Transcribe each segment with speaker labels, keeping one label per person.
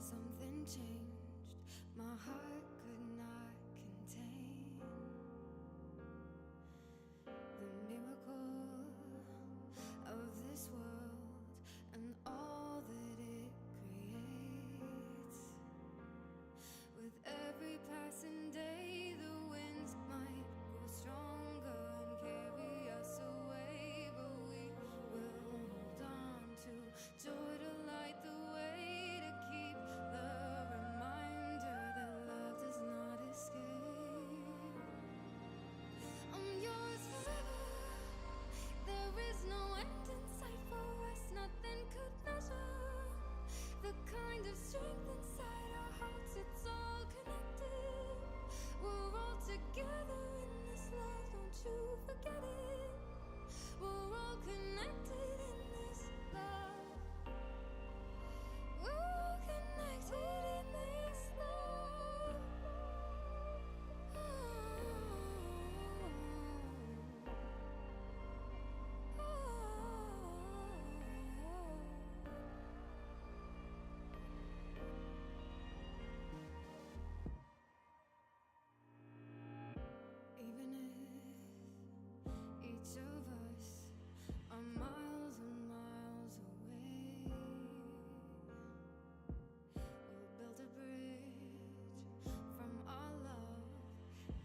Speaker 1: Something changed, my heart could not contain the miracle of this world and all that it creates. With every passing day, the winds might grow stronger and carry us away, but we will hold on to joy to light the way, to keep the reminder that love does not escape. I'm yours forever. There is no end in sight for us, nothing could measure the kind of strength inside our hearts. It's all connected. We're all together in this love, don't you forget it. We're all connected in this love. We're all connected in this love. Even if each of us are miles and miles away, we'll build a bridge from our love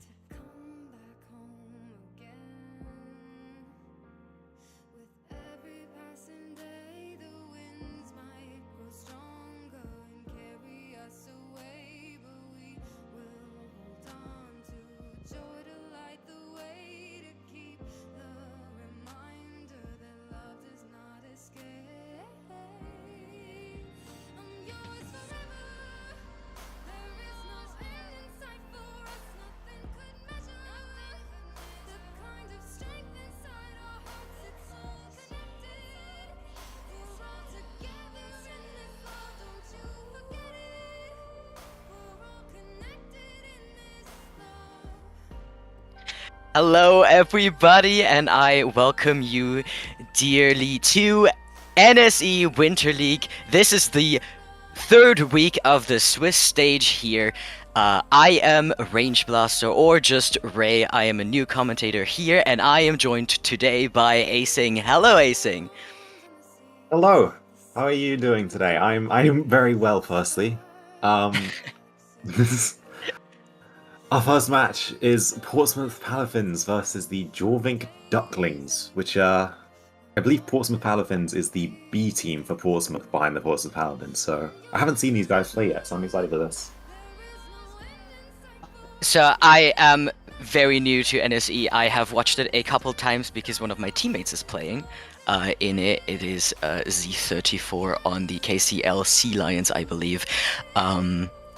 Speaker 1: to come back home again. With every passing day, the winds might grow stronger and carry us away, but we will hold on to joy to light the way, to keep the reminder that love does not escape. I'm yours forever. There is no end in sight for us, nothing could measure the kind of strength inside our hearts. It's all connected. We're all together in this love, don't you forget it. We're all connected in this love.
Speaker 2: Hello, everybody, and I welcome you dearly to NSE Winter League. This is the third week of the Swiss stage here. I am Range Blaster, or just Ray. I am a new commentator here, and I am joined today by Acing. Hello, Acing.
Speaker 3: Hello. How are you doing today? I'm very well, firstly. Our first match is Portsmouth Palafins versus the Jorvik Ducklings, which I believe Portsmouth Palafins is the B team for Portsmouth behind the Portsmouth Paladins, so I haven't seen these guys play yet, so I'm excited for this.
Speaker 2: So I am very new to NSE. I have watched it a couple times because one of my teammates is playing in it. It is Z34 on the KCL Sea Lions, I believe,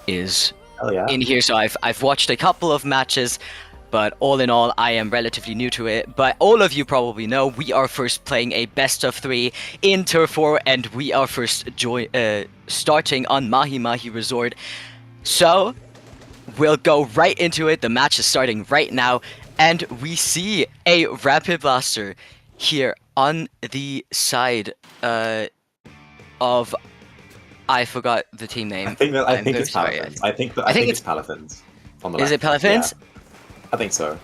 Speaker 2: is
Speaker 3: Hell yeah.
Speaker 2: in here. So I've watched a couple of matches, but all in all, I am relatively new to it. But all of you probably know we are first playing a best of 3 in Turf War, and we are first starting on Mahi Mahi Resort. So we'll go right into it. The match is starting right now, and we see a Rapid Blaster here on the side of... I forgot the team name.
Speaker 3: I think it's Palafins. I think it's Palafins. On the
Speaker 2: Is it
Speaker 3: left.
Speaker 2: Palafins?
Speaker 3: Yeah. I think so.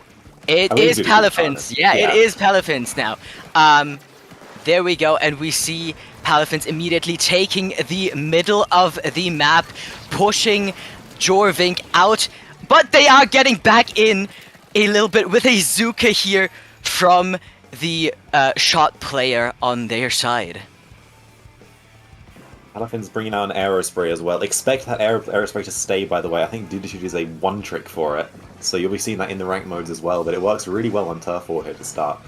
Speaker 2: It is Palafins. Yeah, it is Palafins now. There we go, and we see Palafins immediately taking the middle of the map, pushing Jorvik out, but they are getting back in a little bit with a Zuka here from the shot player on their side.
Speaker 3: Palafin's bringing out an aerospray as well. Expect that aerospray to stay, by the way. I think Dudashoot is a one trick for it. So you'll be seeing that in the rank modes as well, but it works really well on Turf War here to start.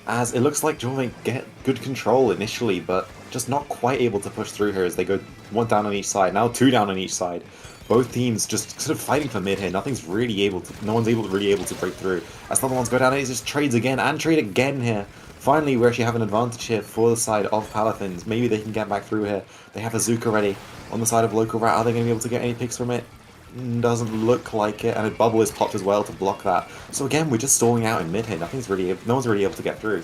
Speaker 3: As it looks like Jorvik get good control initially, but just not quite able to push through here as they go one down on each side, now two down on each side. Both teams just sort of fighting for mid here. No one's really able to break through. As the other ones go down, it just trades again and trade again here. Finally, we actually have an advantage here for the side of Palafins. Maybe they can get back through here. They have a Zook already on the side of Local Rat. Are they going to be able to get any picks from it? Doesn't look like it, and a bubble is popped as well to block that. So again, we're just stalling out in mid here. No one's really able to get through.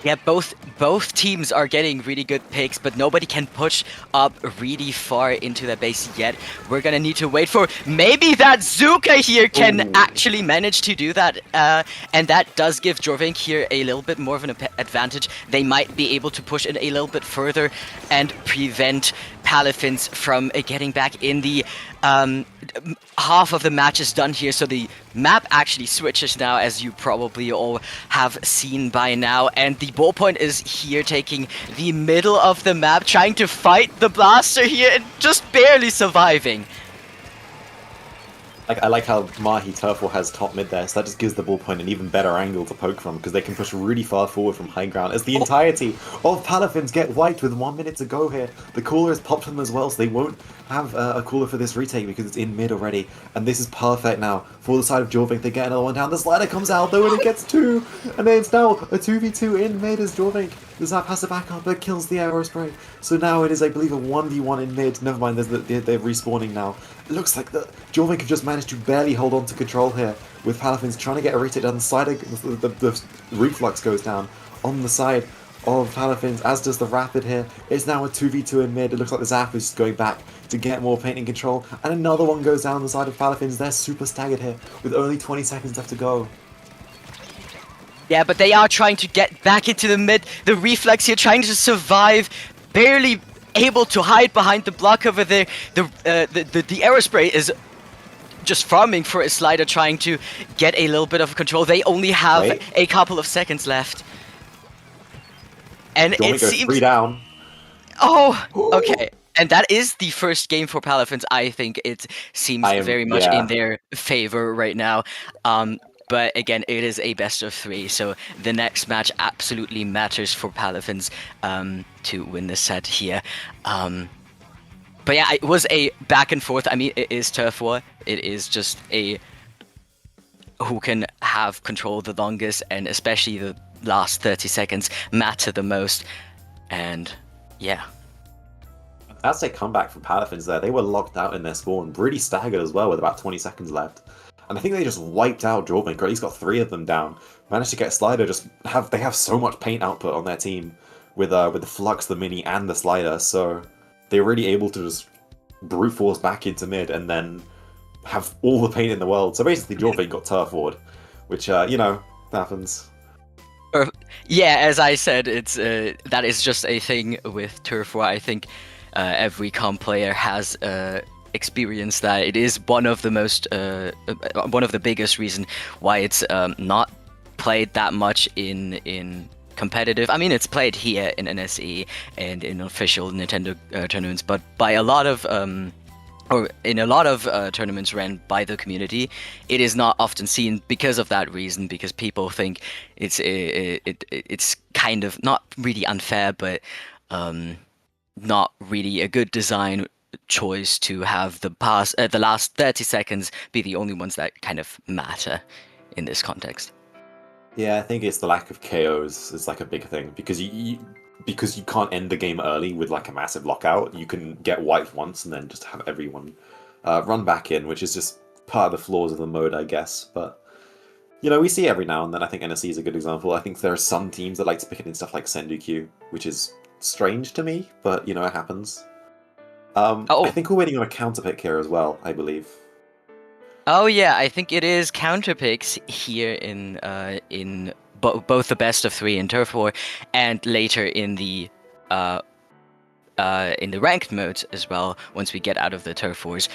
Speaker 2: Yeah, both teams are getting really good picks, but nobody can push up really far into their base yet. We're gonna need to wait for maybe that Zuka here can actually manage to do that, and that does give Jorvik here a little bit more of an advantage. They might be able to push it a little bit further and prevent Palafins from getting back in the half of the match is done here, so the map actually switches now, as you probably all have seen by now, and the ballpoint is here taking the middle of the map, trying to fight the blaster here and just barely surviving.
Speaker 3: I like how Mahi Turf War has top mid there, so that just gives the ballpoint an even better angle to poke from, because they can push really far forward from high ground. As the entirety of Palafins get wiped with 1 minute to go here, the cooler has popped them as well, so they won't have a cooler for this retake because it's in mid already. And this is perfect now for the side of Jorvik. They get another one down. The slider comes out though, and it gets two, and then it's now a 2v2 in mid as Jorvik. The Zap has to back up, but kills the aerospray. So now it is, I believe, a 1v1 in mid. Never mind, they're respawning now. It looks like the Jorvik have just managed to barely hold on to control here, with Palafins trying to get a retake down the side. The reflux goes down on the side of Palafins, as does the Rapid here. It's now a 2v2 in mid. It looks like the Zap is just going back to get more paint and control. And another one goes down the side of Palafins. They're super staggered here, with only 20 seconds left to go.
Speaker 2: Yeah, but they are trying to get back into the mid. The reflex here trying to survive, barely able to hide behind the block over there. The aerospray is just farming for a slider, trying to get a little bit of control. They only have a couple of seconds left. And it seems
Speaker 3: 3 down.
Speaker 2: Oh, okay. And that is the first game for Palafins. I think it seems very much in their favor right now. But again, it is a best of 3, so the next match absolutely matters for Palafins to win the set here. But yeah, it was a back and forth. I mean, it is Turf War. It is just a who can have control the longest, and especially the last 30 seconds matter the most. And yeah.
Speaker 3: That's a comeback from Palafins there. They were locked out in their spawn, really staggered as well with about 20 seconds left. And I think they just wiped out Jorvik, or at least got 3 of them down. Managed to get Slider. They have so much paint output on their team with the Flux, the Mini, and the Slider, so they're really able to just brute force back into mid and then have all the paint in the world. So basically, Jorvik got turf ward, which happens.
Speaker 2: Yeah, as I said, it's that is just a thing with Turf War. I think every comp player has experienced that. It is one of the biggest reason why it's not played that much in competitive. I mean, it's played here in NSE and in official Nintendo tournaments, but by a lot of or in a lot of tournaments ran by the community, it is not often seen because of that reason, because people think it's kind of not really unfair, but not really a good design choice to have the last 30 seconds be the only ones that kind of matter in this context.
Speaker 3: Yeah, I think it's the lack of KOs is like a big thing, because you can't end the game early with like a massive lockout. You can get wiped once and then just have everyone run back in, which is just part of the flaws of the mode, I guess. But we see every now and then. I think NSE is a good example. I think there are some teams that like to pick it in stuff like Sendu-Q, which is strange to me, but it happens. I think we're waiting on a counter pick here as well, I believe.
Speaker 2: Oh yeah, I think it is counter picks here in both the best of 3 in Turf War and later in the ranked modes as well, once we get out of the Turf Wars.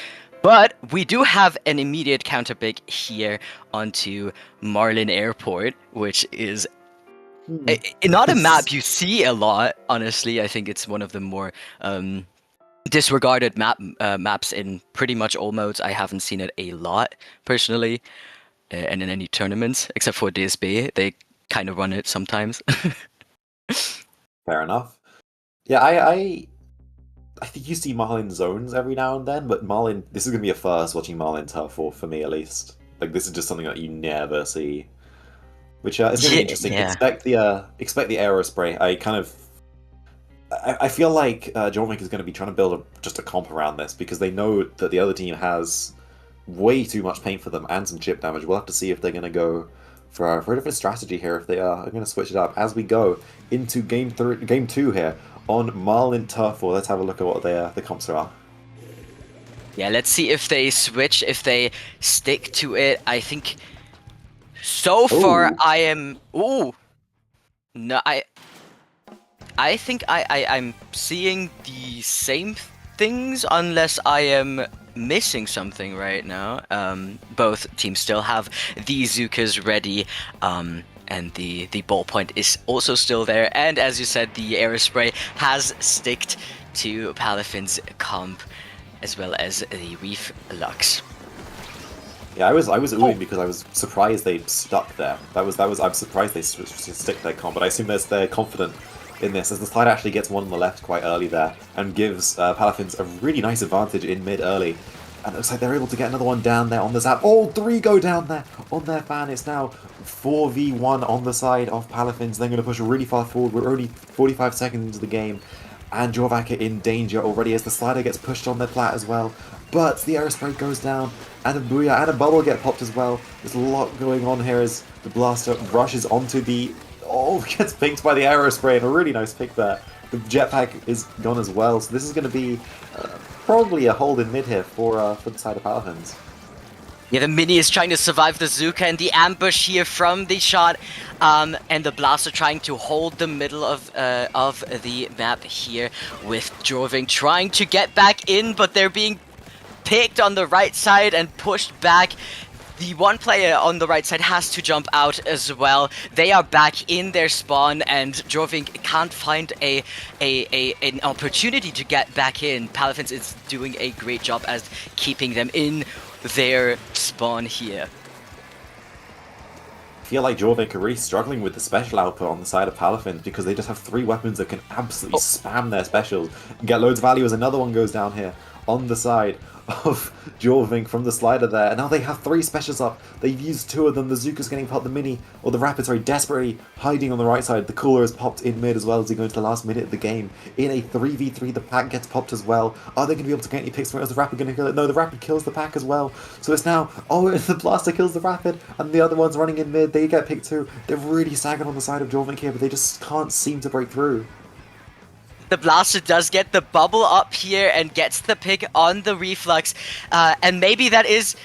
Speaker 2: But we do have an immediate counter pick here onto Marlin Airport, which is Not a
Speaker 3: It's-
Speaker 2: map you see a lot, honestly. I think it's one of the more disregarded maps in pretty much all modes. I haven't seen it a lot personally, and in any tournaments except for DSB. They kind of run it sometimes.
Speaker 3: Fair enough. Yeah, I think you see Marlin zones every now and then, but Marlin, this is gonna be a first watching Marlin turf war for me at least. Like this is just something that you never see, which is gonna be interesting.
Speaker 2: Yeah.
Speaker 3: Expect the aerospray. I feel like Jorvik is going to be trying to build just a comp around this because they know that the other team has way too much paint for them and some chip damage. We'll have to see if they're going to go for a different strategy here. If they are going to switch it up as we go into game 2 here on Marlin Turf War. Let's have a look at what the comps are.
Speaker 2: Yeah, let's see if they switch, if they stick to it. I think so far
Speaker 3: Ooh.
Speaker 2: I am. Ooh, no, I think I'm seeing the same things unless I am missing something right now. Both teams still have the Zukas ready, and the ballpoint is also still there. And as you said, the aerospray has sticked to Palafin's comp, as well as the Reef Lux.
Speaker 3: Yeah, I was oohing because I was surprised they stuck there. I'm surprised they stick their comp, but I assume they're confident in this, as the slide actually gets one on the left quite early there, and gives Palafins a really nice advantage in mid early. And it looks like they're able to get another one down there on the zap. All three go down there on their fan. It's now 4v1 on the side of Palafins. They're going to push really far forward. We're only 45 seconds into the game, and Jorvak are in danger already as the slider gets pushed on their plat as well. But the aerospray goes down, and a booyah and a bubble get popped as well. There's a lot going on here as the blaster rushes onto the... Oh, gets picked by the aerospray, and a really nice pick there. The jetpack is gone as well, so this is going to be probably a hold in mid here for the side of Palafins.
Speaker 2: Yeah, the Mini is trying to survive the Zuka and the ambush here from the shot, and the Blaster trying to hold the middle of the map here, with Jorving trying to get back in, but they're being picked on the right side and pushed back. The one player on the right side has to jump out as well. They are back in their spawn, and Jorving can't find an opportunity to get back in. Palafins is doing a great job as keeping them in their spawn here.
Speaker 3: I feel like Jorvik are really struggling with the special output on the side of Palafins because they just have 3 weapons that can absolutely spam their specials and get loads of value as another one goes down here on the side of Jorvik from the slider there. And now they have 3 specials up. They've used 2 of them. The Zuka's getting popped, the Mini, or the Rapid, sorry, desperately hiding on the right side. The Cooler is popped in mid as well as he goes into the last minute of the game. In a 3v3, the Pack gets popped as well. Are they going to be able to get any picks from it? Is the Rapid going to kill it? No, the Rapid kills the Pack as well. So it's now, oh, the Blaster kills the Rapid, and the other one's running in mid. They get picked too. They're really sagging on the side of Jorvik here, but they just can't seem to break through.
Speaker 2: The Blaster does get the bubble up here and gets the pick on the Reflux, and maybe that is...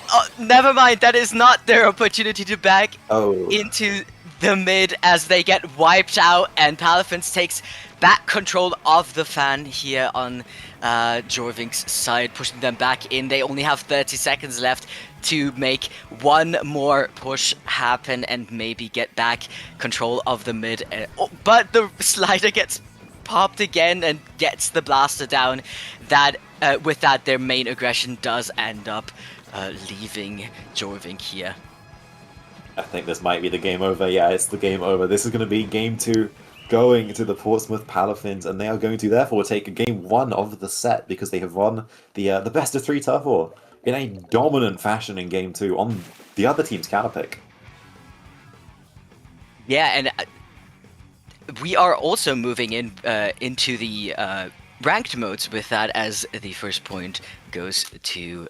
Speaker 2: Oh, never mind, that is not their opportunity to back into the mid as they get wiped out, and Palafins takes back control of the fan here on Jorvik's side, pushing them back in. They only have 30 seconds left to make one more push happen and maybe get back control of the mid. But the slider gets popped again and gets the Blaster down. That with that, their main aggression does end up leaving Jorvik here.
Speaker 3: I think this might be the game over. Yeah, it's the game over. This is going to be game 2 going to the Portsmouth Palafins, and they are going to therefore take game 1 of the set because they have won the best of 3 turf war in a dominant fashion in game 2 on the other team's counterpick.
Speaker 2: Yeah, and we are also moving into the ranked modes with that, as the first point goes to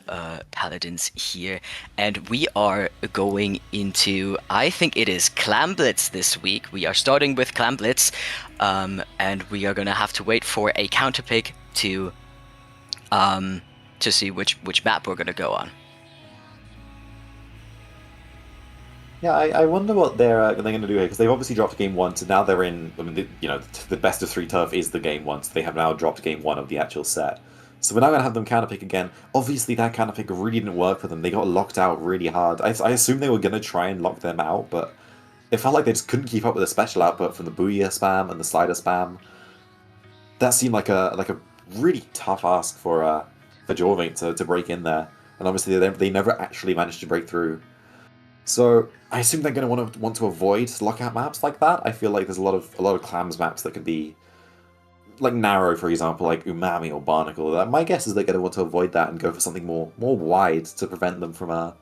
Speaker 2: Paladins here, and we are going into, I think it is Clam Blitz this week. We are starting with Clam Blitz, and we are gonna have to wait for a counter pick to see which map we're gonna go on.
Speaker 3: Yeah, I wonder what they're going to do here, because they've obviously dropped game 1, so now they're in, I mean, the best of 3 turf is the game 1, so they have now dropped game 1 of the actual set. So we're now going to have them counterpick again. Obviously that counterpick really didn't work for them. They got locked out really hard. I assume they were going to try and lock them out, but it felt like they just couldn't keep up with the special output from the Booyah spam and the slider spam. That seemed like a really tough ask for Jorving to break in there, and obviously they never actually managed to break through. So I assume they're going to want to avoid lockout maps like that. I feel like there's a lot of clams maps that could be like narrow, for example, like Umami or Barnacle. My guess is they're going to want to avoid that and go for something more wide to prevent them from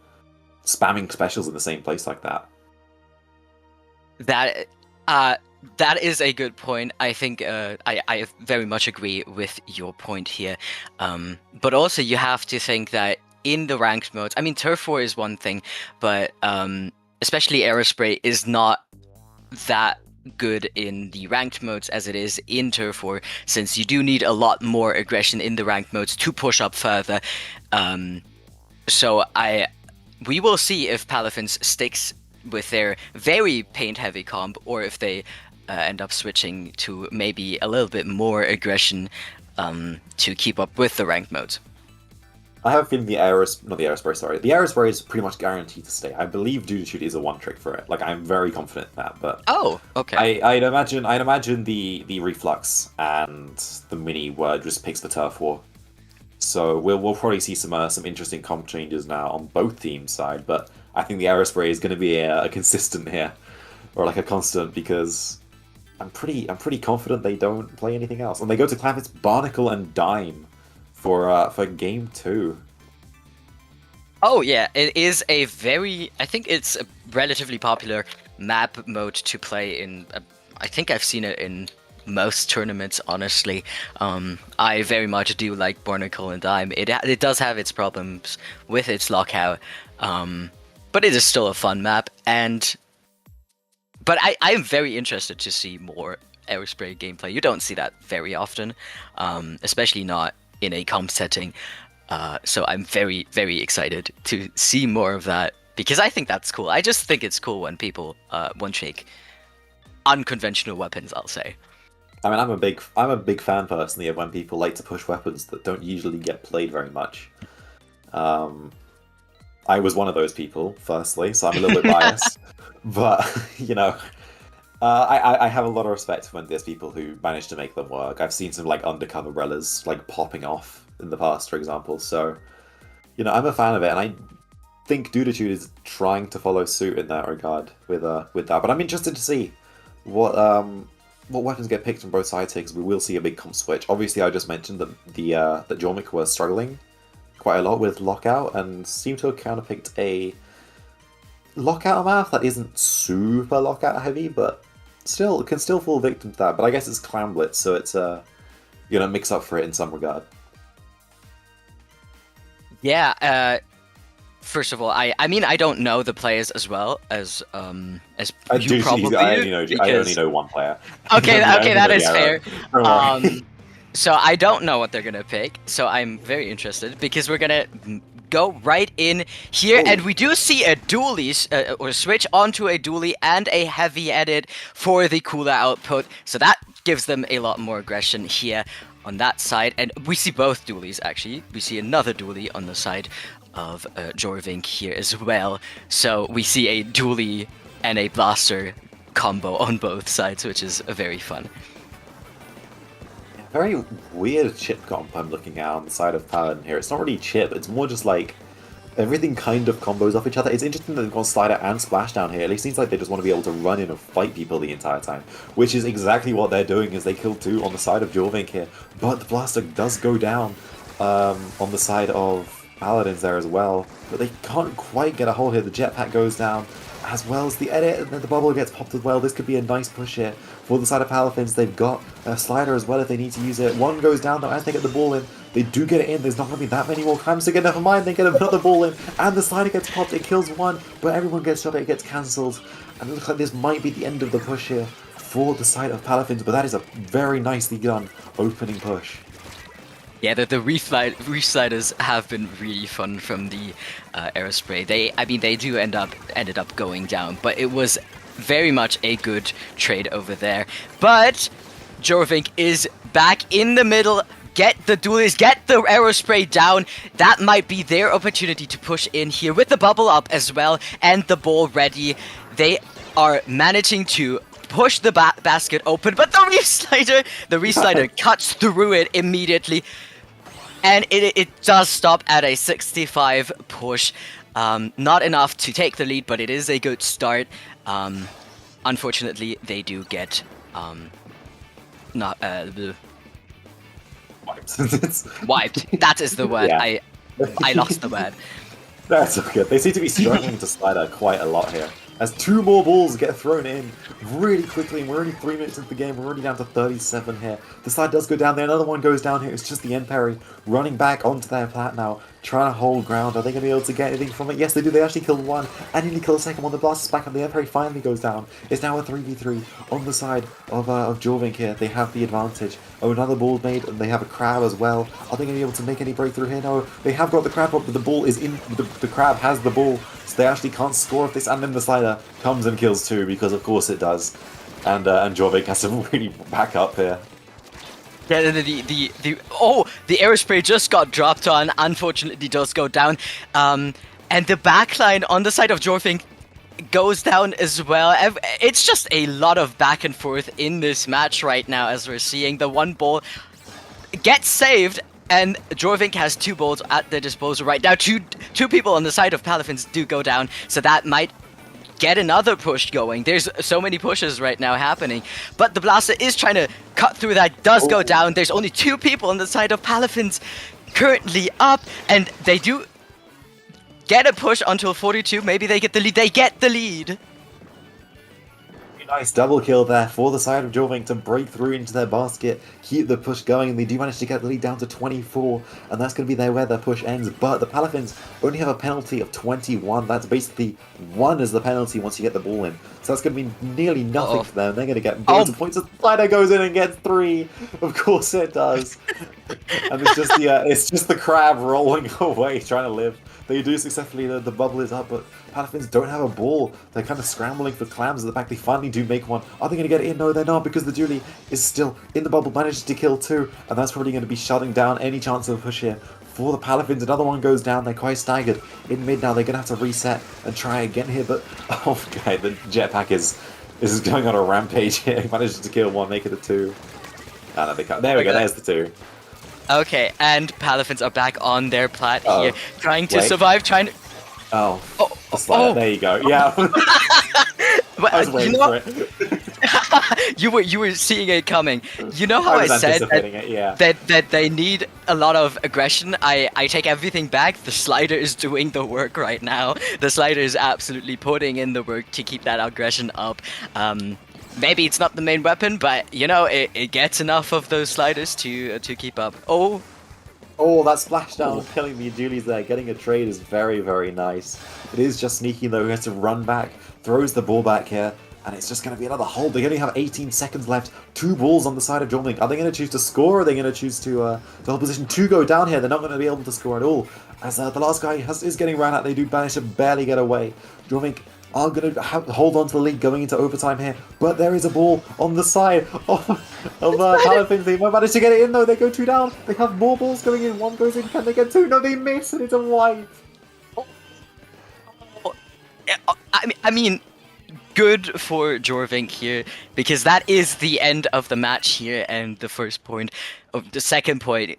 Speaker 3: spamming specials in the same place like that.
Speaker 2: That is a good point. I think I very much agree with your point here. But also you have to think that in the ranked modes, I mean, Turf War is one thing, but especially Aerospray is not that good in the ranked modes as it is in Turf War, since you do need a lot more aggression in the ranked modes to push up further. So we will see if Palafins sticks with their very paint-heavy comp, or if they end up switching to maybe a little bit more aggression to keep up with the ranked modes.
Speaker 3: I have a feeling the Aerospray is pretty much guaranteed to stay. I believe Dudashute is a one-trick for it. Like, I'm very confident in that, but...
Speaker 2: Oh, okay.
Speaker 3: I'd imagine the Reflux and the Mini were just picks for Turf War. So we'll probably see some interesting comp changes now on both teams' side, but I think the Aerospray is going to be a consistent here, or like a constant, because I'm pretty confident they don't play anything else. And they go to Clamp, it's Barnacle and Dime for game 2.
Speaker 2: Oh yeah, it is a I think it's a relatively popular map mode to play in. I think I've seen it in most tournaments, honestly. I very much do like Barnacle and Dime. It does have its problems with its lockout, but it is still a fun map. But I'm very interested to see more Aerospray gameplay. You don't see that very often, especially not in a comp setting. So I'm very, very excited to see more of that, because I think that's cool. I just think it's cool when people one-trick unconventional weapons, I'll say.
Speaker 3: I mean, I'm a big fan personally of when people like to push weapons that don't usually get played very much. I was one of those people, firstly, so I'm a little bit biased. But, you know, I have a lot of respect when there's people who manage to make them work. I've seen some, like, undercover rellas, like, popping off in the past, for example. So, you know, I'm a fan of it, and I think Dudashute is trying to follow suit in that regard with that. But I'm interested to see what weapons get picked from both sides here, because we will see a big comp switch. Obviously, I just mentioned that that Jorvik was struggling quite a lot with lockout, and seemed to have counterpicked a lockout map that isn't super lockout heavy, but can still fall victim to that. But I guess it's Clan Blitz, so it's mix up for it in some regard.
Speaker 2: Yeah. First of all, I mean, I don't know the players as well as you probably do.
Speaker 3: I only know one player.
Speaker 2: Okay, that is fair. So I don't know what they're gonna pick. So I'm very interested, because we're gonna go right in here, and we do see a dually or switch onto a dually and a heavy edit for the cooler output. So that gives them a lot more aggression here on that side, and we see both dualies actually. We see another dually on the side of Jorvik here as well. So we see a dually and a blaster combo on both sides, which is very fun.
Speaker 3: Very weird chip comp I'm looking at on the side of Paladin here. It's not really chip, it's more just like everything kind of combos off each other. It's interesting that they've gone Slider and Splashdown here. It seems like they just want to be able to run in and fight people the entire time, which is exactly what they're doing as they kill 2 on the side of Jorvik here. But the blaster does go down on the side of Paladins there as well, but they can't quite get a hold here. The jetpack goes down, as well as the edit, and then the bubble gets popped as well. This could be a nice push here for the side of Palafins. They've got a slider as well if they need to use it. One goes down though as they get the ball in. They do get it in. There's not going to be that many more clams to get. Never mind, they get another ball in, and the slider gets popped. It kills one, but everyone gets shot. It gets cancelled, and it looks like this might be the end of the push here for the side of Palafins. But that is a very nicely done opening push.
Speaker 2: Yeah, the reef sliders have been really fun from the Aerospray. They do ended up going down, but it was very much a good trade over there. But Jorvik is back in the middle. Get the duelists, get the Aerospray down. That might be their opportunity to push in here with the bubble up as well and the ball ready. They are managing to push the basket open, but the re-slider cuts through it immediately, and it does stop at a 65 push. Not enough to take the lead, but it is a good start. Unfortunately, they do get not wiped. That is the word.
Speaker 3: Yeah.
Speaker 2: I lost the word.
Speaker 3: That's okay. They seem to be struggling to slider quite a lot here. As 2 more balls get thrown in really quickly, and we're only 3 minutes into the game, we're already down to 37 here. The slide does go down there, another one goes down here, it's just the end parry running back onto their plat now, trying to hold ground. Are they going to be able to get anything from it? Yes, they do. They actually kill one, and nearly kill the second one. The blast is back up, the end parry finally goes down. It's now a 3v3 on the side of Jorvink here. They have the advantage. Oh, another ball's made, and they have a crab as well. Are they going to be able to make any breakthrough here? No, they have got the crab up, but the ball is in, the crab has the ball, so they actually can't score if this, and then the slider comes and kills 2, because of course it does. And Jorvik has to really back up here.
Speaker 2: Yeah, the aerospray just got dropped on. Unfortunately, does go down. And the backline on the side of Jorvink goes down as well. It's just a lot of back and forth in this match right now, as we're seeing. The one ball gets saved, and Jorvink has 2 balls at their disposal right now. Two people on the side of Palafins do go down, so that might get another push going. There's so many pushes right now happening, but the blaster is trying to cut through that, does go down. There's only 2 people on the side of Palafins currently up, and they do get a push until 42. Maybe they get the lead. They get the lead.
Speaker 3: Nice double kill there for the side of Jorvink to break through into their basket, keep the push going, and they do manage to get the lead down to 24, and that's going to be where their push ends. But the Palafins only have a penalty of 21. That's basically 1 as the penalty once you get the ball in. So that's going to be nearly nothing for them. They're going to get loads of points. The slider goes in and gets 3. Of course it does. And it's just the crab rolling away, trying to live. They do successfully, the bubble is up, but Palafins don't have a ball. They're kind of scrambling for clams at the back. They finally do make one. Are they going to get it in? No, they're not, because the Julie is still in the bubble, manages to kill 2, and that's probably going to be shutting down any chance of a push here for the Palafins. Another one goes down. They're quite staggered in mid now. They're going to have to reset and try again here, but oh god, the jetpack is going on a rampage here. He manages to kill 1, make it a 2. Ah, no, they can't. There we go, there's the 2.
Speaker 2: Okay, and Palafins are back on their plat here, trying to survive, trying to...
Speaker 3: There you go. Yeah.
Speaker 2: But,
Speaker 3: I was waiting for it.
Speaker 2: you were seeing it coming. You know how I said that they need a lot of aggression? I take everything back. The slider is doing the work right now. The slider is absolutely putting in the work to keep that aggression up. Maybe it's not the main weapon, but you know, it gets enough of those sliders to keep up. Oh,
Speaker 3: that splashdown killing the Julies there. Getting a trade is very, very nice. It is just sneaky though. He has to run back, throws the ball back here, and it's just going to be another hold. They only have 18 seconds left. 2 balls on the side of Jorvink. Are they going to choose to score, or are they going to choose to hold position? 2 go down here. They're not going to be able to score at all. As the last guy is getting ran at, they do manage to barely get away. Jorvink are going to hold on to the lead going into overtime here, but there is a ball on the side of Palafins. They might manage to get it in though. They go 2 down. They have more balls going in. 1 goes in. Can they get 2? No, they miss, and it's a wipe.
Speaker 2: I mean, good for Jorvink here, because that is the end of the match here, and the second point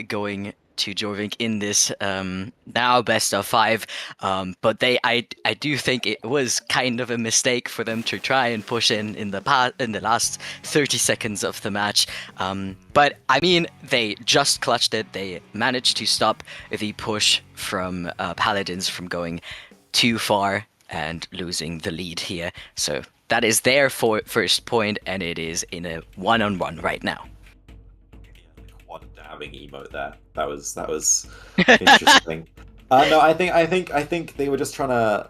Speaker 2: going to Jorvink in this now best of 5. But I do think it was kind of a mistake for them to try and push in the last 30 seconds of the match. But I mean, they just clutched it. They managed to stop the push from Paladins from going too far and losing the lead here. So that is their first point, and it is in a 1-on-1 right now.
Speaker 3: One damning emote there. That was interesting. No, I think they were just trying to.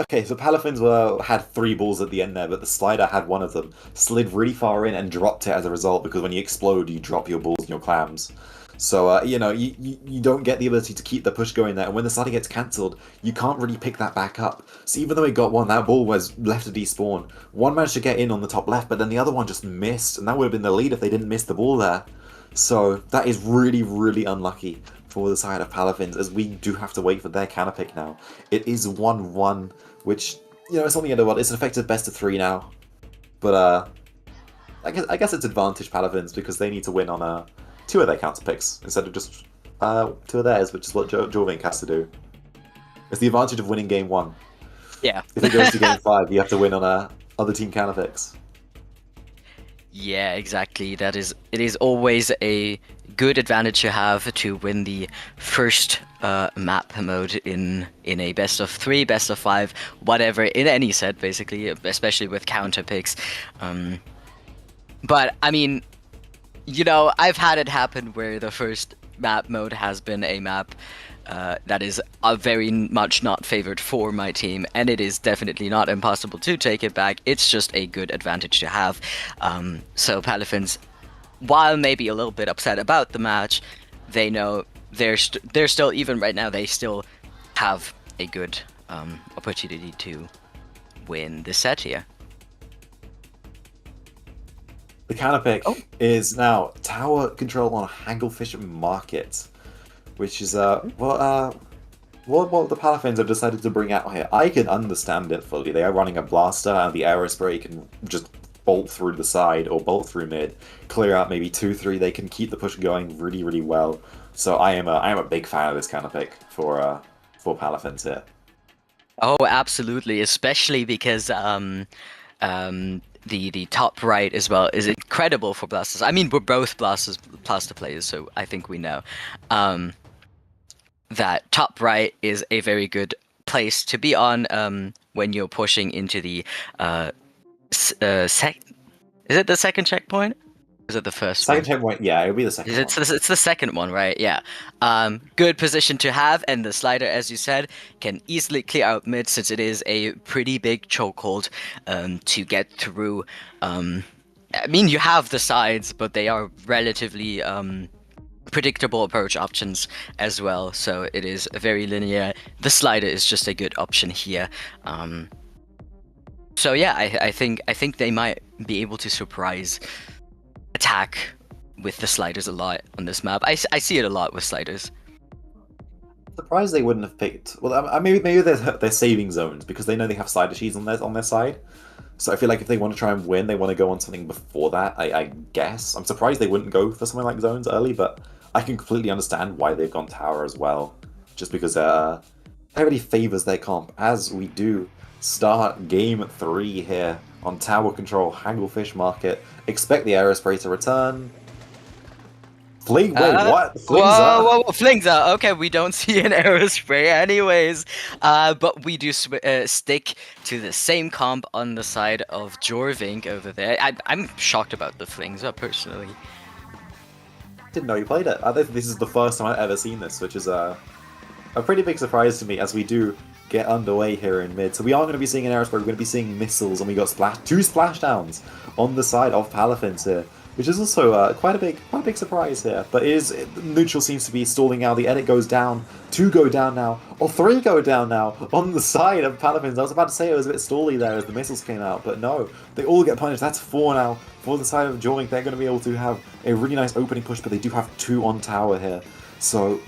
Speaker 3: Okay, so Palafins had 3 balls at the end there, but the slider had 1 of them, slid really far in and dropped it as a result, because when you explode, you drop your balls and your clams. So, you know, you don't get the ability to keep the push going there, and when the slider gets cancelled, you can't really pick that back up. So even though he got 1, that ball was left to despawn. 1 managed to get in on the top left, but then the other one just missed, and that would have been the lead if they didn't miss the ball there. So that is really, really unlucky for the side of Palafins, as we do have to wait for their counter pick now. It is 1-1, which it's on the end of it's an effective best of 3 now. But I guess it's advantage Paladins because they need to win on 2 of their counter picks instead of just 2 of theirs, which is what Jorvink has to do. It's the advantage of winning game 1.
Speaker 2: Yeah.
Speaker 3: If it goes to game 5, you have to win on other team counter picks.
Speaker 2: Yeah, exactly. It is always a good advantage to have to win the first map mode in a best of 3, best of 5, whatever, in any set basically, especially with counter picks. But I mean, I've had it happen where the first map mode has been a map that is very much not favored for my team, and it is definitely not impossible to take it back. It's just a good advantage to have. So Palafins, while maybe a little bit upset about the match, they know they're still, even right now, they still have a good opportunity to win this set here.
Speaker 3: The counter pick is now tower control on Hagglefish Market, which is what the Palafins have decided to bring out here. I can understand it fully. They are running a blaster, and the aerospray can just bolt through the side or bolt through mid, clear out maybe 2-3. They can keep the push going really, really well. So I am a big fan of this counter pick for Palafins here.
Speaker 2: Oh, absolutely, especially because the top right as well is incredible for blasters. I mean, we're both blaster players, so I think we know that top right is a very good place to be on when you're pushing into the is it the second checkpoint? Is it the first
Speaker 3: Second
Speaker 2: one?
Speaker 3: checkpoint, yeah, it'll be the second one.
Speaker 2: It's the second one, right? Yeah. Good position to have, and the slider, as you said, can easily clear out mid since it is a pretty big chokehold to get through. I mean, you have the sides, but they are relatively predictable approach options as well, so it is very linear. The slider is just a good option here. So yeah, I think they might be able to surprise attack with the sliders a lot on this map. I see it a lot with sliders.
Speaker 3: Surprised they wouldn't have picked. Well, maybe they're saving zones because they know they have slider sheets on their side. So I feel like if they want to try and win, they want to go on something before that. I guess I'm surprised they wouldn't go for something like zones early, but I can completely understand why they've gone tower as well, just because everybody favors their comp. As we do start game 3 here on tower control, Hagglefish Market. Expect the aerospray to return. Wait, what?
Speaker 2: Whoa, flings are okay. We don't see an aerospray, anyways. But we do stick to the same comp on the side of Jorvink over there. I'm shocked about the flings personally.
Speaker 3: Didn't know you played it. I think this is the first time I've ever seen this, which is a pretty big surprise to me as we do get underway here in mid. So we are going to be seeing an aerospray. We're going to be seeing missiles, and we got two splashdowns on the side of Palafins here, which is also quite a big surprise here. But neutral seems to be stalling out. The edit goes down, 2 go down now, or 3 go down now on the side of Palafins. I was about to say it was a bit stally there as the missiles came out, but no, they all get punished. That's 4 now for the side of Jorvink. They're going to be able to have a really nice opening push, but they do have 2 on tower here. So,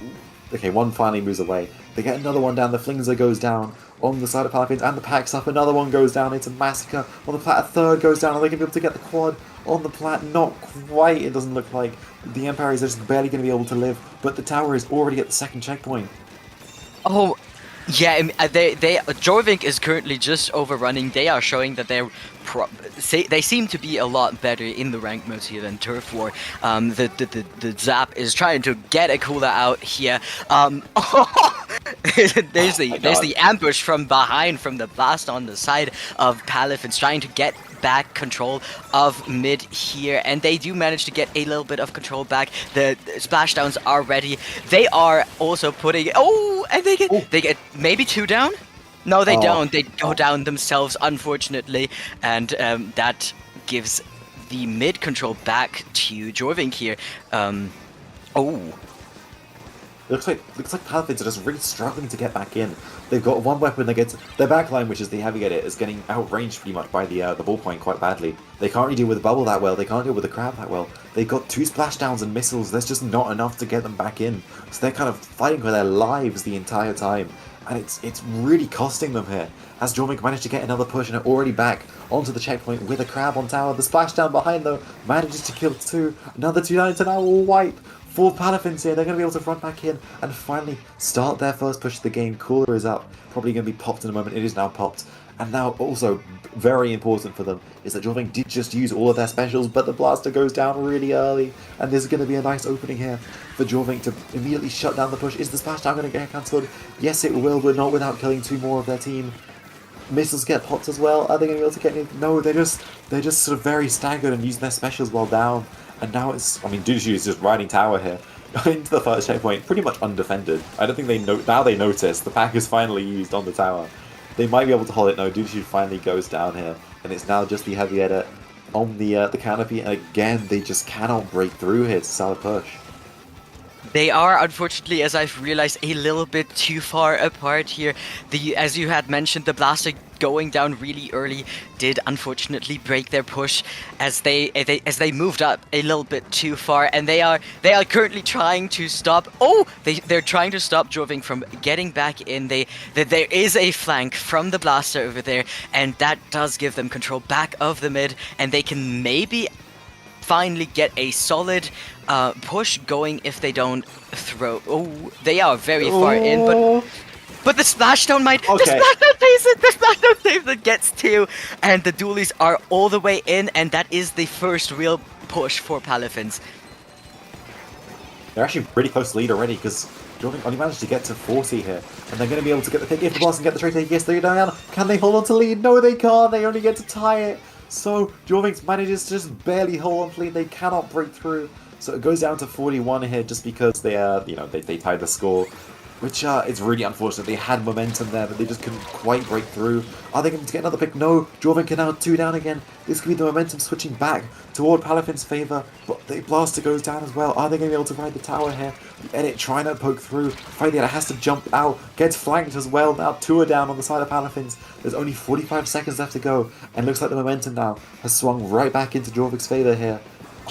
Speaker 3: okay, 1 finally moves away. They get another one down. The Flingser goes down on the side of Palafins, and the Pack's up. Another one goes down. It's a massacre on the plat. A 3rd goes down. Are they going to be able to get the quad on the plat? Not quite. It doesn't look like. The Empire is just barely going to be able to live, but the tower is already at the 2nd checkpoint.
Speaker 2: Oh, yeah. Jorvink is currently just overrunning. They are showing that they seem to be a lot better in the rank modes here than Turf War. The Zap is trying to get a cooler out here. There's the ambush from behind from the blast on the side of Palafins, trying to get back control of mid here, and they do manage to get a little bit of control back. The splashdowns are ready. They are also putting and they get maybe 2 down. No, they don't. They go down themselves, unfortunately, and that gives the mid control back to Jorvink here.
Speaker 3: Looks like Palafins are just really struggling to get back in. They've got 1 weapon against their backline, which is the heavy edit, is getting outranged pretty much by the ballpoint quite badly. They can't really deal with the bubble that well. They can't deal with the crab that well. They've got 2 splashdowns and missiles. There's just not enough to get them back in. So they're kind of fighting for their lives the entire time. and it's really costing them here. As Jorvik managed to get another push and are already back onto the checkpoint with a crab on tower. The splashdown behind though manages to kill two. Another 2 down, now will wipe. 4 Palafins here. They're going to be able to run back in and finally start their first push of the game. Cooler is up. Probably going to be popped in a moment. It is now popped. And now also very important for them is that Jorvik did just use all of their specials, but the blaster goes down really early. And this is going to be a nice opening here for Jorvik to immediately shut down the push. Is the splashdown going to get cancelled? Yes, it will, but not without killing two more of their team. Missiles get popped as well. Are they going to be able to get any? No, they're just sort of very staggered and using their specials while down. And now it's, I mean, Dushu is just riding tower here into the first checkpoint, pretty much undefended. I don't think they know, now they notice the pack is finally used on the tower. They might be able to hold it. No, Dushu finally goes down here, and it's now just the heavy edit on the canopy. And again, they just cannot break through here to start a push.
Speaker 2: They are, unfortunately, as I've realized, a little bit too far apart here. As you had mentioned, the blaster going down really early did unfortunately break their push as they moved up a little bit too far, and they are currently trying to stop. Oh, they're trying to stop Jorvik from getting back in. There is a flank from the blaster over there, and that does give them control back of the mid, and they can maybe finally get a solid push going if they don't throw. Oh, they are very far in, but the splashdown might.
Speaker 3: Okay.
Speaker 2: The splashdown saves it. The splashdown saves it. Gets two, and the dualies are all the way in, and that is the first real push for Palafins.
Speaker 3: They're actually pretty close to lead already because Jorvik only managed to get to 40 here, and they're going to be able to get the pick if the boss can get the trade. Yes, they're down. Can they hold on to lead? No, they can't. They only get to tie it. So Jorvik manages to just barely hold on to lead. They cannot break through. So it goes down to 41 here just because they they tied the score, which it's really unfortunate. They had momentum there, but they just couldn't quite break through. Are they going to get another pick? No. Jorvik can now 2 down again. This could be the momentum switching back toward Palafin's favor, but the blaster goes down as well. Are they going to be able to ride the tower here? The edit trying to poke through. Finally, it has to jump out. Gets flanked as well. Now 2 are down on the side of Palafins. There's only 45 seconds left to go, and looks like the momentum now has swung right back into Jorvik's favor here.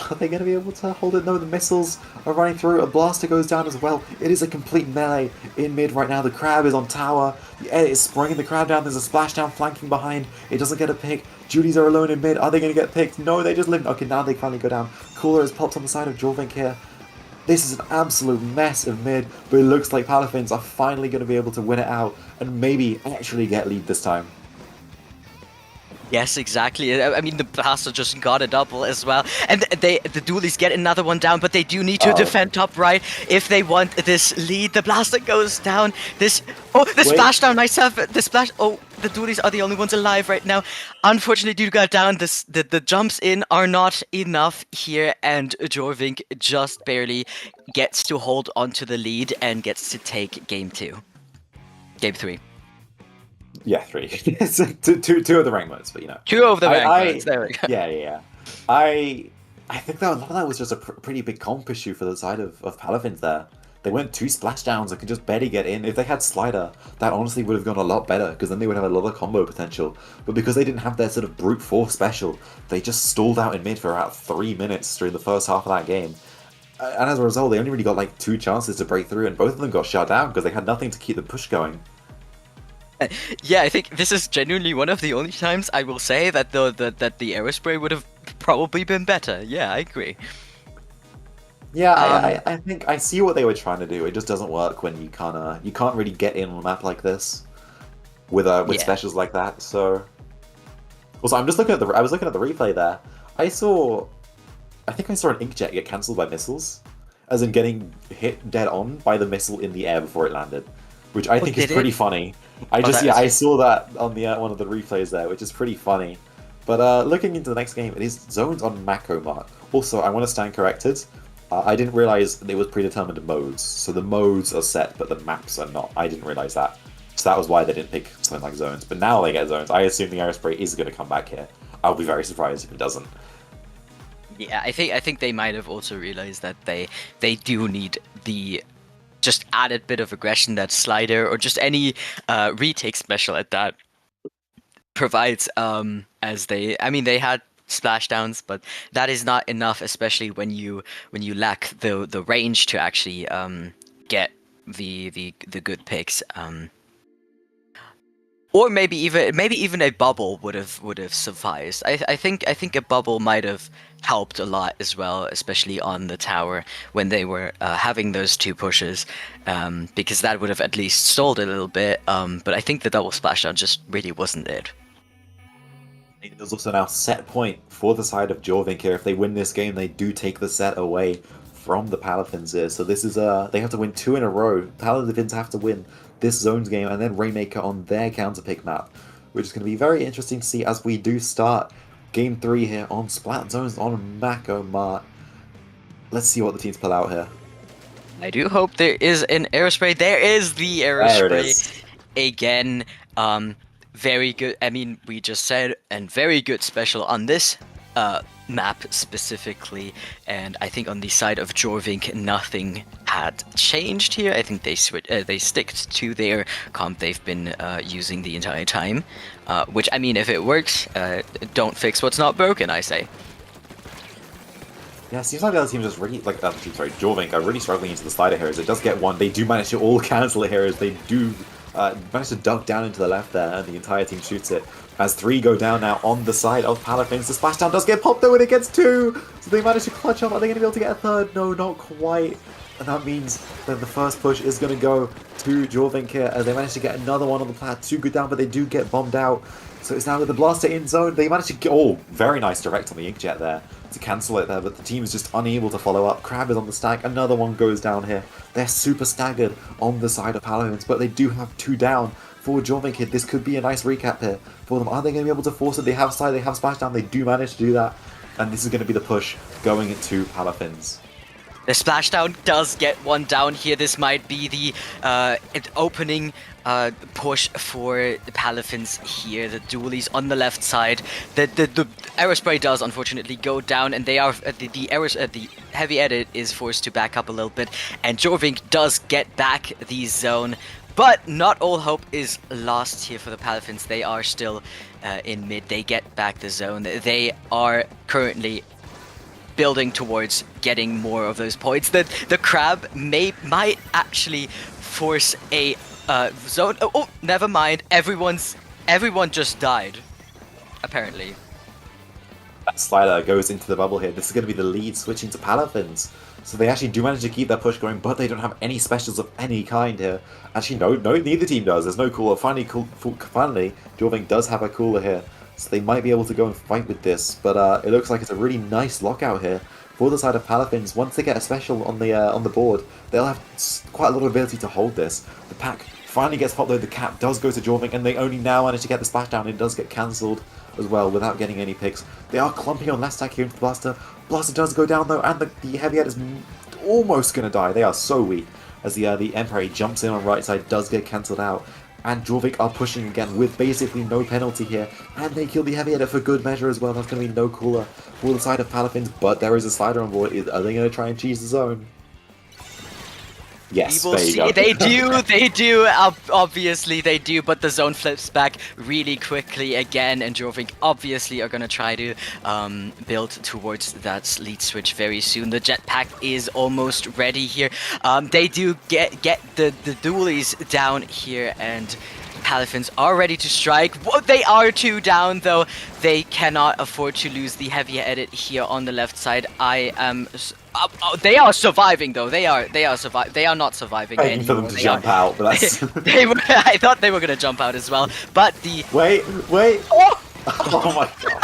Speaker 3: Are they going to be able to hold it? No, the missiles are running through. A blaster goes down as well. It is a complete melee in mid right now. The crab is on tower. The edit is spraying the crab down. There's a splashdown flanking behind. It doesn't get a pick. Judies are alone in mid. Are they going to get picked? No, they just live. Okay, now they finally go down. Cooler has popped on the side of Jorvik here. This is an absolute mess of mid, but it looks like Palafins are finally going to be able to win it out and maybe actually get lead this time.
Speaker 2: Yes, exactly. I mean, the blaster just got a double as well, and the dualies get another one down, but they do need to defend top right if they want this lead. The blaster goes down. The splashdown myself. The splash. Oh, the dualies are the only ones alive right now. Unfortunately, due to got down, the jumps in are not enough here, and Jorvik just barely gets to hold onto the lead and gets to take game 3.
Speaker 3: Yeah, 3. two of the rank modes, but you know.
Speaker 2: 2 of the rank modes. There we go.
Speaker 3: Yeah. I think that was just a pretty big comp issue for the side of Palafins there. They went 2 splashdowns and could just barely get in. If they had Slider, that honestly would have gone a lot better, because then they would have a lot of combo potential. But because they didn't have their sort of brute force special, they just stalled out in mid for about 3 minutes during the first half of that game. And as a result, they only really got like 2 chances to break through, and both of them got shut down because they had nothing to keep the push going.
Speaker 2: Yeah, I think this is genuinely one of the only times I will say that the Aerospray would have probably been better. Yeah, I agree.
Speaker 3: Yeah, I think I see what they were trying to do. It just doesn't work when you can't really get in on a map like this with specials like that. So also, I was looking at the replay there. I think I saw an inkjet get cancelled by missiles, as in getting hit dead on by the missile in the air before it landed, which I think is pretty funny. I saw that on the one of the replays there, which is pretty funny. But looking into the next game, it is zones on macro mark. Also, I want to stand corrected. I didn't realize it was predetermined modes. So the modes are set, but the maps are not. I didn't realize that. So that was why they didn't pick something like zones. But now they get zones. I assume the Aerospray is going to come back here. I'll be very surprised if it doesn't.
Speaker 2: Yeah, I think they might have also realized that they do need the just added bit of aggression that Slider or just any retake special at that provides. As they had splashdowns, but that is not enough, especially when you lack the range to actually get the good picks. Or maybe even a bubble would have sufficed. I think a bubble might have helped a lot as well, especially on the tower when they were having those two pushes, because that would have at least stalled a little bit. But I think the double splashdown just really wasn't it.
Speaker 3: There's also now set point for the side of Jorvik here. If they win this game, they do take the set away from the Paladins here. So this is they have to win 2 in a row. Paladins have to win this zones game and then Rainmaker on their counterpick map, which is going to be very interesting to see as we do start game 3 here on Splat Zones on Mako Mart. Let's see what the teams pull out here.
Speaker 2: I do hope there is an aerospray. There is the aerospray again. Very good. I mean, we just said, and very good special on this map specifically. And I think on the side of Jorvik, nothing had changed here. I think they sticked to their comp they've been using the entire time. Which, I mean, if it works, don't fix what's not broken, I say.
Speaker 3: Yeah, it seems like the other team just really, like, Jorvik are really struggling into the slider heroes. It does get one. They do manage to all cancel the heroes. They do manage to duck down into the left there, and the entire team shoots it. As 3 go down now on the side of Paladins. The splashdown does get popped though, and it gets 2! So they manage to clutch up. Are they going to be able to get a third? No, not quite. And that means that the first push is going to go to Jorvik here, as they manage to get another one on the plat. 2 go down, but they do get bombed out. So it's now with the blaster in zone. They manage to get... Oh, very nice direct on the Inkjet there to cancel it there, but the team is just unable to follow up. Crab is on the stack. Another one goes down here. They're super staggered on the side of Paladins, but they do have 2 down for Jorvik here. This could be a nice recap here for them. Are they going to be able to force it? They have slide, they have splashdown. They do manage to do that. And this is going to be the push going to Paladins.
Speaker 2: The splashdown does get one down here. This might be the opening push for the Paladins here. The dualies on the left side. The aerospray does unfortunately go down, and they are the heavy edit is forced to back up a little bit. And Jorvik does get back the zone, but not all hope is lost here for the Paladins. They are still in mid. They get back the zone. They are currently building towards getting more of those points. The crab might actually force a zone. Oh, never mind. Everyone just died, apparently.
Speaker 3: That slider goes into the bubble here. This is going to be the lead switching to Paladins. So they actually do manage to keep that push going, but they don't have any specials of any kind here. Actually, no, neither team does. There's no cooler. Finally, Jorvik does have a cooler here. So they might be able to go and fight with this, but it looks like it's a really nice lockout here for the side of Paladins. Once they get a special on the board, they'll have quite a lot of ability to hold this. The pack finally gets popped though. The cap does go to Jorvik, and they only now manage to get the splashdown. It does get cancelled as well without getting any picks. They are clumping on last stack here into the blaster. Blaster does go down though, and the heavy head is almost going to die. They are so weak as the Emperor jumps in on right side, does get cancelled out. And Jorvik are pushing again with basically no penalty here. And they kill the heavy hitter for good measure as well. That's going to be no cooler for the side of Paladins, but there is a slider on board. Are they going to try and cheese the zone? Yes,
Speaker 2: We will see. They do. Obviously, they do. But the zone flips back really quickly again, and Jorvik obviously are gonna try to build towards that lead switch very soon. The jetpack is almost ready here. They do get the dualies down here, and Paladins are ready to strike. Whoa, they are 2 down though. They cannot afford to lose the heavy edit here on the left side. They are surviving though. They are not surviving
Speaker 3: anymore. For them to jump out, but that's...
Speaker 2: I thought they were gonna jump out as well, but the
Speaker 3: wait. Oh, oh my god.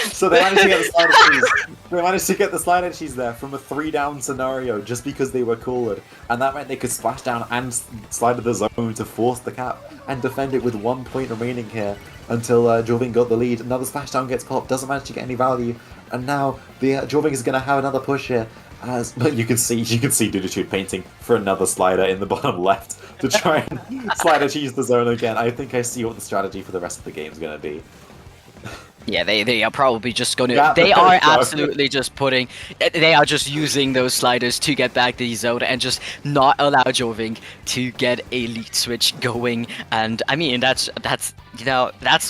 Speaker 3: So they managed to get the slider cheese. They managed to get the slider cheese there from a 3-down scenario just because they were cooler, and that meant they could splash down and slide to the zone to force the cap and defend it with 1 point remaining here until Jorvik got the lead. Another splashdown gets popped, doesn't manage to get any value, and now the Jorvik is going to have another push here. But you can see Duditude painting for another slider in the bottom left to try and slider cheese the zone again. I think I see what the strategy for the rest of the game is going to be.
Speaker 2: Yeah, they are probably just going to.
Speaker 3: Yeah,
Speaker 2: They
Speaker 3: there
Speaker 2: are
Speaker 3: you go.
Speaker 2: absolutely just putting. They are just using those sliders to get back the zone and just not allow Joving to get a lead switch going. And I mean, that's that's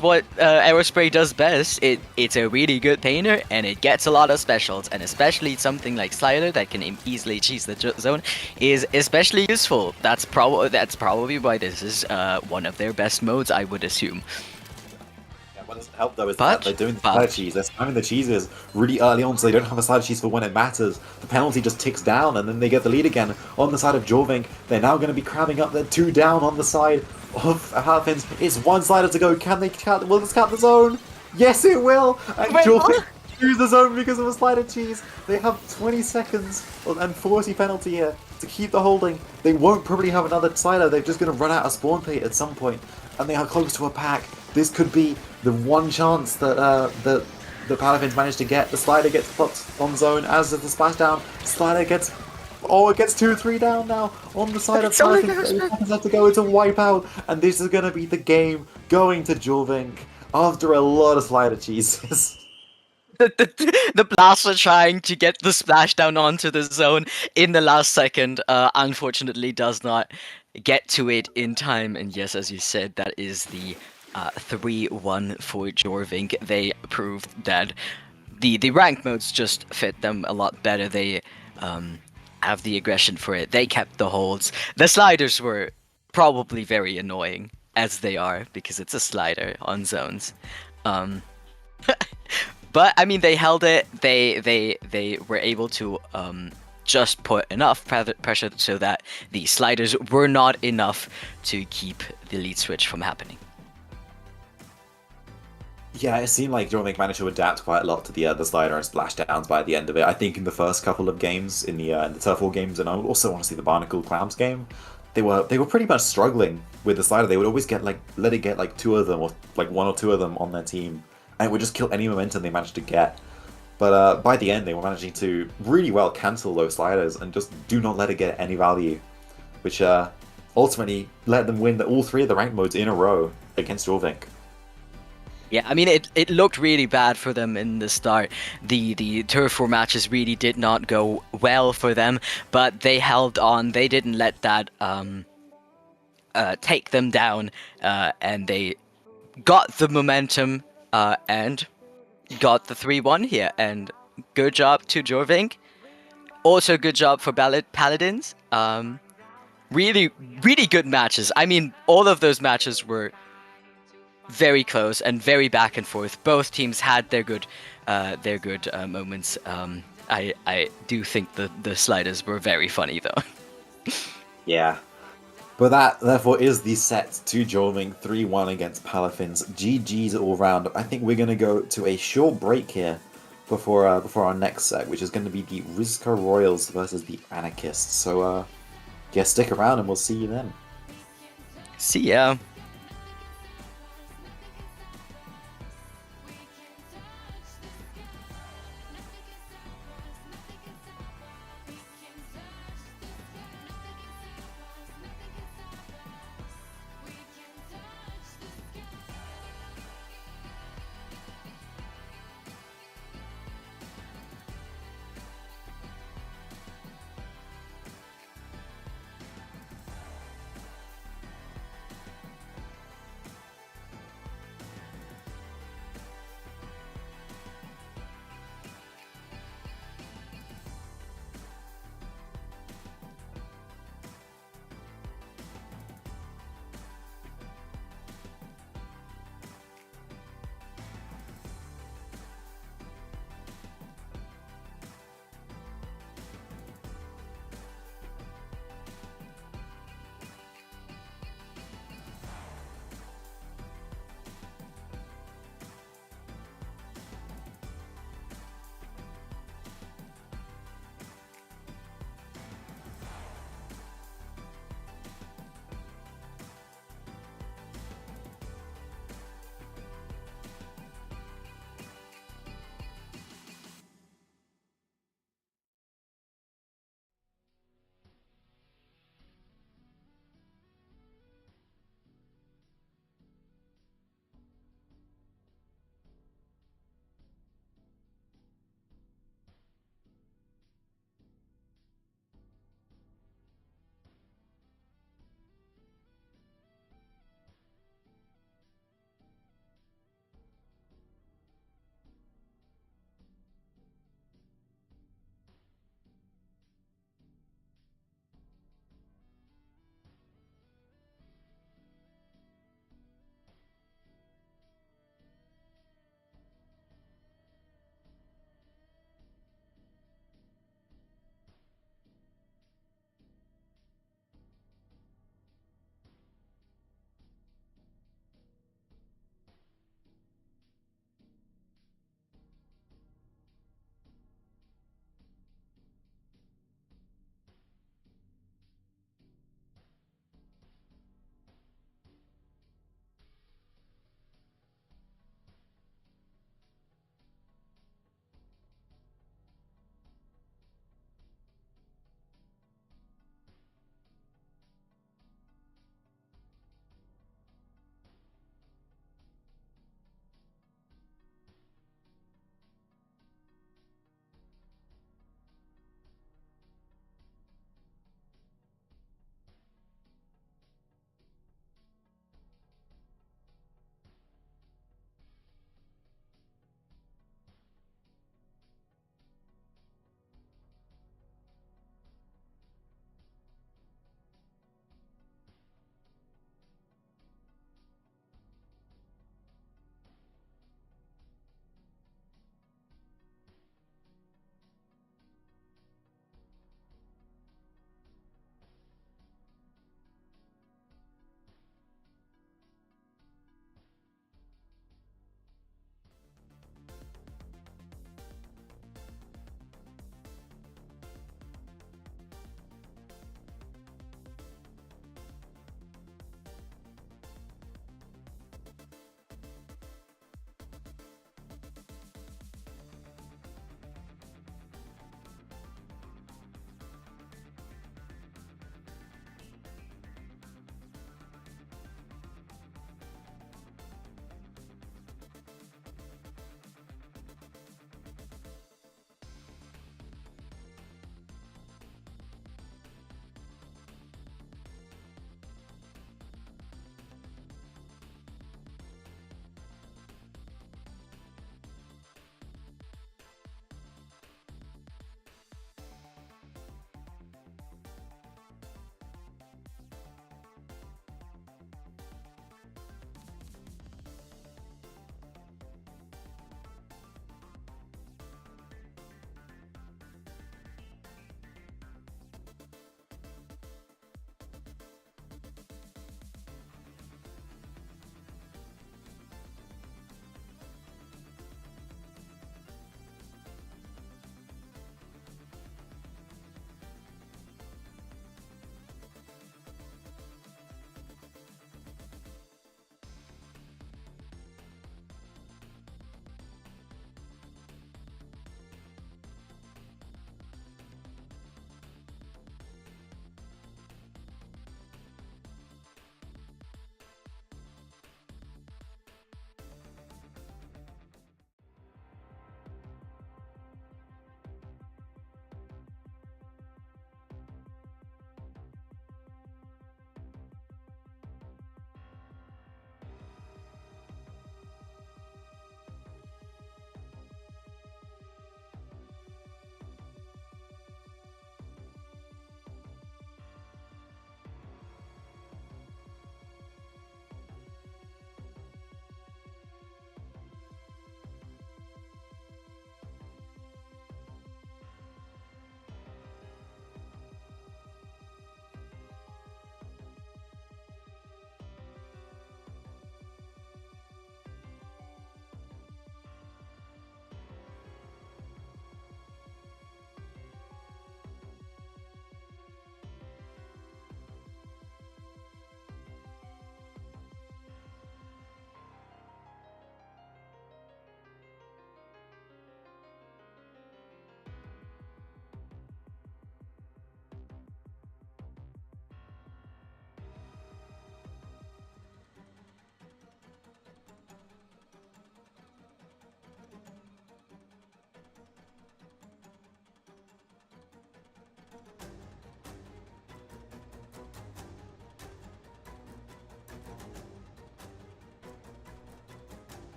Speaker 2: what Aerospray does best. It's a really good painter and it gets a lot of specials, and especially something like slider that can easily cheese the zone is especially useful. That's probably why this is one of their best modes, I would assume.
Speaker 3: Yeah, what doesn't help though is the fact they're
Speaker 2: But
Speaker 3: doing the slider
Speaker 2: but
Speaker 3: cheese. They're spamming the cheeses really early on, so they don't have a slider cheese for when it matters. The penalty just ticks down, and then they get the lead again on the side of Jorvink. They're now going to be cramming up. They're 2 down on the side of Halfins. It's 1 slider to go. Can they count? Will this count the zone? Yes, it will. And
Speaker 2: Wait,
Speaker 3: Jorvink
Speaker 2: what?
Speaker 3: lose the zone because of a slider cheese. They have 20 seconds and 40 penalty here to keep the holding. They won't probably have another slider. They're just going to run out of spawn plate at some point, and they are close to a pack. This could be the one chance that the Paladins managed to get. The slider gets put on zone, as does the splashdown. Slider gets. Oh, it gets 2-3 down now on the side of
Speaker 2: It's only
Speaker 3: Paladins.
Speaker 2: gonna
Speaker 3: 8 seconds left to go. It's a wipeout, and this is going to be the game going to Jorvink after a lot of slider cheeses.
Speaker 2: The blaster trying to get the splashdown onto the zone in the last second, unfortunately does not get to it in time. And yes, as you said, that is the 3-1 for Jorvink. They proved that the rank modes just fit them a lot better. They have the aggression for it. They kept the holds. The sliders were probably very annoying, as they are, because it's a slider on zones. Um, But I mean, they held it. They were able to just put enough pressure so that the sliders were not enough to keep the lead switch from happening.
Speaker 3: Yeah, it seemed like Jorvink managed to adapt quite a lot to the slider and splashdowns by the end of it. I think in the first couple of games, in the Turf War games, and I also want to see the Barnacle Clowns game, they were pretty much struggling with the slider. They would always get let it get like 2 of them, or like 1 or 2 of them on their team, and it would just kill any momentum they managed to get. But by the end, they were managing to really well cancel those sliders and just do not let it get any value, which ultimately let them win all 3 of the rank modes in a row against Jorvink.
Speaker 2: Yeah, I mean, it looked really bad for them in the start. The Turf War matches really did not go well for them, but they held on. They didn't let that take them down, and they got the momentum and got the 3-1 here. And good job to Jorvink. Also, good job for Paladins. Really, really good matches. I mean, all of those matches were very close and very back and forth. Both teams had their good moments. I do think the sliders were very funny though.
Speaker 3: Yeah. But that, therefore, is the set to Jorvink 3-1 against Palafins. GG's all round. I think we're going to go to a short break here before our next set, which is going to be the Rizka Royals versus the Anarchists. So, yeah, stick around and we'll see you then.
Speaker 2: See ya.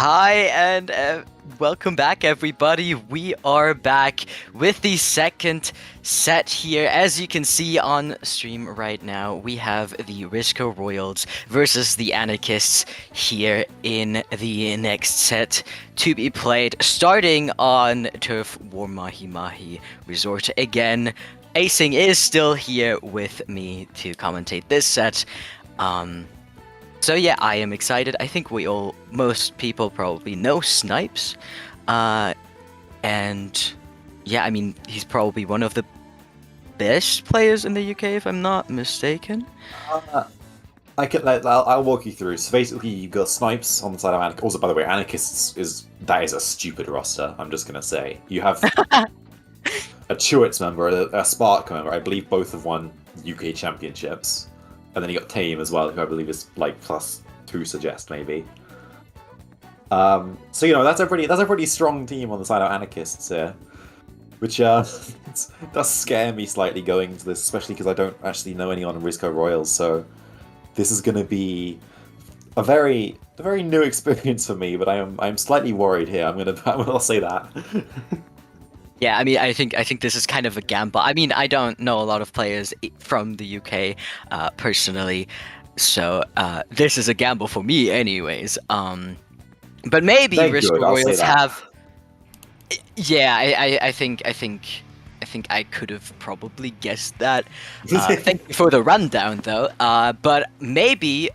Speaker 2: Hi, and welcome back, everybody. We are back with the second set here. As you can see on stream right now, we have the Risco Royals versus the Anarchists here in the next set to be played, starting on Turf War Mahi Mahi Resort again. Acing is still here with me to commentate this set. So yeah, I am excited. I think most people probably know Snipes, and yeah, I mean he's probably one of the best players in the UK, if I'm not mistaken.
Speaker 3: I'll walk you through. So basically, you got Snipes on the side of Anarchists. Also, by the way, Anarchists is a stupid roster. I'm just gonna say you have a Chewits member, a Spark member. I believe both have won UK championships. And then you got Tame as well, who I believe is like +2 suggest maybe. So that's a pretty strong team on the side of Anarchists here, which does scare me slightly going into this, especially because I don't actually know anyone in Risco Royals. So this is going to be a very new experience for me. But I'm slightly worried here. I'll say that.
Speaker 2: Yeah, I mean, I think this is kind of a gamble. I mean, I don't know a lot of players from the UK personally, so this is a gamble for me, anyways. But maybe Risk Royals have. Yeah, I think I could have probably guessed that. Thank you for the rundown, though. But maybe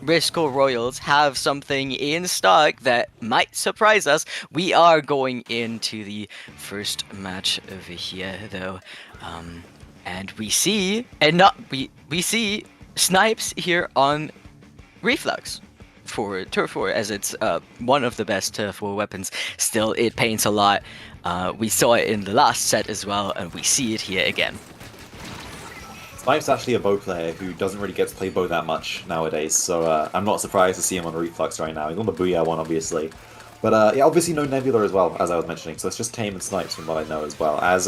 Speaker 2: Risco Royals have something in stock that might surprise us. We are going into the first match over here, though, and we see Snipes here on Reflux for Turf War, as it's one of the best Turf War weapons. Still, it paints a lot. We saw it in the last set as well, and we see it here again.
Speaker 3: Snipes actually a bow player who doesn't really get to play bow that much nowadays, so I'm not surprised to see him on Reflux right now. He's on the Booyah one, obviously. But yeah, obviously no Nebula as well, as I was mentioning, so it's just Tame and Snipes from what I know as well. As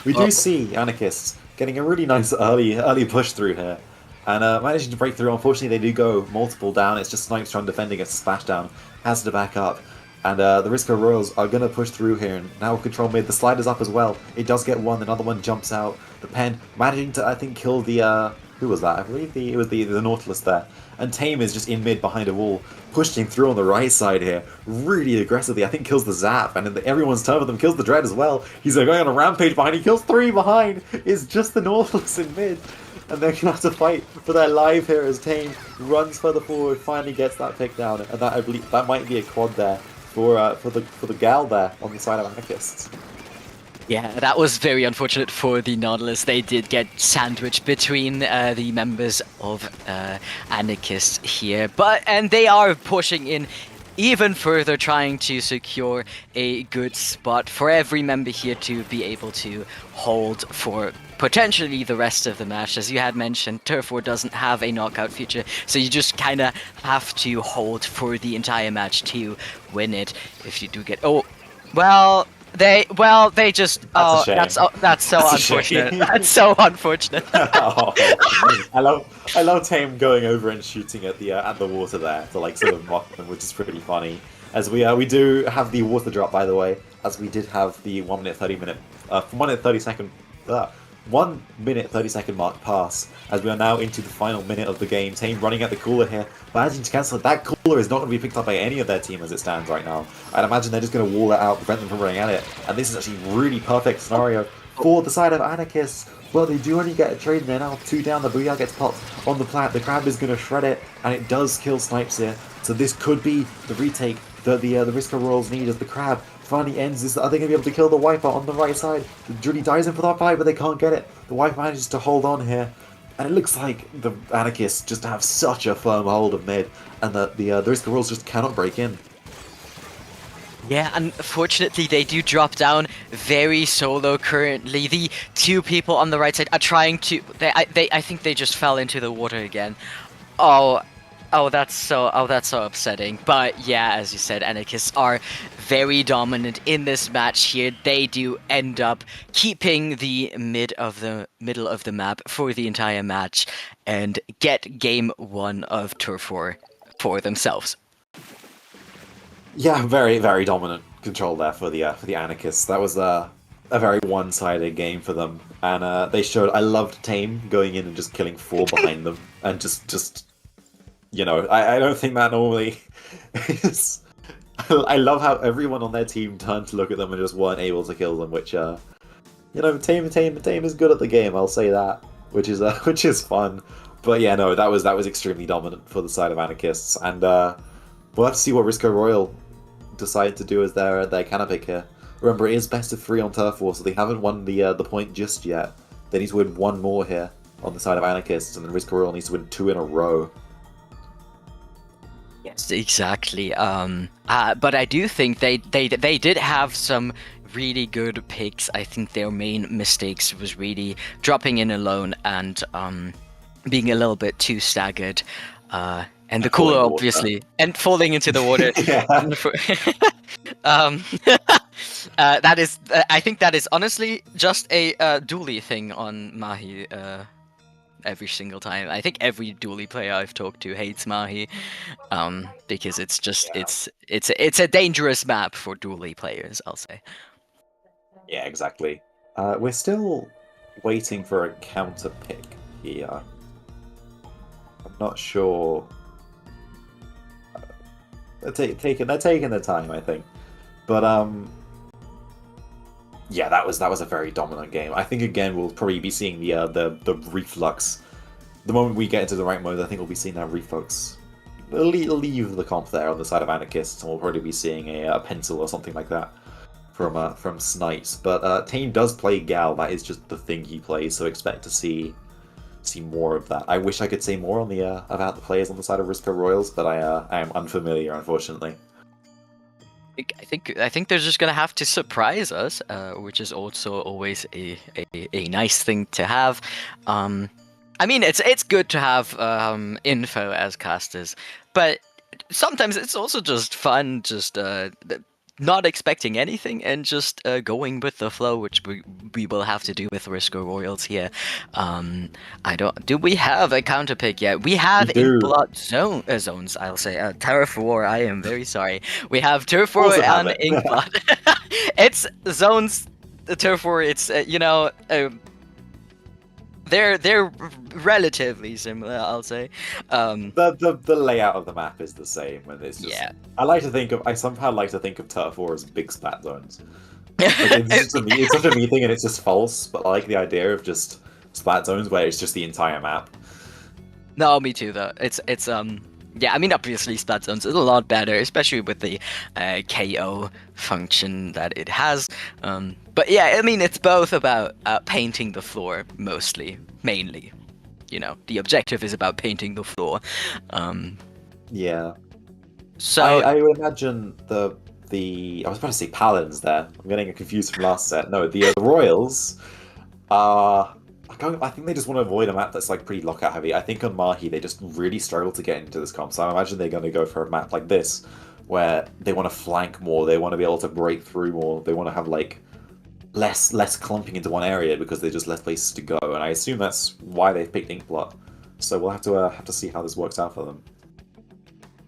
Speaker 3: we do see Anarchists getting a really nice early push through here, and managing to break through. Unfortunately, they do go multiple down. It's just Snipes trying to defend against the splashdown, has to back up. And the Risco Royals are going to push through here, and now control mid. The slider's up as well. It does get one, another one jumps out. The pen managing to, I think, kill the, who was that? I believe it was the Nautilus there. And Tame is just in mid behind a wall, pushing through on the right side here, really aggressively. I think kills the Zap, and everyone's turn with them, kills the Dread as well. He's going on a rampage behind, he kills 3 behind. It's just the Nautilus in mid. And they're going to have to fight for their life here as Tame runs further forward, finally gets that pick down. And that, I believe, that might be a quad there for the gal there on the side of Anarchists.
Speaker 2: Yeah, that was very unfortunate for the Nautilus. They did get sandwiched between the members of Anarchists here, and they are pushing in even further, trying to secure a good spot for every member here to be able to hold for potentially the rest of the match. As you had mentioned, Turf War doesn't have a knockout feature, so you just kind of have to hold for the entire match to win it. If you do get they just that's so unfortunate. That's so unfortunate.
Speaker 3: I love Tame going over and shooting at the water there to like sort of mock them, which is pretty funny. As we do have the water drop, by the way, as we did have the 1 minute 30 second mark pass, as we are now into the final minute of the game. Tame running at the cooler here, managing to cancel it. That cooler is not going to be picked up by any of their team as it stands right now. I'd imagine they're just going to wall it out, prevent them from running at it, and this is actually a really perfect scenario for the side of Anarchists. Well, they do only get a trade, and they're now 2 down. The Booyah gets popped on the plant. The Crab is going to shred it, and it does kill Snipes here. So this could be the retake that the Risco Royals need, as the Crab finally ends. Are they going to be able to kill the Wiper on the right side? The Judy dies in for that fight, but they can't get it. The Wiper manages to hold on here, and it looks like the Anarchists just have such a firm hold of mid, and that the Risco Royals just cannot break in.
Speaker 2: Yeah, unfortunately, they do drop down very solo currently. The 2 people on the right side are trying to. I think they just fell into the water again. Oh, that's so upsetting. But yeah, as you said, Anarchists are very dominant in this match here. They do end up keeping the middle of the map for the entire match and get game 1 of Turf War for themselves.
Speaker 3: Yeah, very, very dominant control there for the anarchists. That was a very one-sided game for them, and they showed. I loved Tame going in and just killing four behind them, and just I don't think that normally is. I love how everyone on their team turned to look at them and just weren't able to kill them, which Tame is good at the game. I'll say that, which is fun. But yeah, no, that was extremely dominant for the side of anarchists, and we'll have to see what Risco Royal decide to do as their cannon pick here. Remember, it is best of 3 on Turf War, so they haven't won the point just yet. They need to win one more here on the side of anarchists, and then Risco Royal needs to win 2 in a row.
Speaker 2: Yes, exactly. But I do think they did have some really good picks. I think their main mistakes was really dropping in alone and being a little bit too staggered. And the cooler, obviously, and falling into the water.
Speaker 3: Yeah.
Speaker 2: That is, I think that is honestly just a dually thing on Mahi. Every single time, I think every dually player I've talked to hates Mahi, because it's just it's a dangerous map for dually players, I'll say.
Speaker 3: Yeah, exactly. We're still waiting for a counter pick here. I'm not sure. They're taking their time, I think. But yeah, that was a very dominant game. I think again we'll probably be seeing the reflux. The moment we get into the right mode, I think we'll be seeing that reflux leave the comp there on the side of anarchists, and we'll probably be seeing a pencil or something like that from Snipes. But Tame does play Gal. That is just the thing he plays. So expect to see more of that. I wish I could say more on the about the players on the side of Risco Royals, but I am unfamiliar, unfortunately.
Speaker 2: I think they're just gonna have to surprise us, which is also always a nice thing to have. I mean, it's good to have info as casters, but sometimes it's also just fun, just not expecting anything and just going with the flow, which we will have to do with Risco Royals here. Do we have a counter pick yet? We have Inkblot zones, I'll say. Turf War, I am very sorry. We have Turf War and Inkblot. It's zones, the Turf War, it's, they're relatively similar, I'll say.
Speaker 3: The layout of the map is the same, and it's just. Yeah. I somehow like to think of Turf War as big splat zones. Like, it's such a me thing, and it's just false. But I like the idea of just splat zones where it's just the entire map.
Speaker 2: No, me too. Though yeah, I mean, obviously splat zones is a lot better, especially with the KO function that it has. But yeah, I mean, it's both about painting the floor, mainly. The objective is about painting the floor.
Speaker 3: Yeah.
Speaker 2: So
Speaker 3: I would imagine the I was about to say Paladins there. I'm getting confused from last set. No, the Royals are. I think they just want to avoid a map that's like pretty lockout heavy. I think on Mahi they just really struggle to get into this comp. So I imagine they're going to go for a map like this, where they want to flank more. They want to be able to break through more. They want to have like less clumping into one area because there's just less places to go. And I assume that's why they've picked Inkblot. So we'll have to see how this works out for them.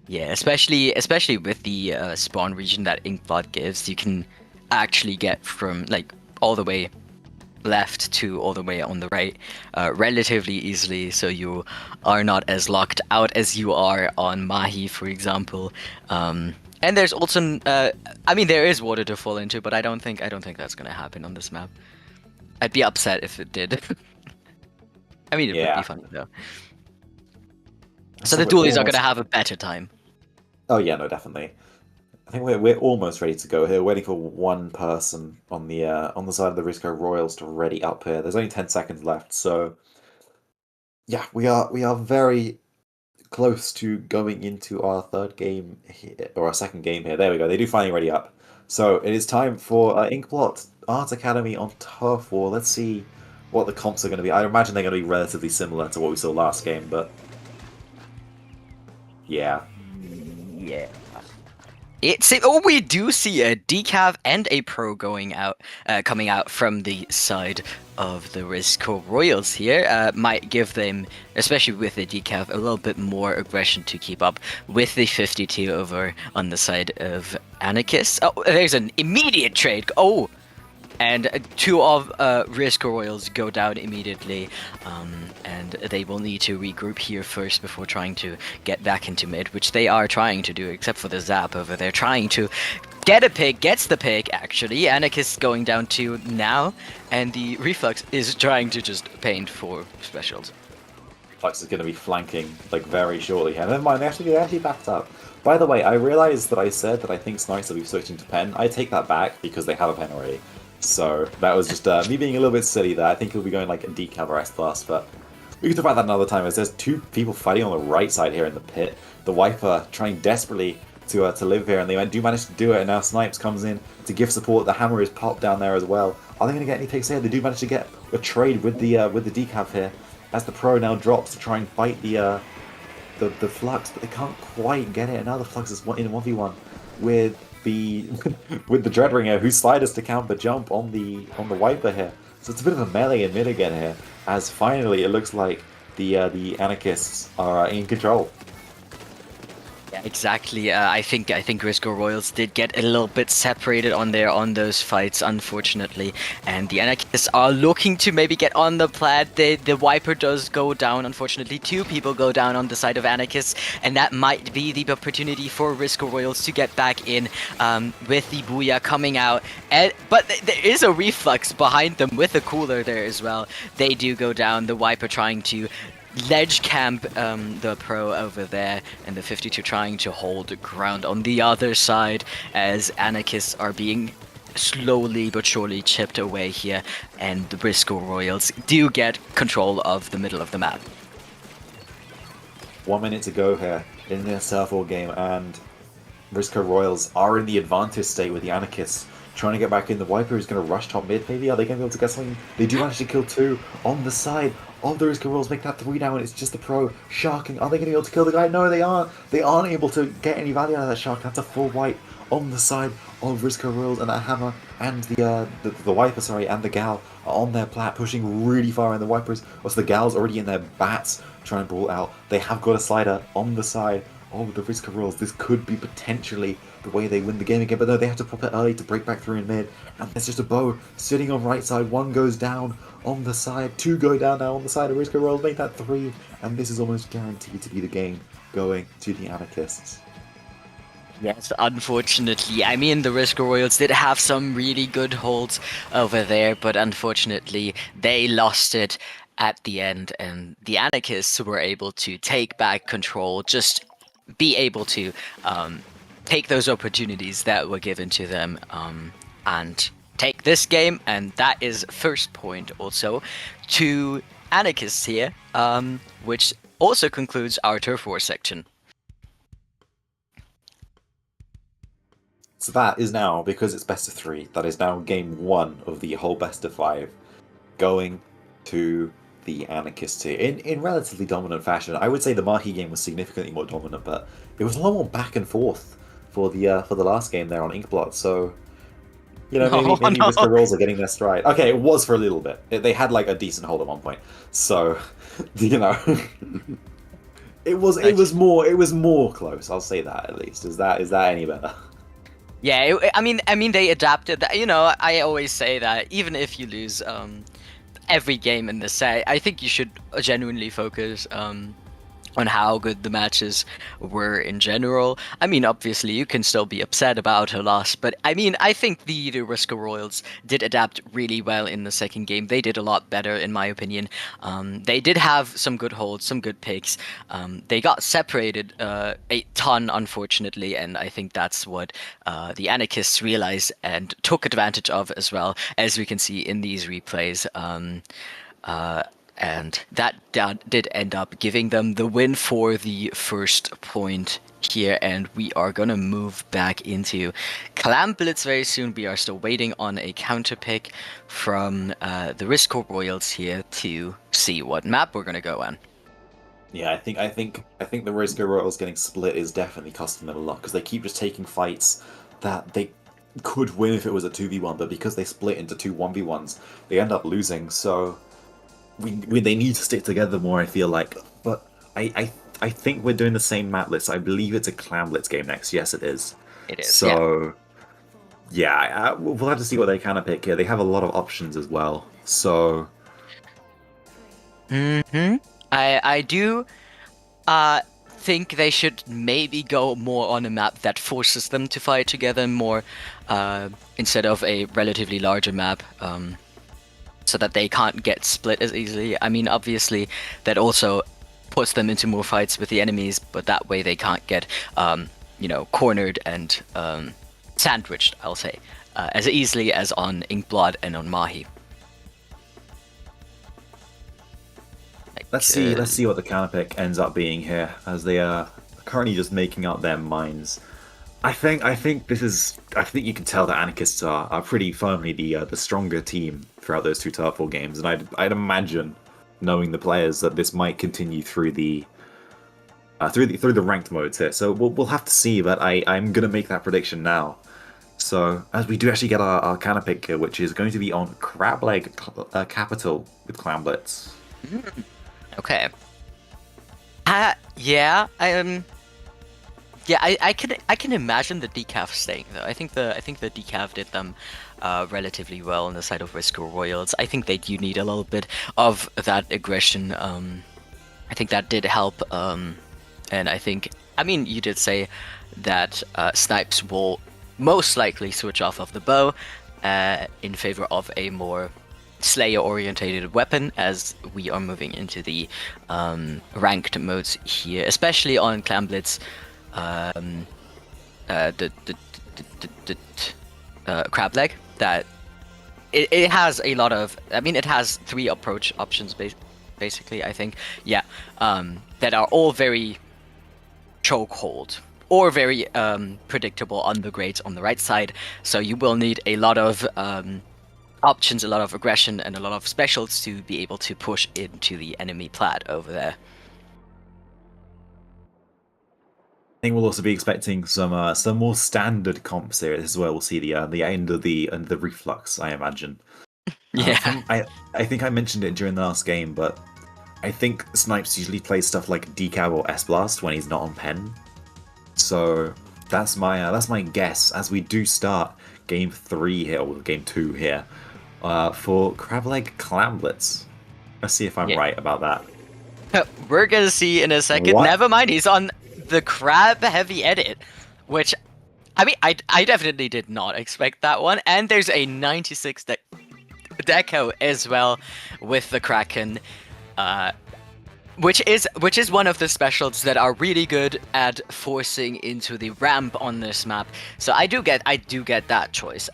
Speaker 2: Yeah, especially with the spawn region that Inkblot gives, you can actually get from like all the way left to all the way on the right relatively easily, so you are not as locked out as you are on Mahi, for example. And there's also I mean, there is water to fall into, but I don't think that's gonna happen on this map. I'd be upset if it did. I mean, it would be funny though. So the dualies are gonna have a better time.
Speaker 3: Oh yeah, no, definitely. I think we're almost ready to go here. We're waiting for one person on the side of the Risco Royals to ready up here. There's only 10 seconds left, so yeah, we are very close to going into our third game here, or our second game here. There we go. They do finally ready up. So it is time for Inkblot Art Academy on Turf War. Let's see what the comps are going to be. I imagine they're going to be relatively similar to what we saw last game, but yeah.
Speaker 2: Yeah. We do see a decaf and a pro coming out from the side of the Risco Royals here. Might give them, especially with the decaf, a little bit more aggression to keep up with the 52 over on the side of Anarchist. Oh, there's an immediate trade. Oh, and two of Risk Royals go down immediately, and they will need to regroup here first before trying to get back into mid, which they are trying to do, except for the Zap over there, trying to get a pick, gets the pick, actually. Anarchist going down 2 now, and the Reflux is trying to just paint for specials.
Speaker 3: Reflux is going to be flanking, like, very shortly. And never mind, they actually backed up. By the way, I realized that I said that I think Snipes will be switching to pen. I take that back because they have a pen already. So that was just me being a little bit silly there. I think he'll be going like a decal or S+, but we can talk about that another time, as there's two people fighting on the right side here in the pit. The Wiper trying desperately to live here, and they do manage to do it, and now Snipes comes in to give support. The Hammer is popped down there as well. Are they going to get any picks here? They do manage to get a trade with the decal here, as the Pro now drops to try and fight the Flux, but they can't quite get it. And now the Flux is in 1v1 with the with the Dreadringer, who sliders to counter jump on the Wiper here. So it's a bit of a melee in mid again here, as finally it looks like the Anarchists are in control.
Speaker 2: Yeah, exactly. I think Risco Royals did get a little bit separated on those fights, unfortunately, and the Anarchists are looking to maybe get on the plat. The Wiper does go down, unfortunately. 2 people go down on the side of Anarchists, and that might be the opportunity for Risco Royals to get back in with the Booyah coming out. But there is a Reflux behind them with a cooler there as well. They do go down. The Wiper trying to ledge camp the Pro over there, and the 52 trying to hold ground on the other side, as Anarchists are being slowly but surely chipped away here, and the Briscoe Royals do get control of the middle of the map.
Speaker 3: 1 minute to go here in this Surfball game, and Briscoe Royals are in the advantage state with the Anarchists trying to get back in. The Wiper is going to rush top mid, maybe? Are they going to be able to get something? They do manage to kill 2 on the side of the Risco Royals, make that 3 down, and it's just the Pro sharking. Are they going to be able to kill the guy? No, they aren't. They aren't able to get any value out of that shark. That's a full wipe on the side of Risco Royals, and that Hammer and the Wiper, sorry, and the Gal are on their plat, pushing really far, and the Wipers, also the Gal's already in their bats, trying to brawl out. They have got a slider on the side of the Risco Royals. This could be potentially the way they win the game again, but no, they have to pop it early to break back through in mid, and there's just a bow sitting on right side. 1 goes down on the side, 2 go down now on the side of Risco Royals, make that 3, and this is almost guaranteed to be the game going to the Anarchists.
Speaker 2: Yes, unfortunately. I mean, the Risco Royals did have some really good holds over there, but unfortunately, they lost it at the end, and the Anarchists were able to take back control, just be able to take those opportunities that were given to them, and take this game, and that is first point also to Anarchists here, which also concludes our Turf War section.
Speaker 3: So that is now, because it's best of 3, that is now game 1 of the whole best of 5, going to the Anarchists here in relatively dominant fashion. I would say the Mahi game was significantly more dominant, but it was a lot more back and forth for the last game there on Inkblot. So, you know, maybe Risco Royals are getting their stride. Okay, it was for a little bit. They had like a decent hold at one point. So, you know, it was more close. I'll say that at least. Is that any better?
Speaker 2: Yeah, I mean, they adapted. You know, I always say that even if you lose every game in the set, I think you should genuinely focus on how good the matches were in general. I mean, obviously, you can still be upset about a loss, but I mean, I think the Risco Royals did adapt really well in the second game. They did a lot better, in my opinion. They did have some good holds, some good picks. They got separated a ton, unfortunately, and I think that's what the Anarchists realized and took advantage of as well, as we can see in these replays. And that did end up giving them the win for the first point here, and we are gonna move back into Clam Blitz very soon. We are still waiting on a counter pick from the Risco Royals here to see what map we're gonna go on.
Speaker 3: Yeah, I think the Risco Royals getting split is definitely costing them a lot because they keep just taking fights that they could win if it was a 2v1, but because they split into two 1v1s, they end up losing. So they need to stick together more, I feel like. But I think we're doing the same map list. I believe it's a Clan Blitz game next. Yes, it is.
Speaker 2: It is, yeah.
Speaker 3: So yeah, we'll have to see what they kind of pick here. They have a lot of options as well. So
Speaker 2: I do think they should maybe go more on a map that forces them to fight together more, instead of a relatively larger map, so that they can't get split as easily. I mean, obviously, that also puts them into more fights with the enemies, but that way they can't get, cornered and sandwiched, I'll say, as easily as on Inkblood and on Mahi.
Speaker 3: let's see what the counter pick ends up being here, as they are currently just making up their minds. I think you can tell that Anarchists are pretty firmly the stronger team throughout those two Turf War games, and I'd imagine, knowing the players, that this might continue through the ranked modes here. So we'll have to see, but I'm gonna make that prediction now. So as we do actually get our counter pick here, which is going to be on Crableg Capital with Clan Blitz.
Speaker 2: Okay. Yeah. Yeah, I can imagine the decaf staying though. I think the decaf did them relatively well on the side of Risco Royals. I think they do need a little bit of that aggression. I think that did help. And I mean, you did say that Snipes will most likely switch off of the bow in favor of a more Slayer-orientated weapon as we are moving into the ranked modes here, especially on Clan Blitz. Crab leg, that it has a lot of, I mean, it has three approach options basically, I think, yeah, that are all very chokehold or very predictable on the grades on the right side. So you will need a lot of options, a lot of aggression, and a lot of specials to be able to push into the enemy plat over there.
Speaker 3: I think we'll also be expecting some more standard comps here. This is where we'll see the end of the reflux, I imagine.
Speaker 2: Yeah.
Speaker 3: I think I mentioned it during the last game, but I think Snipes usually plays stuff like Decab or S-Blast when he's not on pen. So that's my guess as we do start game 3 here, or game 2 here, for Crableg Clan Blitz. Let's see if I'm right about that.
Speaker 2: We're gonna see in a second.
Speaker 3: What?
Speaker 2: Never mind, he's on the crab heavy edit, which, I mean, I definitely did not expect that one. And there's a 96 deco as well with the Kraken, which is one of the specials that are really good at forcing into the ramp on this map. So I do get that choice.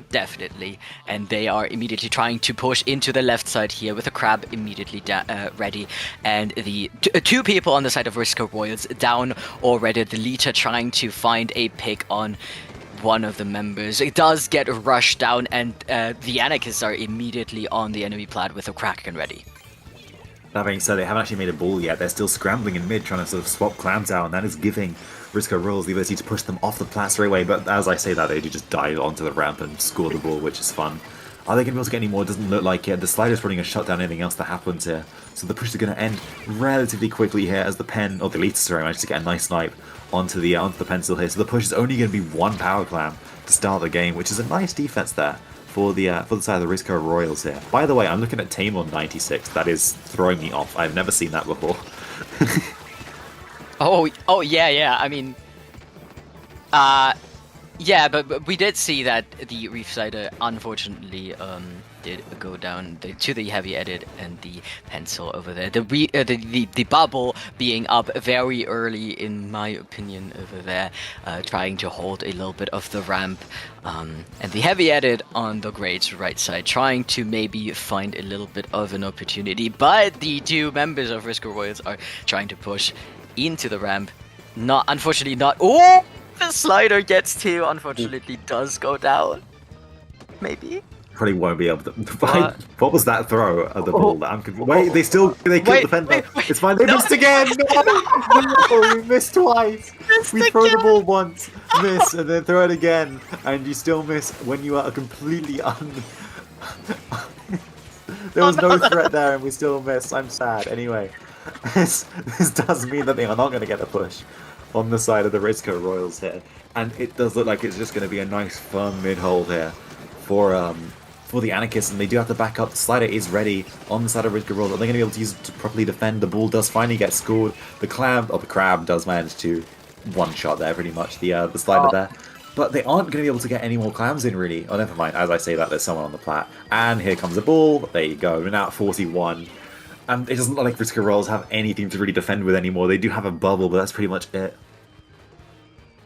Speaker 2: Definitely, and they are immediately trying to push into the left side here with a crab immediately ready, and the two people on the side of Risco Royals down already. The Lita trying to find a pick on one of the members. It does get rushed down, and the Anarchists are immediately on the enemy plat with a Kraken ready.
Speaker 3: That being said, they haven't actually made a ball yet. They're still scrambling in mid, trying to sort of swap clans out, and that is giving Risco Royals the ability to push them off the plat straight away. But as I say that, they do just dive onto the ramp and score the ball, which is fun. Are they going to be able to get any more? Doesn't look like it. The slider's running a shut down anything else that happens here. So the push is going to end relatively quickly here as the pen, or the Elite, sorry, managed to get a nice snipe onto the pencil here. So the push is only going to be one power clan to start the game, which is a nice defense there for the side of the Risco Royals here. By the way, I'm looking at Tamon 96. That is throwing me off. I've never seen that before.
Speaker 2: Oh yeah. I mean, yeah, but we did see that the Reef Sider unfortunately did go down to the heavy edit and the pencil over there. The bubble being up very early, in my opinion, over there, trying to hold a little bit of the ramp, and the heavy edit on the grades right side, trying to maybe find a little bit of an opportunity. But the two members of Risco Royals are trying to push into the ramp. Unfortunately not. Oh, the slider gets to. Unfortunately, does go down. Maybe.
Speaker 3: Probably won't be able to.
Speaker 2: What?
Speaker 3: What was that throw of the ball? That I'm confused. Wait, they killed the
Speaker 2: Wait,
Speaker 3: defender.
Speaker 2: wait.
Speaker 3: It's fine. They
Speaker 2: No,
Speaker 3: missed again. No, we missed twice.
Speaker 2: missed
Speaker 3: We throw the
Speaker 2: again.
Speaker 3: ball once, miss, and then throw it again, and you still miss when you are completely There was no threat there, and we still miss. I'm sad. Anyway, this does mean that they are not going to get a push on the side of the Risco Royals here, and it does look like it's just going to be a nice firm mid-hold here for the Anarchists, and they do have to back up. The slider is ready on the side of Risco Royals. Are they going to be able to use it to properly defend? The ball does finally get scored. The crab does manage to one-shot there, pretty much, the slider there. But they aren't going to be able to get any more clams in, really. Oh, never mind. As I say that, there's someone on the plat. And here comes the ball. There you go. We're now at 41. And it doesn't look like Risco Royals have anything to really defend with anymore. They do have a bubble, but that's pretty much it.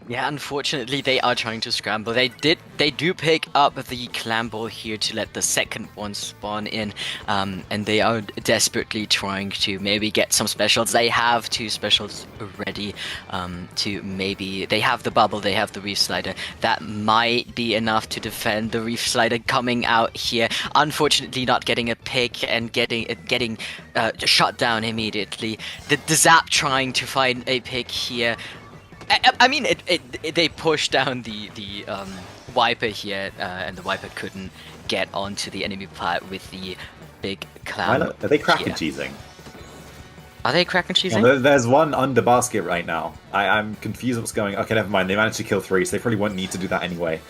Speaker 2: Yeah, unfortunately, they are trying to scramble. They do pick up the clam ball here to let the second one spawn in, and they are desperately trying to maybe get some specials. They have 2 specials ready to maybe... They have the bubble, they have the reef slider. That might be enough to defend the reef slider coming out here. Unfortunately, not getting a pick and getting shut down immediately. The Zap trying to find a pick here. I mean, they pushed down the wiper here, and the wiper couldn't get onto the enemy plat with the big clam.
Speaker 3: Are they crack and
Speaker 2: here.
Speaker 3: cheesing?
Speaker 2: Are they crack and cheesing?
Speaker 3: Well, there's one under basket right now. I'm confused what's going on. Okay, never mind. They managed to kill 3, so they probably won't need to do that anyway.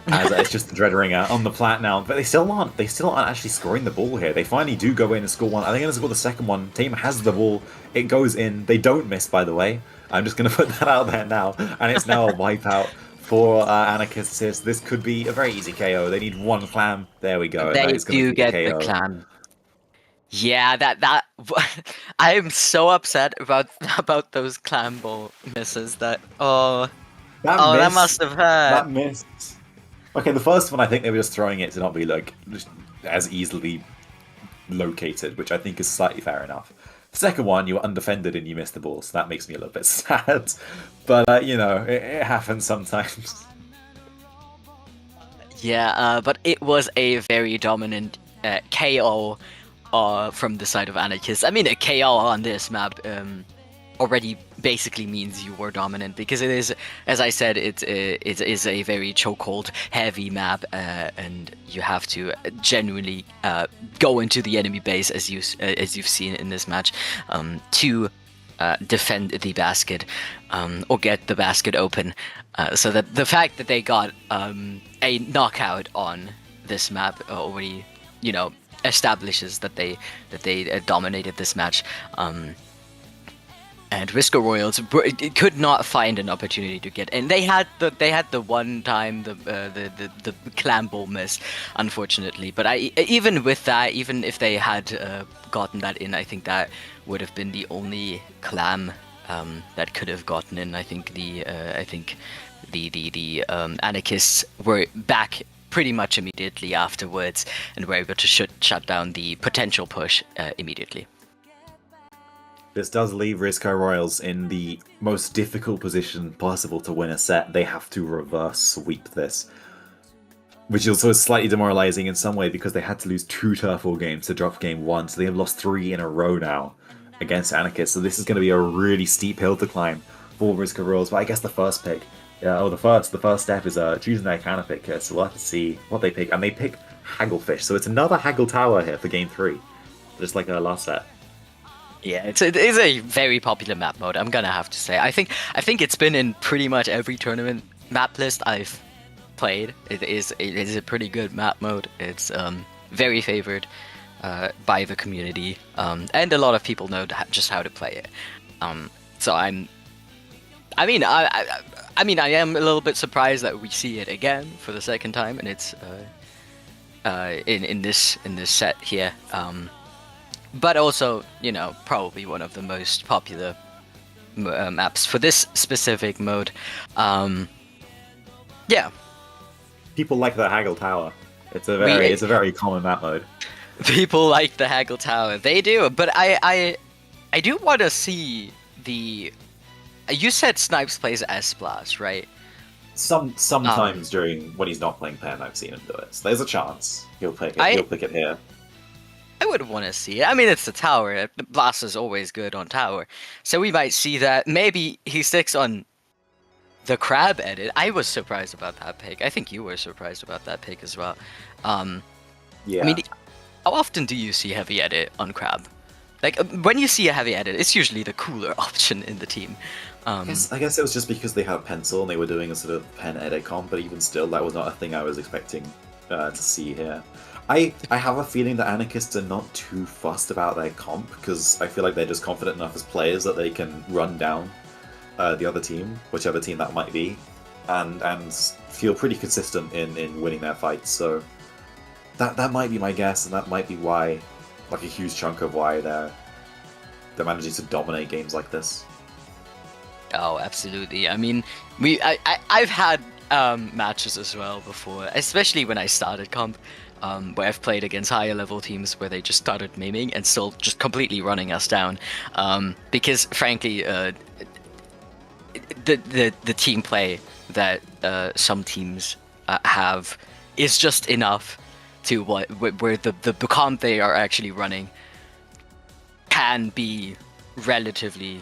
Speaker 3: As it's just the Dreadringer on the plat now. But they still aren't actually scoring the ball here. They finally do go in and score one. Are they going to score the second one? Team has the ball. It goes in. They don't miss, by the way. I'm just going to put that out there now. And it's now a wipeout for Anarchists here. So this could be a very easy KO. They need 1 clam. There we go.
Speaker 2: They do get the clam. Yeah, that I am so upset about those clam ball misses. That that must have hurt.
Speaker 3: That missed. Okay, the first one I think they were just throwing it to not be like just as easily located, which I think is slightly fair enough. The second one, you were undefended and you missed the ball, so that makes me a little bit sad. But, you know, it happens sometimes.
Speaker 2: Yeah, but it was a very dominant KO from the side of Anarchists. I mean, a KO on this map already basically means you were dominant, because it is, as I said, it is a very chokehold heavy map, and you have to genuinely go into the enemy base, as you've seen in this match, to defend the basket, or get the basket open. So that the fact that they got a knockout on this map already, you know, establishes that they dominated this match. And Risco Royals could not find an opportunity to get in. They had the one time the clam ball miss, unfortunately. But even with that, even if they had gotten that in, I think that would have been the only clam that could have gotten in. I think the Anarchists were back pretty much immediately afterwards, and were able to shut down the potential push immediately.
Speaker 3: This does leave Risco Royals in the most difficult position possible to win a set. They have to reverse sweep this, which is also slightly demoralizing in some way, because they had to lose 2 Turf War games to drop game 1, so they have lost 3 in a row now against Anarchists. So this is going to be a really steep hill to climb for Risco Royals. But I guess the first pick, the first step is choosing their counter pick here. So we'll have to see what they pick, and they pick Hagglefish. So it's another Haggle Tower here for game 3, just like our last set.
Speaker 2: Yeah, it is a very popular map mode, I'm gonna have to say. I think it's been in pretty much every tournament map list I've played. It is a pretty good map mode. It's very favored by the community, and a lot of people know just how to play it. So I am a little bit surprised that we see it again for the second time, and it's in this set here. But also, you know, probably one of the most popular maps for this specific mode. Yeah.
Speaker 3: People like the Haggle Tower. It's a very common map mode.
Speaker 2: People like the Haggle Tower. They do, but I do want to see the... You said Snipes plays S-Blast, right?
Speaker 3: Sometimes during when he's not playing Pen, I've seen him do it. So there's a chance he'll pick it. He'll pick it here.
Speaker 2: I would want to see it. I mean, it's the tower. Blast is always good on tower, so we might see that. Maybe he sticks on the crab edit. I was surprised about that pick. I think you were surprised about that pick as well.
Speaker 3: Yeah.
Speaker 2: I mean, how often do you see heavy edit on crab? Like when you see a heavy edit, it's usually the cooler option in the team.
Speaker 3: I guess it was just because they had pencil and they were doing a sort of pen edit comp, but even still, that was not a thing I was expecting to see here. I have a feeling that anarchists are not too fussed about their comp because I feel like they're just confident enough as players that they can run down the other team, whichever team that might be, and feel pretty consistent in winning their fights. So that might be my guess, and that might be why, like a huge chunk of why they're managing to dominate games like this.
Speaker 2: Oh, absolutely. I mean, I've had matches as well before, especially when I started comp, where I've played against higher level teams where they just started memeing and still just completely running us down. Because frankly, the team play that some teams have is just enough to where the comp they are actually running can be relatively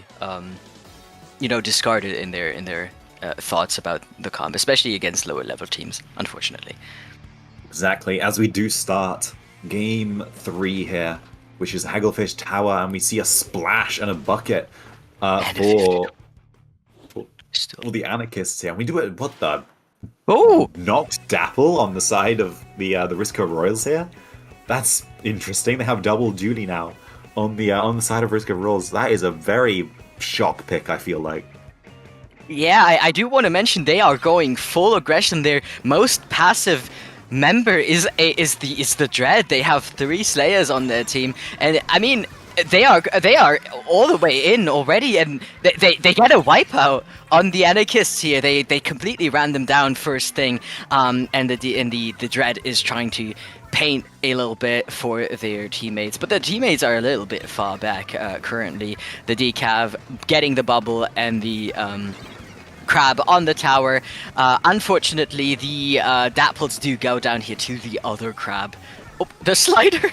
Speaker 2: discarded in their thoughts about the comp, especially against lower level teams, unfortunately.
Speaker 3: Exactly. As we do start game 3 here, which is Hagglefish Tower, and we see a splash and a bucket for the anarchists here. And we do it. What the?
Speaker 2: Oh!
Speaker 3: Knocked Dapple on the side of the Risco Royals here. That's interesting. They have double duty now on the side of Risco Royals. That is a very shock pick, I feel like.
Speaker 2: Yeah, I do want to mention they are going full aggression. Their most passive member is the Dread. They have 3 Slayers on their team, and I mean they are all the way in already, and they get a wipeout on the anarchists here. They completely ran them down first thing, and the Dread is trying to paint a little bit for their teammates, but the teammates are a little bit far back currently. The Decav getting the bubble and the crab on the tower. Unfortunately, the Dapples do go down here to the other crab. Oh, the slider!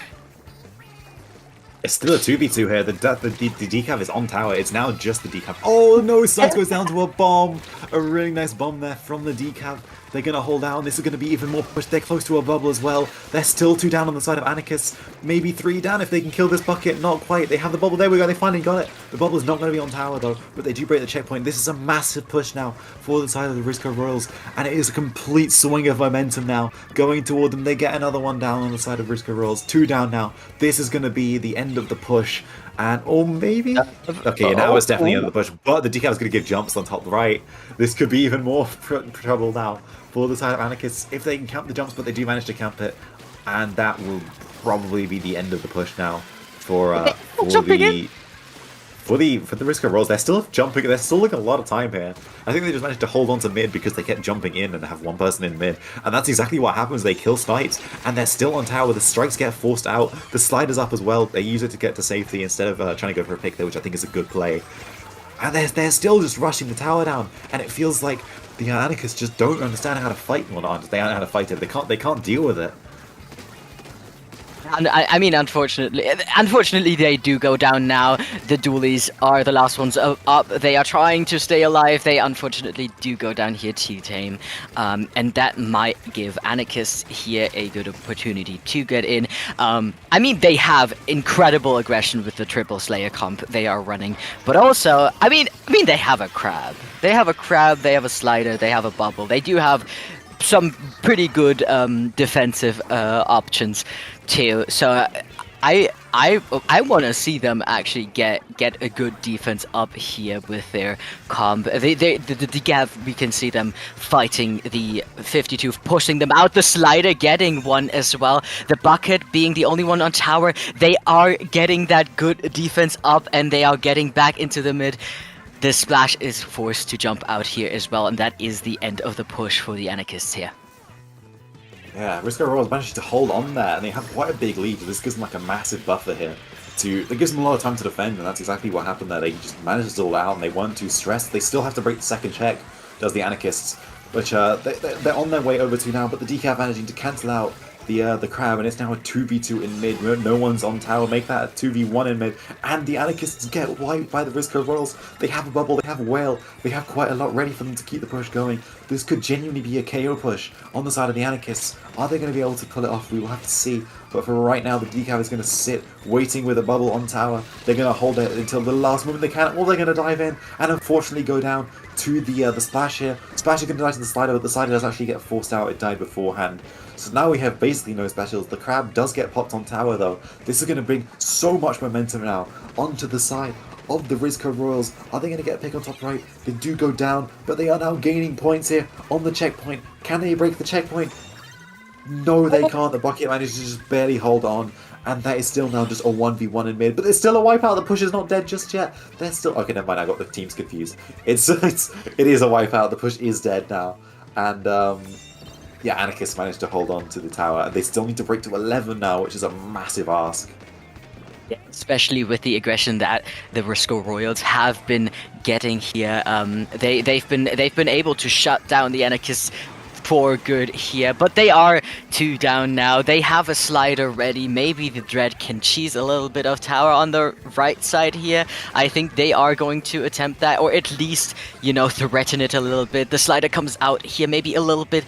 Speaker 3: It's still a 2v2 here. The decav is on tower. It's now just the decav. Oh no, Suns goes down to a bomb. A really nice bomb there from the decav. They're going to hold down. This is going to be even more push. They're close to a bubble as well. They're still 2 down on the side of anarchists. Maybe 3 down if they can kill this bucket. Not quite. They have the bubble. There we go. They finally got it. The bubble is not going to be on tower though, but they do break the checkpoint. This is a massive push now for the side of the Risco Royals, and it is a complete swing of momentum now going toward them. They get another 1 down on the side of Risco Royals. 2 down now. This is going to be the end of the push. Or maybe... Okay, now it's definitely under the push, but the decav is going to give jumps on top right. This could be even more trouble now for the side of anarchists if they can camp the jumps, but they do manage to camp it, and that will probably be the end of the push now for the Risco Rolls. They're still jumping. They're still looking a lot of time here. I think they just managed to hold on to mid because they kept jumping in and have 1 person in mid, and that's exactly what happens. They kill snipes, and they're still on tower. The strikes get forced out. The slider's up as well. They use it to get to safety instead of trying to go for a pick there, which I think is a good play. And they're still just rushing the tower down, and it feels like the anarchists just don't understand how to fight. Well, not they don't know how to fight it. They can't deal with it.
Speaker 2: I mean, unfortunately, they do go down now. The dualies are the last ones up. They are trying to stay alive. They unfortunately do go down here to tame, and that might give anarchists here a good opportunity to get in. I mean, they have incredible aggression with the triple Slayer comp they are running, but also, I mean, they have a crab. They have a crab. They have a slider. They have a bubble. They do have some pretty good defensive options too. So I want to see them actually get a good defense up here with their comp. The Decav, we can see them fighting the 52, pushing them out. The slider getting 1 as well. The bucket being the only one on tower. They are getting that good defense up, and they are getting back into the mid. The splash is forced to jump out here as well, and that is the end of the push for the anarchists here.
Speaker 3: Yeah, Risco Royals managed to hold on there, and they have quite a big lead. This gives them like a massive buffer here. That gives them a lot of time to defend, and that's exactly what happened there. They just managed it all out, and they weren't too stressed. They still have to break the second check, does the anarchists. which they're on their way over to now, but the decaf managing to cancel out the crab, and it's now a 2v2 in mid. No one's on tower, make that a 2v1 in mid, and the anarchists get wiped by the Risco Royals. They have a bubble, they have a whale, they have quite a lot ready for them to keep the push going. This could genuinely be a KO push on the side of the anarchists. Are they going to be able to pull it off? We will have to see. But for right now, the decav is going to sit, waiting with a bubble on tower. They're going to hold it until the last moment they can, or they're going to dive in and unfortunately go down to the splash here. Splash is going to die to the slider, but the slider does actually get forced out. It died beforehand. So now we have basically no specials. The crab does get popped on tower though. This is going to bring so much momentum now onto the side of the Risco Royals. Are they going to get a pick on top right? They do go down, but they are now gaining points here on the checkpoint. Can they break the checkpoint? No, they can't. The bucket manages to just barely hold on. And that is still now just a 1v1 in mid. But there's still a wipeout. The push is not dead just yet. They're still... Okay, never mind. I got the teams confused. It is a wipeout. The push is dead now. And, yeah, Anarchists managed to hold on to the tower. They still need to break to 11 now, which is a massive ask.
Speaker 2: Yeah, especially with the aggression that the Risco Royals have been getting here. They've been able to shut down the Anarchists for good here, but they are 2 down now. They have a slider ready. Maybe the Dread can cheese a little bit of tower on the right side here. I think they are going to attempt that, or at least, you know, threaten it a little bit. The slider comes out here maybe a little bit.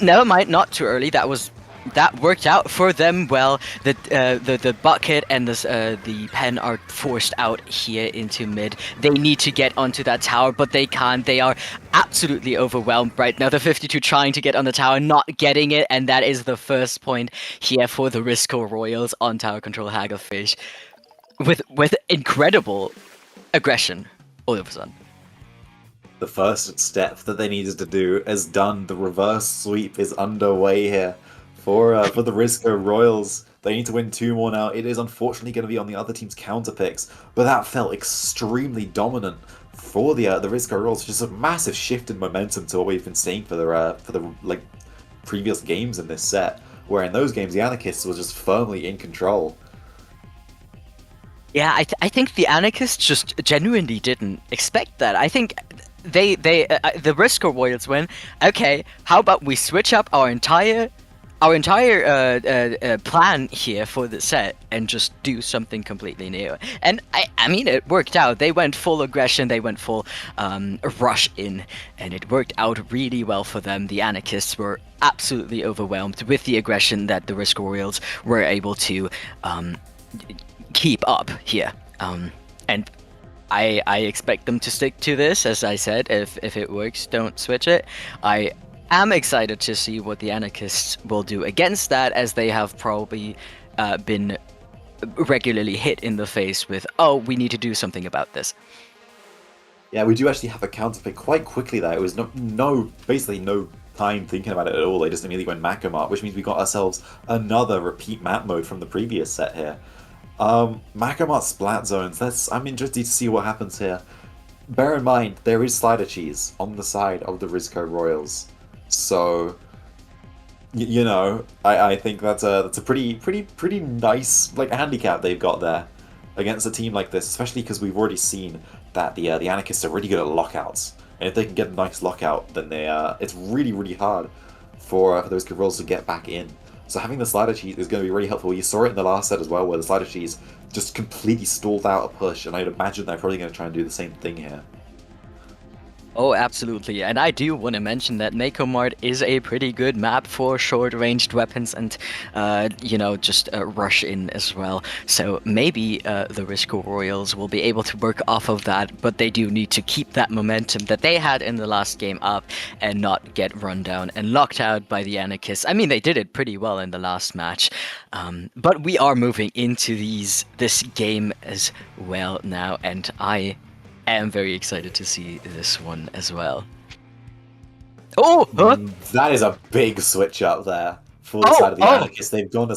Speaker 2: Never mind, not too early. That worked out for them well. The bucket and the pen are forced out here into mid. They need to get onto that tower, but they can't. They are absolutely overwhelmed right now. The 52 trying to get on the tower, not getting it, and that is the first point here for the Risco Royals on tower control Hagerfish. With incredible aggression all of a sudden.
Speaker 3: The first step that they needed to do is done. The reverse sweep is underway here. For the Risco Royals, they need to win 2 more now. It is unfortunately going to be on the other team's counter picks, but that felt extremely dominant for the Risco Royals. Just a massive shift in momentum to what we've been seeing for the like previous games in this set, where in those games the Anarchists were just firmly in control.
Speaker 2: Yeah, I think the Anarchists just genuinely didn't expect that. I think the Risco Royals went, okay, how about we switch up our entire plan here for the set and just do something completely new. And I mean, it worked out. They went full aggression, they went full rush in, and it worked out really well for them. The Anarchists were absolutely overwhelmed with the aggression that the Risco Royals were able to keep up here. And I expect them to stick to this. As I said, if it works, don't switch it. I am excited to see what the Anarchists will do against that, as they have probably been regularly hit in the face with, oh, we need to do something about this.
Speaker 3: Yeah, we do actually have a counterpick quite quickly there. It was basically no time thinking about it at all. They just immediately went Makamart, which means we got ourselves another repeat map mode from the previous set here. Makamart splat zones. I'm interested to see what happens here. Bear in mind, there is slider cheese on the side of the Risco Royals. So, you know, I think that's a pretty nice like handicap they've got there against a team like this, especially because we've already seen that the Anarchists are really good at lockouts, and if they can get a nice lockout, then it's really hard for those Royals to get back in. So having the slider cheese is going to be really helpful. You saw it in the last set as well, where the slider cheese just completely stalled out a push, and I'd imagine they're probably going to try and do the same thing here.
Speaker 2: Oh, absolutely. And I do want to mention that Makomart is a pretty good map for short-ranged weapons and, you know, just rush in as well. So maybe the Risco Royals will be able to work off of that, but they do need to keep that momentum that they had in the last game up and not get run down and locked out by the Anarchists. I mean, they did it pretty well in the last match, but we are moving into this game as well now, and I am very excited to see this one as well. Oh! Huh?
Speaker 3: That is a big switch up there for the side of the Anarchists. They've gone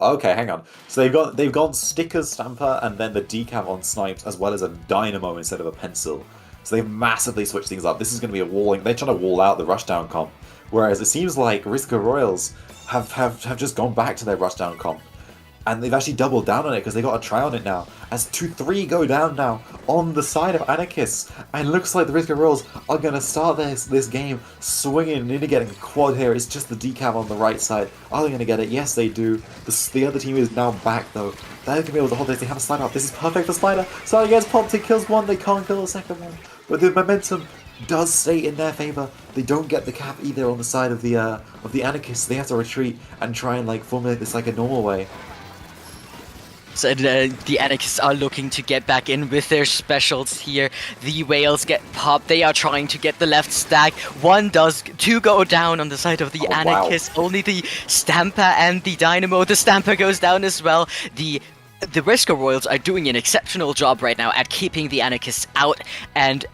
Speaker 3: okay, hang on. So they've gone Stickers Stamper and then the decav on Snipes, as well as a Dynamo instead of a Pencil. So they've massively switched things up. This is going to be a walling. They're trying to wall out the Rushdown comp, whereas it seems like Risco Royals have just gone back to their Rushdown comp. And they've actually doubled down on it because they got a try on it now. As 2-3 go down now on the side of Anarchists. And it looks like the Risco Royals are going to start this game swinging, nearly getting a quad here. It's just the decap on the right side. Are they going to get it? Yes, they do. The other team is now back, though. They're going to be able to hold this. They have a slider up. This is perfect for Slider. Slider gets popped. It kills one. They can't kill the second one. But the momentum does stay in their favor. They don't get the cap either on the side of the Anarchists. They have to retreat and try and like formulate this like a normal way.
Speaker 2: So the Anarchists are looking to get back in with their specials here. The whales get popped. They are trying to get the left stack. Two go down on the side of the Anarchists. Wow. Only the Stamper and the Dynamo. The Stamper goes down as well. The Risco Royals are doing an exceptional job right now at keeping the Anarchists out, and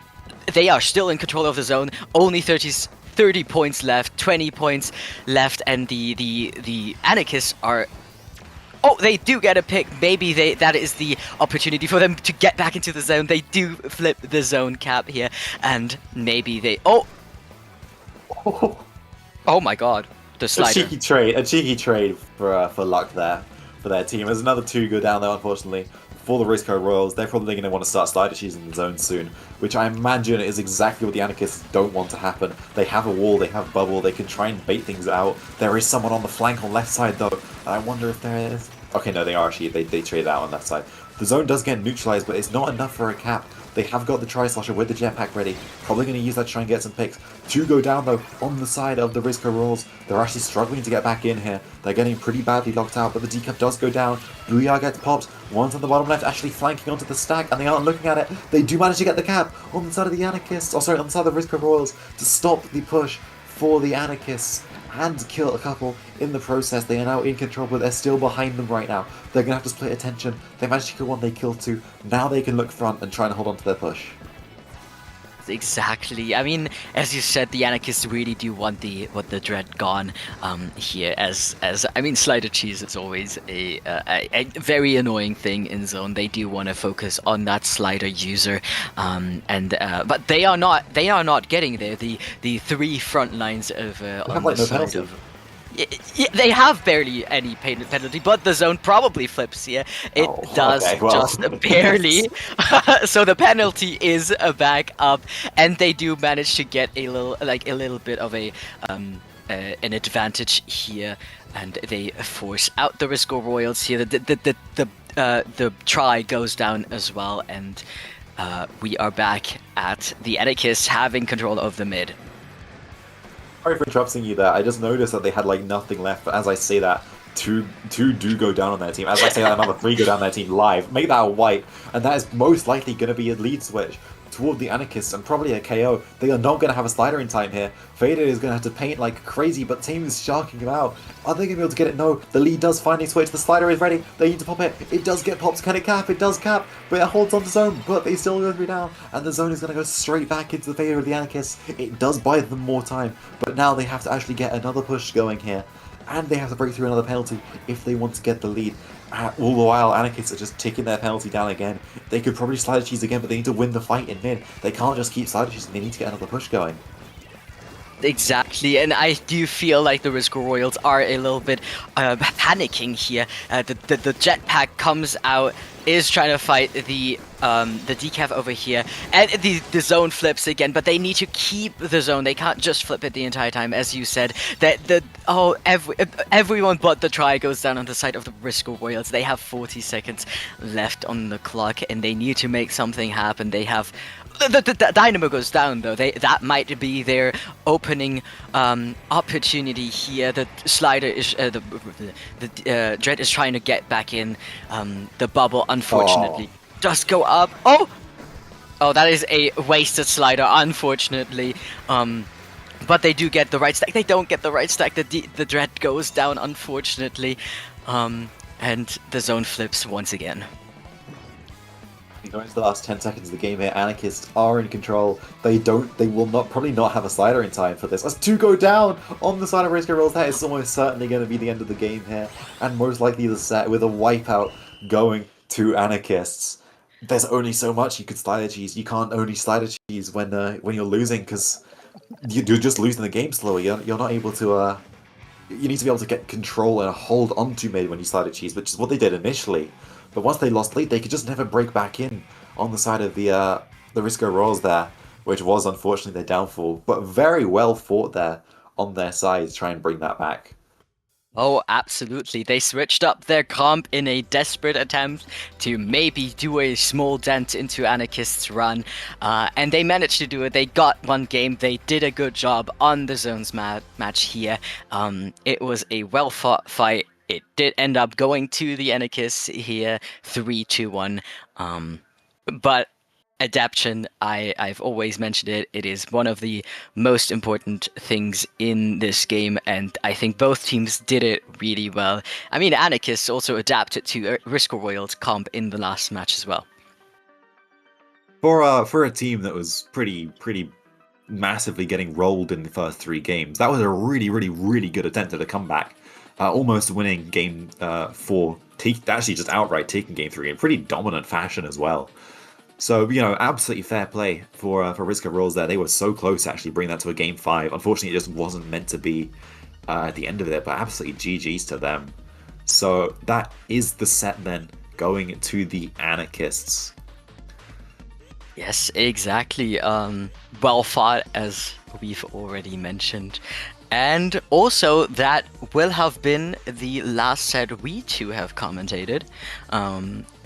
Speaker 2: they are still in control of the zone. Only 30 points left, 20 points left, and the Anarchists are... Oh, they do get a pick. Maybe that is the opportunity for them to get back into the zone. They do flip the zone cap here, and maybe they... Oh! Oh my god. The slider.
Speaker 3: A cheeky trade for luck there for their team. There's another 2 go down there, unfortunately. For the Risco Royals, they're probably going to want to start slider cheesing the zone soon, which I imagine is exactly what the Anarchists don't want to happen. They have a wall, they have bubble, they can try and bait things out. There is someone on the flank on left side though, and I wonder if there is... Okay, no, they are actually, they trade out on that side. The zone does get neutralized, but it's not enough for a cap. They have got the Tri-Slosher with the jetpack ready. Probably going to use that to try and get some picks. 2 go down, though, on the side of the Risco Royals. They're actually struggling to get back in here. They're getting pretty badly locked out, but the decap does go down. Booyah gets popped. One's on the bottom left, actually flanking onto the stack, and they aren't looking at it. They do manage to get the cap on the side of the Anarchists. Oh, sorry, on the side of the Risco Royals to stop the push for the Anarchists and kill a couple in the process. They are now in control, but they're still behind them right now. They're going to have to split attention. They managed to kill one, they killed 2. Now they can look front and try and hold on to their push.
Speaker 2: Exactly. I mean, as you said, the Anarchists really do want the Dread gone here. As I mean, slider cheese is always a very annoying thing in zone. They do want to focus on that slider user, but they are not getting there. The 3 front lines of on the side of... Yeah, they have barely any penalty, but the zone probably flips here. It does, okay, well. Just barely. So the penalty is back up, and they do manage to get a little bit of an advantage here, and they force out the Risco Royals here. The try goes down as well, and we are back at the Anarchists having control of the mid.
Speaker 3: Sorry for interrupting you there. I just noticed that they had like nothing left, but as I say that, two do go down on their team. As I say that, another 3 go down their team live. Make that a white, and that is most likely going to be a lead switch toward the Anarchists and probably a KO. They are not going to have a slider in time here. Vader is going to have to paint like crazy, but the team is sharking him out. Are they going to be able to get it? No. The lead does finally switch. The slider is ready. They need to pop it. It does get popped. Can it cap? It does cap, but it holds on to zone. But they still go through down, and the zone is going to go straight back into the favor of the Anarchists. It does buy them more time, but now they have to actually get another push going here, and they have to break through another penalty if they want to get the lead. All the while, Anarchists are just taking their penalty down again. They could probably slider cheese again, but they need to win the fight in mid. They can't just keep slider cheesing. They need to get another push going.
Speaker 2: Exactly, and I do feel like the Risco Royals are a little bit panicking here. The jetpack comes out, is trying to fight the decaf over here, and the zone flips again, but they need to keep the zone. They can't just flip it the entire time, as you said. Everyone but the try goes down on the side of the Risco Royals. They have 40 seconds left on the clock, and they need to make something happen. They have... The Dynamo goes down though. That might be their opening opportunity here. The slider is the Dread is trying to get back in. The bubble, unfortunately, does go up. Oh, that is a wasted slider, unfortunately. But they do get the right stack. They don't get the right stack. The Dread goes down, unfortunately, and the zone flips once again.
Speaker 3: Going into the last 10 seconds of the game here, Anarchists are in control. They will probably not have a slider in time for this. As 2 go down on the side of Risco Rolls, that is almost certainly going to be the end of the game here, and most likely the set with a wipeout going to Anarchists. There's only so much you can slider cheese. You can't only slider cheese when you're losing, because you're just losing the game slower. You're not able to you need to be able to get control and a hold onto mid when you start a cheese, which is what they did initially. But once they lost lead, they could just never break back in on the side of the Risco Royals there, which was unfortunately their downfall. But very well fought there on their side to try and bring that back.
Speaker 2: Oh, absolutely. They switched up their comp in a desperate attempt to maybe do a small dent into Anarchist's run. And they managed to do it. They got one game. They did a good job on the zones match here. It was a well-fought fight. It did end up going to the Anarchists here, 3-2-1. But adaptation, I've always mentioned it. It is one of the most important things in this game, and I think both teams did it really well. I mean, Anarchists also adapted to Risk Royals comp in the last match as well.
Speaker 3: For a team that was pretty massively getting rolled in the first 3 games, that was a really good attempt at a comeback. Almost winning game 4, actually just outright taking game 3 in pretty dominant fashion as well. So, absolutely fair play for Risk of Rolls there. They were so close to actually bring that to a game 5. Unfortunately, it just wasn't meant to be at the end of it, but absolutely GG's to them. So that is the set then, going to the Anarchists.
Speaker 2: Yes, exactly. Well fought, as we've already mentioned. And also, that will have been the last set we two have commentated.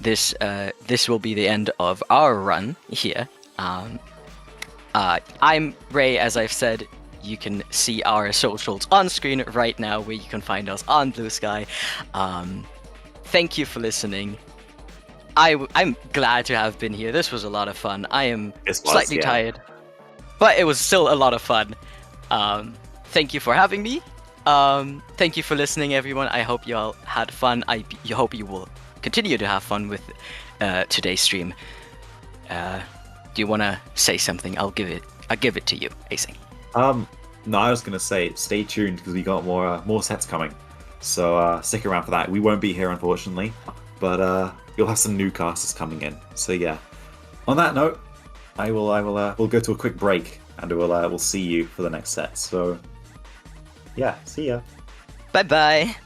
Speaker 2: This will be the end of our run here. I'm Ray, as I've said. You can see our socials on screen right now, where you can find us on Blue Sky. Thank you for listening. I'm glad to have been here. This was a lot of fun. I am slightly tired, but it was still a lot of fun. Thank you for having me. Thank you for listening, everyone. I hope you all had fun. I hope you will continue to have fun with today's stream. Do you want to say something? I'll give it to you, Acing.
Speaker 3: No, I was gonna say stay tuned because we got more sets coming. So stick around for that. We won't be here unfortunately, but you'll have some new casters coming in. So yeah. On that note, we'll go to a quick break and we'll see you for the next set. So yeah, see ya.
Speaker 2: Bye bye.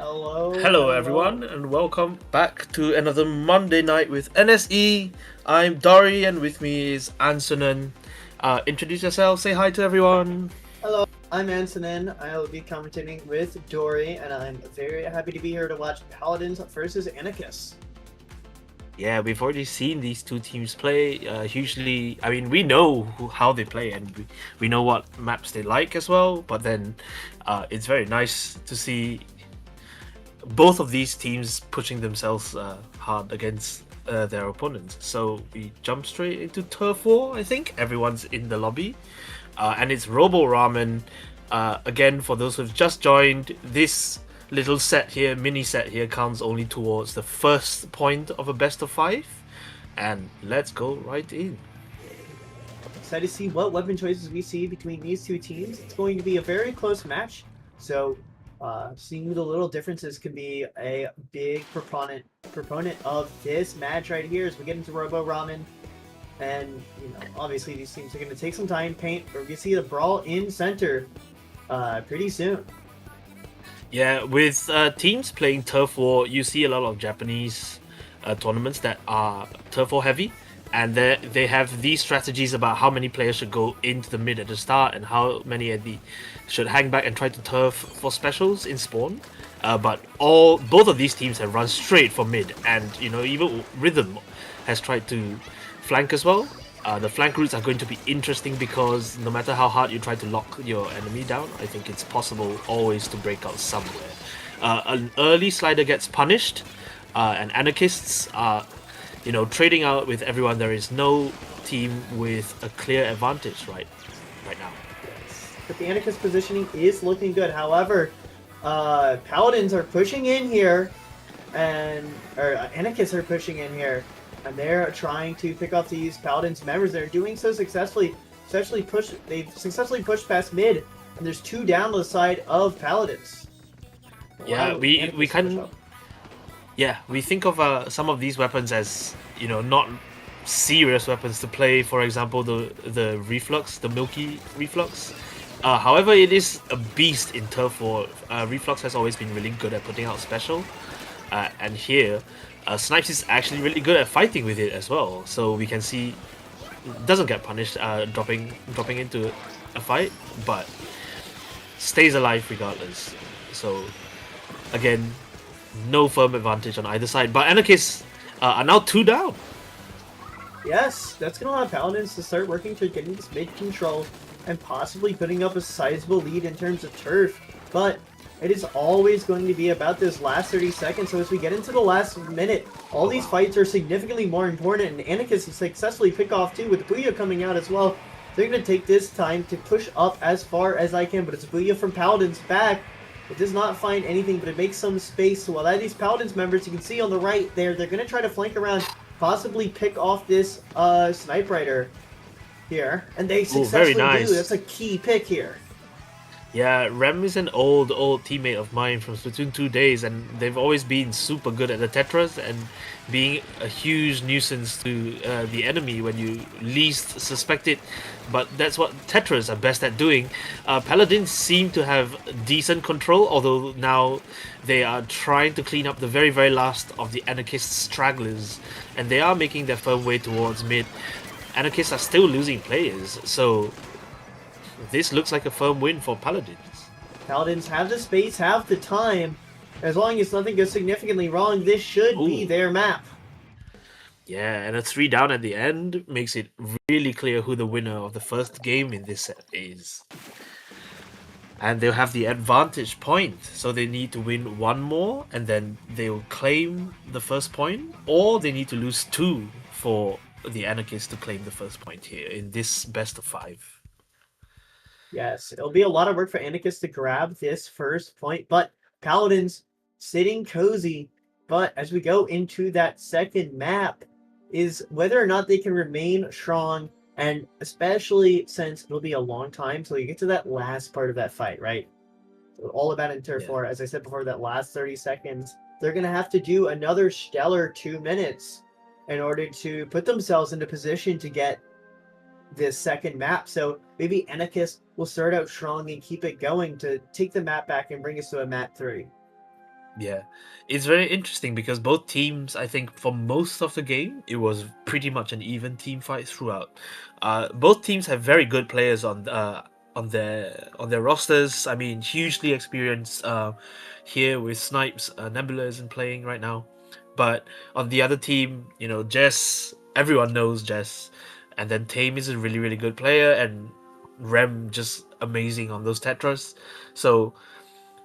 Speaker 4: Hello, everyone, and welcome back to another Monday night with NSE. I'm Dory, and with me is Ansonen. Introduce yourself, say hi to everyone.
Speaker 5: Hello, I'm Ansonen. I'll be commentating with Dory, and I'm very happy to be here to watch Paladins versus Anarchists.
Speaker 4: Yeah, we've already seen these two teams play. Usually, I mean, we know how they play, and we know what maps they like as well. But then, it's very nice to see both of these teams pushing themselves hard against their opponents. So we jump straight into Turf War, I think. Everyone's in the lobby. And it's Robo Ramen. Again, for those who've just joined, this little set here, mini set here, counts only towards the first point of a best of 5. And let's go right in.
Speaker 5: Excited to see what weapon choices we see between these two teams. It's going to be a very close match. So seeing the little differences can be a big proponent of this match right here as we get into Robo Ramen. And, obviously these teams are going to take some time, paint, or we see the brawl in center pretty soon.
Speaker 4: Yeah, with teams playing Turf War, you see a lot of Japanese tournaments that are Turf War heavy. And they have these strategies about how many players should go into the mid at the start and how many at the should hang back and try to turf for specials in spawn. But both of these teams have run straight for mid, and even Rhythm has tried to flank as well. The flank routes are going to be interesting because no matter how hard you try to lock your enemy down, I think it's possible always to break out somewhere. An early slider gets punished, and anarchists are trading out with everyone. There is no team with a clear advantage right now.
Speaker 5: Yes. But the anarchist positioning is looking good. However, Paladins are pushing in here, or anarchists are pushing in here, and they're trying to pick off these Paladins members. They're doing so successfully. They've successfully pushed past mid, and there's 2 down the side of Paladins.
Speaker 4: Yeah, we can. Yeah, we think of some of these weapons as not serious weapons to play. For example, the reflux, the milky reflux. However, it is a beast in Turf War. Reflux has always been really good at putting out special, and here, Snipes is actually really good at fighting with it as well. So we can see doesn't get punished dropping into a fight, but stays alive regardless. So again, no firm advantage on either side, but anarchists are now 2 down.
Speaker 5: Yes, that's going to allow Paladins to start working to getting this mid control and possibly putting up a sizable lead in terms of turf. But it is always going to be about this last 30 seconds. So as we get into the last minute, all these fights are significantly more important. And anarchists successfully pick off too, with Booyah coming out as well. They're going to take this time to push up as far as I can, but it's Booyah from Paladins back. It does not find anything, but it makes some space. So while that these Paladins members, you can see on the right there, they're going to try to flank around, possibly pick off this Snipe Rider here. And they successfully do. That's a key pick here.
Speaker 4: Yeah, Rem is an old teammate of mine from Splatoon 2 days, and they've always been super good at the Tetras and being a huge nuisance to the enemy when you least suspect it. But that's what Tetras are best at doing. Paladins seem to have decent control, although now they are trying to clean up the very, very last of the Anarchist stragglers, and they are making their firm way towards mid. Anarchists are still losing players, so this looks like a firm win for Paladins.
Speaker 5: Paladins have the space, have the time. As long as nothing goes significantly wrong, this should be their map.
Speaker 4: Yeah, and a 3 down at the end makes it really clear who the winner of the first game in this set is. And they'll have the advantage point, so they need to win 1 more, and then they'll claim the first point, or they need to lose 2 for the Anarchists to claim the first point here in this best of 5.
Speaker 5: Yes, it'll be a lot of work for Anarchists to grab this first point, but Paladins sitting cozy. But as we go into that second map, is whether or not they can remain strong, and especially since it'll be a long time till you get to that last part of that fight, right? So all about in Turf War, as I said before, that last 30 seconds, they're going to have to do another stellar 2 minutes in order to put themselves into position to get this second map. So maybe Anarchist will start out strong and keep it going to take the map back and bring us to a map 3.
Speaker 4: Yeah, it's very interesting because both teams, I think, for most of the game, it was pretty much an even team fight throughout. Both teams have very good players on their rosters. I mean, hugely experienced here with Snipes, Nebula isn't playing right now, but on the other team, you know, Jess, everyone knows Jess, and then Tame is a really really good player, and Rem just amazing on those Tetras. So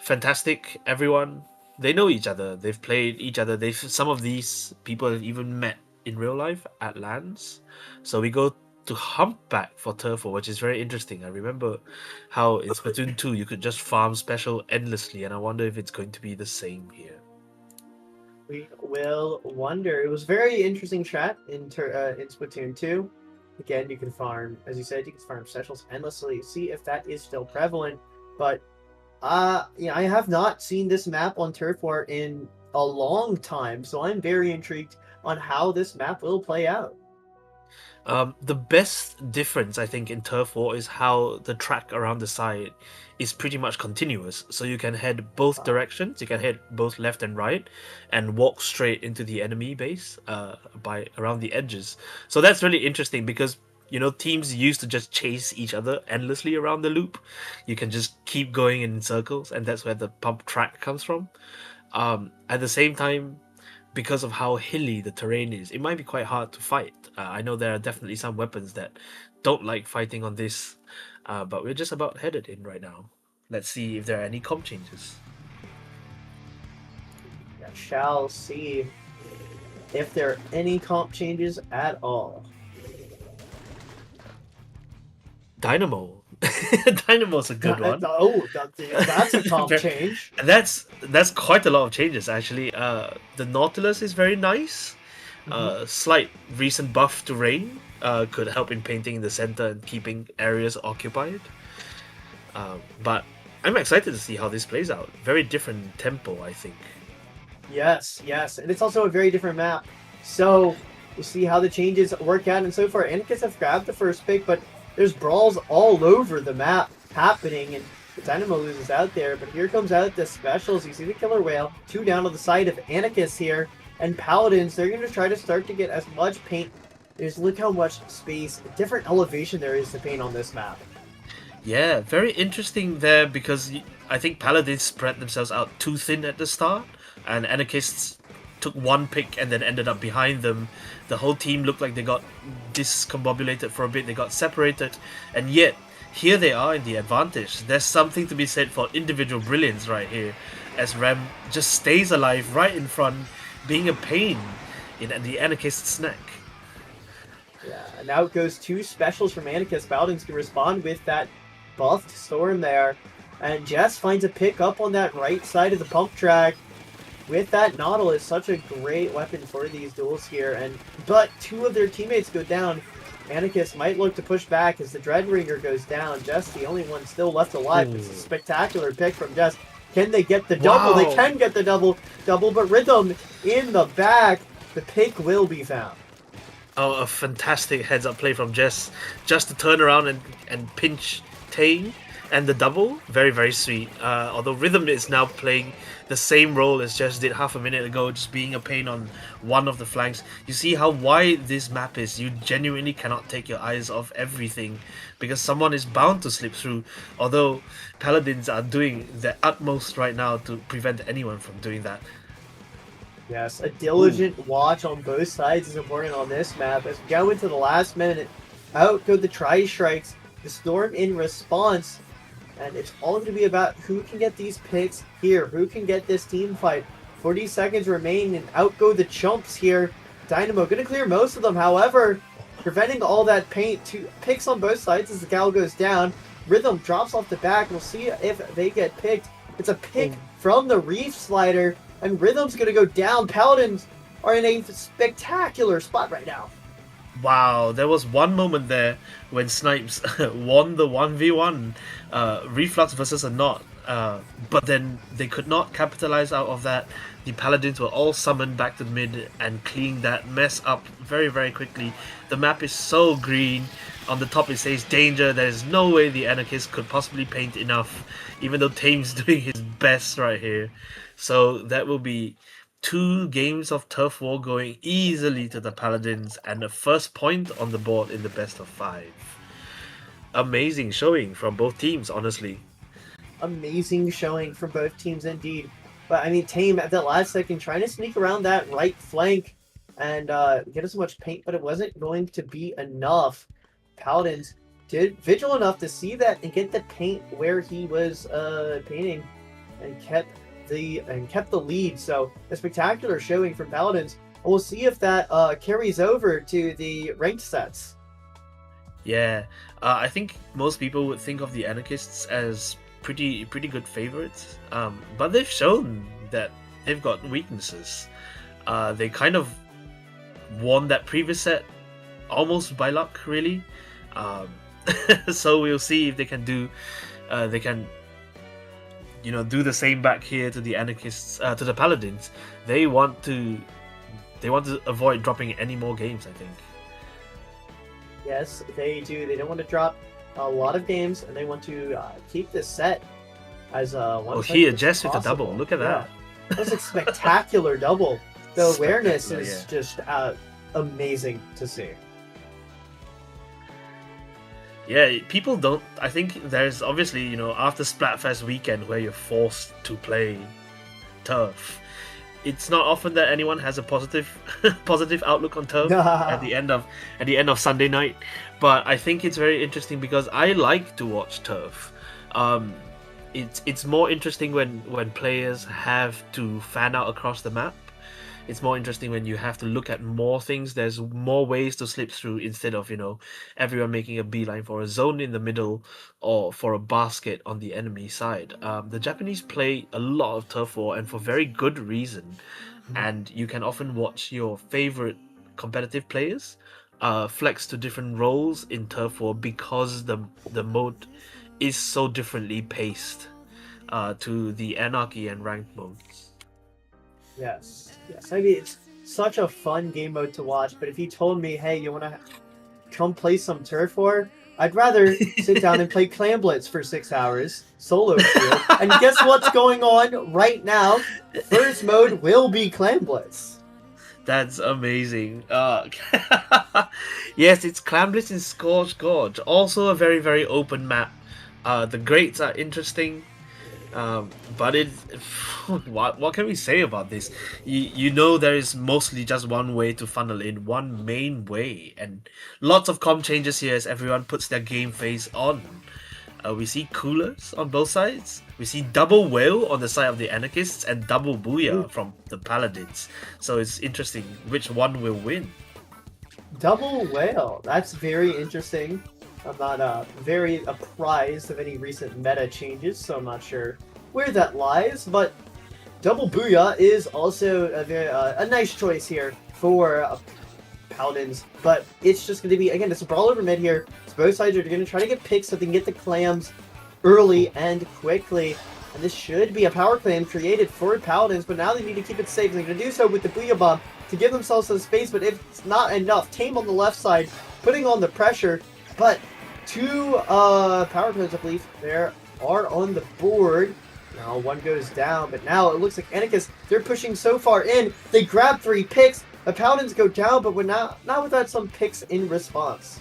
Speaker 4: fantastic, everyone. They know each other. They've played each other. They've some of these people have even met in real life at LANs. So we go to Humpback for Turf War, which is very interesting. I remember how in Splatoon 2 you could just farm special endlessly, and I wonder if it's going to be the same here.
Speaker 5: We will wonder. It was very interesting chat in Splatoon 2. Again, you can farm, as you said, you can farm specials endlessly. See if that is still prevalent. But yeah, I have not seen this map on Turf War in a long time, so I'm very intrigued on how this map will play out.
Speaker 4: The best difference, I think, in Turf War is how the track around the side is pretty much continuous. So you can head both directions. You can head both left and right, and walk straight into the enemy base by around the edges. So that's really interesting because you know teams used to just chase each other endlessly around the loop. You can just keep going in circles, and that's where the pump track comes from. At the same time, because of how hilly the terrain is, it might be quite hard to fight. I know there are definitely some weapons that don't like fighting on this, but we're just about headed in right now. Let's see if there are any comp changes.
Speaker 5: Yeah, shall see if there are any comp changes at all.
Speaker 4: Dynamo. Dynamo's a good one.
Speaker 5: That's a comp change.
Speaker 4: That's quite a lot of changes actually. The Nautilus is very nice. Slight recent buff to rain could help in painting the center and keeping areas occupied. But I'm excited to see how this plays out. Very different tempo, I think.
Speaker 5: Yes, and it's also a very different map. So we'll see how the changes work out. And so far, Anarchists have grabbed the first pick, but there's brawls all over the map happening, and the Dynamo loses out there. But here comes out the specials. You see the Killer Whale, 2 down on the side of Anarchists here, and Paladins. They're going to try to start to get as much paint. Look how much space, different elevation there is to paint on this map.
Speaker 4: Yeah, very interesting there because I think Paladins spread themselves out too thin at the start, and Anarchists took one pick and then ended up behind them. The whole team looked like they got discombobulated for a bit, they got separated, and yet here they are in the advantage. There's something to be said for individual brilliance right here, as Rem just stays alive right in front, being a pain in the Anarchist's neck.
Speaker 5: Yeah, and now it goes 2 specials from Anarchist. Paladins can respond with that buffed Storm there, and Jess finds a pick up on that right side of the pump track. With that Nautilus, such a great weapon for these duels here, but 2 of their teammates go down. Anarchist might look to push back as the Dreadringer goes down. Jess, the only one still left alive. It's a spectacular pick from Jess. Can they get the double?
Speaker 4: Wow.
Speaker 5: They can get the double, but Rhythm in the back. The pick will be found.
Speaker 4: Oh, a fantastic heads-up play from Jess, just to turn around and pinch Tane, and the double, very, very sweet. Although Rhythm is now playing the same role as Jess did half a minute ago, just being a pain on one of the flanks. You see how wide this map is. You genuinely cannot take your eyes off everything, because someone is bound to slip through, although Paladins are doing their utmost right now to prevent anyone from doing that.
Speaker 5: Yes, a diligent watch on both sides is important on this map. As we go into the last minute, out go the Tri-Strikes, the Storm in response, and it's all going to be about who can get these picks here, who can get this team fight. 40 seconds remain, and out go the Chumps here. Dynamo going to clear most of them, however, preventing all that paint. 2 picks on both sides as the Gal goes down. Rhythm drops off the back. We'll see if they get picked. It's a pick from the Reef Slider, and Rhythm's going to go down. Paladins are in a spectacular spot right now.
Speaker 4: Wow, there was one moment there when Snipes won the 1v1 Reflux versus a Knot. But then they could not capitalize out of that. The Paladins were all summoned back to the mid and cleaned that mess up very, very quickly. The map is so green. On the top it says danger. There's no way the Anarchists could possibly paint enough, even though Tame's doing his best right here. So that will be 2 games of turf war going easily to the Paladins and the first point on the board in the best of 5. Amazing showing from both teams, honestly.
Speaker 5: Amazing showing from both teams indeed. But I mean, Tame at that last second trying to sneak around that right flank and get as much paint, but it wasn't going to be enough. Paladins did vigil enough to see that and get the paint where he was painting, and kept the lead. So a spectacular showing from Paladins. And we'll see if that carries over to the ranked sets.
Speaker 4: Yeah, I think most people would think of the Anarchists as pretty good favorites, but they've shown that they've got weaknesses. They kind of won that previous set almost by luck, really. So we'll see if they can do do the same back here to the Anarchists, to the Paladins. They want to avoid dropping any more games, I think.
Speaker 5: Yes, they do. They don't want to drop a lot of games, and they want to keep this set as one.
Speaker 4: Oh, here, Jess with a double. Look at that.
Speaker 5: That's a spectacular double. The awareness
Speaker 4: Spectacular,
Speaker 5: is
Speaker 4: yeah.
Speaker 5: just amazing to see.
Speaker 4: Yeah, people don't. I think there's obviously, after Splatfest weekend where you're forced to play turf, it's not often that anyone has a positive outlook on turf at the end of Sunday night. But I think it's very interesting because I like to watch turf. It's more interesting when players have to fan out across the map. It's more interesting when you have to look at more things. There's more ways to slip through instead of, everyone making a beeline for a zone in the middle or for a basket on the enemy side. The Japanese play a lot of turf war, and for very good reason. And you can often watch your favorite competitive players flex to different roles in turf war because the mode is so differently paced to the anarchy and ranked modes.
Speaker 5: Yes. I mean, it's such a fun game mode to watch, but if you told me, hey, you want to come play some turf war, I'd rather sit down and play Clan Blitz for 6 hours, solo queue. And guess what's going on right now? First mode will be Clan Blitz.
Speaker 4: That's amazing. Yes, it's Clan Blitz in Scorch Gorge. Also a very, very open map. The grades are interesting. But what can we say about this? There is mostly just one way to funnel in, one main way, and lots of comp changes here as everyone puts their game face on. We see coolers on both sides. We see double whale on the side of the Anarchists and double booyah from the Paladins. So it's interesting which one will win.
Speaker 5: Double whale. That's very interesting. I'm not very apprised of any recent meta changes, so I'm not sure where that lies, but double booyah is also a nice choice here for Paladins, but it's just going to be, again, it's a brawl over mid here, so both sides are going to try to get picks so they can get the clams early and quickly, and this should be a power clam created for Paladins, but now they need to keep it safe, and they're going to do so with the booyah bomb to give themselves some space, but if it's not enough, Tame on the left side, putting on the pressure, but 2 power clams, I believe, there are on the board. Now one goes down, but now it looks like Anarchists, they're pushing so far in, they grab 3 picks, the Paladins go down, but we're not without some picks in response.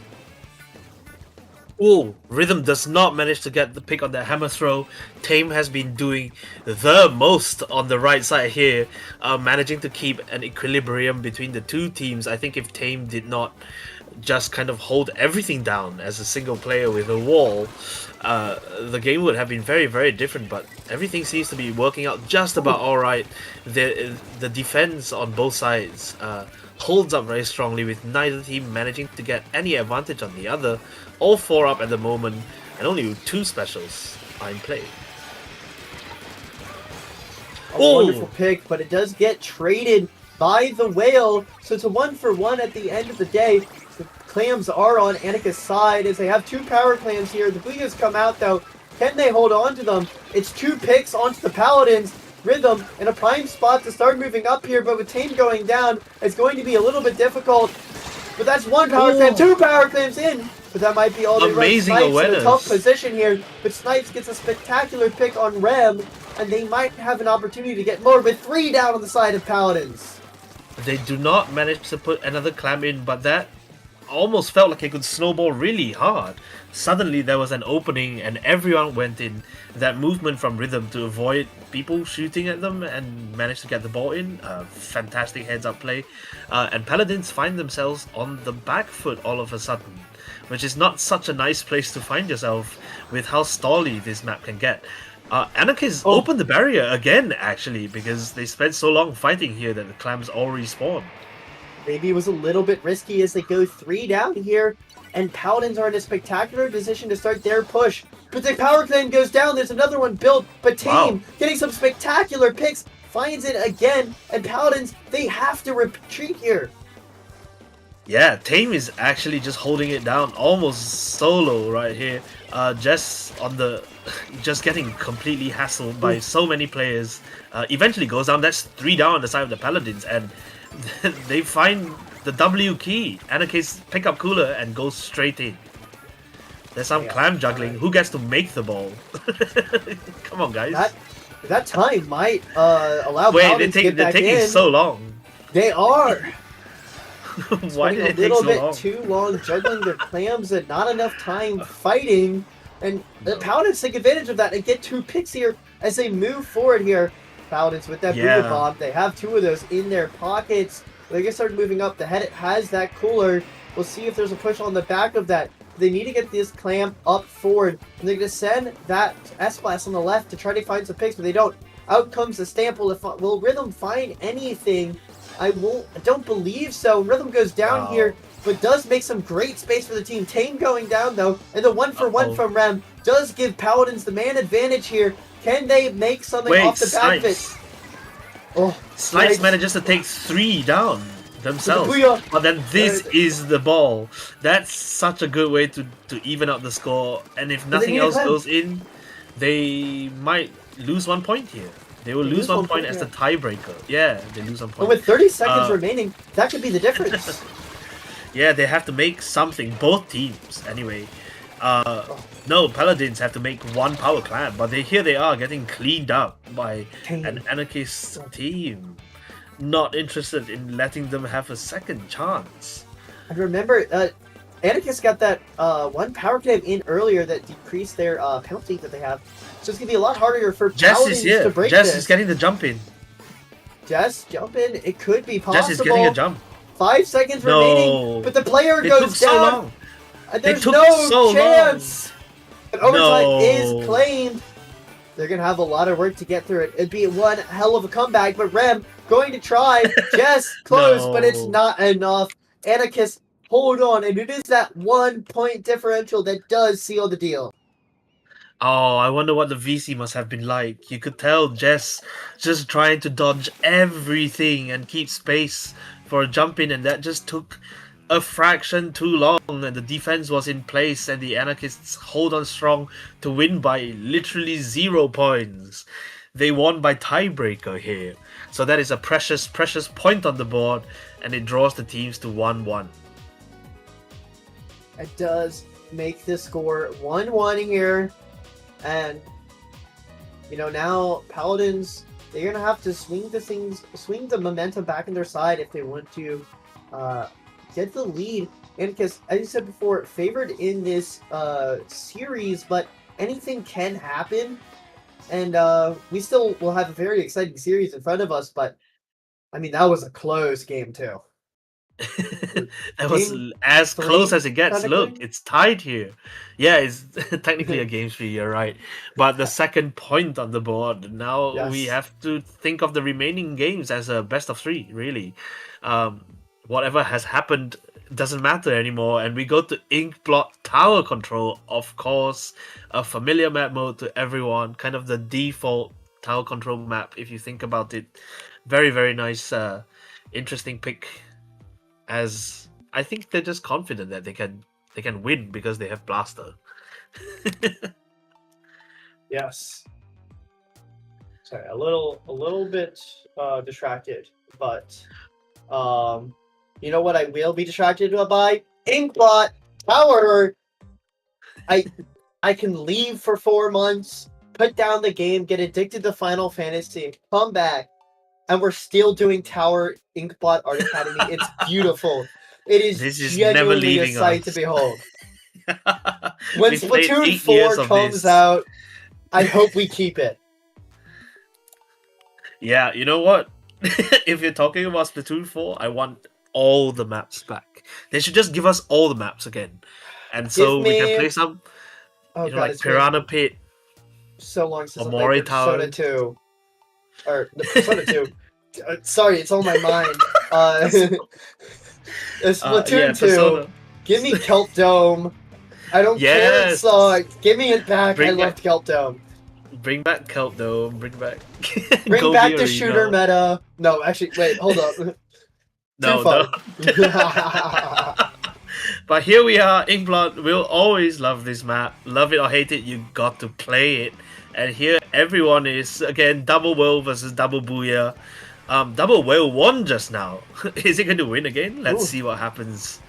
Speaker 4: Oh, Rhythm does not manage to get the pick on the hammer throw. Tame has been doing the most on the right side here, managing to keep an equilibrium between the two teams. I think if Tame did not just kind of hold everything down as a single player with a wall, the game would have been very, very different, but everything seems to be working out just about alright. The defense on both sides holds up very strongly, with neither team managing to get any advantage on the other. All 4 up at the moment, and only 2 specials are in play.
Speaker 5: A wonderful pick, but it does get traded by the whale, so it's a 1-for-1 at the end of the day. The clams are on Anika's side as they have 2 power clams here. The Booyahs come out though, Can they hold on to them? It's 2 picks onto the Paladins. Rhythm in a prime spot to start moving up here, but with Tame going down, it's going to be a little bit difficult. But that's 1 power clamp, 2 power clamps in. But that might be all they run.
Speaker 4: Amazing
Speaker 5: Snipes
Speaker 4: awareness.
Speaker 5: in a tough position here, but Snipes gets a spectacular pick on Rem, and they might have an opportunity to get more, but 3 down on the side of Paladins.
Speaker 4: They do not manage to put another clamp in, but that almost felt like it could snowball really hard. Suddenly there was an opening and everyone went in. That movement from Rhythm to avoid people shooting at them and manage to get the ball in, fantastic heads up play. And Paladins find themselves on the back foot all of a sudden, which is not such a nice place to find yourself with how stally this map can get. Anarchists opened the barrier again, actually, because they spent so long fighting here that the clams all respawn.
Speaker 5: Maybe it was a little bit risky as they go 3 down here, and Paladins are in a spectacular position to start their push. But the power clan goes down, there's another one built, but Tame, getting some spectacular picks, finds it again, and Paladins, they have to retreat here.
Speaker 4: Yeah, Tame is actually just holding it down almost solo right here. Just getting completely hassled by so many players. Eventually goes down, that's 3 down on the side of the Paladins, and they find the W key. Anarchists pick up Cooler and go straight in. There's some clam juggling. Who gets to make the ball? Come on, guys.
Speaker 5: That time might allow
Speaker 4: Wait,
Speaker 5: Paladins to get
Speaker 4: they're
Speaker 5: back
Speaker 4: taking
Speaker 5: in.
Speaker 4: so long.
Speaker 5: They are.
Speaker 4: Why did it take
Speaker 5: so
Speaker 4: so
Speaker 5: bit
Speaker 4: long?
Speaker 5: too long juggling their clams and not enough time fighting. And the Paladins take advantage of that and get 2 picks here as they move forward here. Paladins with that Buddha Bomb. They have 2 of those in their pockets. They're going to start moving up. The head has that cooler. We'll see if there's a push on the back of that. They need to get this clamp up forward. And they're going to send that S-Blast on the left to try to find some picks, but they don't. Out comes the stamp. Will Rhythm find anything? I don't believe so. Rhythm goes down here, but does make some great space for the team. Tame going down, though, and the 1-for-1 from Rem does give Paladins the man advantage here. Can they make something off the back of it?
Speaker 4: Snipes manages to take 3 down themselves. But then this is the ball. That's such a good way to even out the score. And if nothing else goes in, they might lose 1 point here. They will lose 1 point as the tiebreaker. Yeah, they lose 1 point.
Speaker 5: And with 30 seconds remaining, that could be the difference.
Speaker 4: Yeah, they have to make something. Both teams, anyway. No, Paladins have to make 1 power clamp, but here they are getting cleaned up by an Anarchist team. Not interested in letting them have a second chance.
Speaker 5: And remember, Anarchist got that 1 power clamp in earlier that decreased their penalty that they have. So it's going to be a lot harder for Paladins to break this.
Speaker 4: Jess is getting the jump in.
Speaker 5: Jess, jump in. It could be possible.
Speaker 4: Jess is getting a jump.
Speaker 5: 5 seconds remaining, but the player goes down.
Speaker 4: So long.
Speaker 5: And there's no chance. But overtime is claimed. They're going to have a lot of work to get through it. It'd be one hell of a comeback, but Rem going to try. Jess close, but it's not enough. Anarchist, hold on, and it is that 1 point differential that does seal the deal.
Speaker 4: Oh, I wonder what the VC must have been like. You could tell Jess just trying to dodge everything and keep space for a jump in, and that just took a fraction too long, and the defense was in place, and the Anarchists hold on strong to win by literally 0 points. They won by tiebreaker here. So that is a precious, precious point on the board, and it draws the teams to 1-1.
Speaker 5: It does make the score 1-1 here. And, you know, now Paladins, they're going to have to swing the momentum back on their side if they want to get the lead. And because, as you said before, favored in this series, but anything can happen. And we still will have a very exciting series in front of us, but, I mean, that was a close game, too.
Speaker 4: That was as close as it gets. Look, it's tied here. Yeah, it's technically a game 3, you're right. But the second point on the board, now we have to think of the remaining games as a best of 3, really. Whatever has happened doesn't matter anymore, and we go to Inkblot Tower Control, of course, a familiar map mode to everyone, kind of the default tower control map if you think about it. Very, very nice, interesting pick, as I think they're just confident that they can win because they have Blaster.
Speaker 5: Yes. Sorry, a little bit distracted, but you know what I will be distracted by? Inkbot Tower. I can leave for 4 months, put down the game, get addicted to Final Fantasy, and come back, and we're still doing Tower Inkbot Art Academy. It's beautiful. It is
Speaker 4: This is never
Speaker 5: genuinely a
Speaker 4: leaving
Speaker 5: sight to
Speaker 4: us.
Speaker 5: behold. When
Speaker 4: We've played
Speaker 5: Splatoon
Speaker 4: 8 years
Speaker 5: 4
Speaker 4: of
Speaker 5: comes
Speaker 4: this.
Speaker 5: out, I hope we keep it.
Speaker 4: Yeah, you know what? If you're talking about Splatoon 4, I want all the maps back. They should just give us all the maps again. And so
Speaker 5: Give
Speaker 4: we can
Speaker 5: me...
Speaker 4: play some,
Speaker 5: Oh god,
Speaker 4: like
Speaker 5: it's been
Speaker 4: Piranha Pit
Speaker 5: so long since
Speaker 4: or
Speaker 5: I played
Speaker 4: Mori
Speaker 5: Persona
Speaker 4: Tower.
Speaker 5: 2. Or the Persona 2. Sorry, it's on my mind. Splatoon
Speaker 4: Yeah,
Speaker 5: 2.
Speaker 4: Persona.
Speaker 5: Give me Kelp Dome. I don't care it
Speaker 4: Yes!
Speaker 5: sucked. Give me it back. I
Speaker 4: Bring
Speaker 5: loved
Speaker 4: back-
Speaker 5: Kelp Dome.
Speaker 4: Bring back Kelp Dome, bring back
Speaker 5: Bring
Speaker 4: Gobi
Speaker 5: back the
Speaker 4: Arena.
Speaker 5: shooter meta. No, actually, wait, hold up.
Speaker 4: No,
Speaker 5: Too fun.
Speaker 4: But here we are, Inkblot. We'll always love this map. Love it or hate it, you got to play it. And here everyone is, again, Double Whale versus Double Booyah. Double Whale won just now. Is it going to win again? Let's
Speaker 5: Ooh.
Speaker 4: see what happens.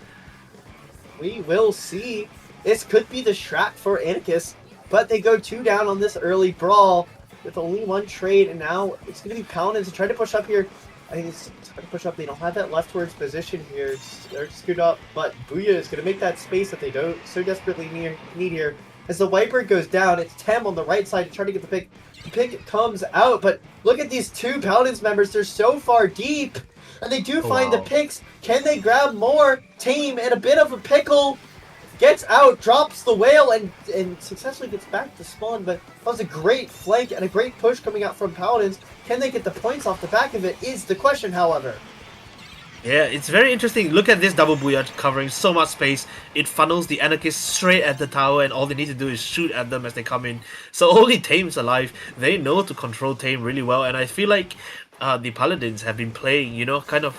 Speaker 5: We will see. This could be the strat for Anarchus, but they go 2 down on this early brawl with only 1 trade, and now it's going to be Paladins to try to push up here. I think it's hard to push up. They don't have that leftwards position here. They're screwed up, but Booyah is going to make that space that they don't so desperately need here. As the Viper goes down, it's Tem on the right side to try to get the pick. The pick comes out, but look at these 2 Paladins members. They're so far deep, and they do find the
Speaker 4: Wow.
Speaker 5: picks. Can they grab more? Tame in a bit of a pickle. Gets out, drops the whale, and successfully gets back to spawn, but that was a great flank and a great push coming out from Paladins. Can they get the points off the back of it is the question, however.
Speaker 4: Yeah, it's very interesting. Look at this Double Booyah covering so much space. It funnels the Anarchists straight at the tower, and all they need to do is shoot at them as they come in. So only Tame's alive. They know to control Tame really well, and I feel like the Paladins have been playing, kind of,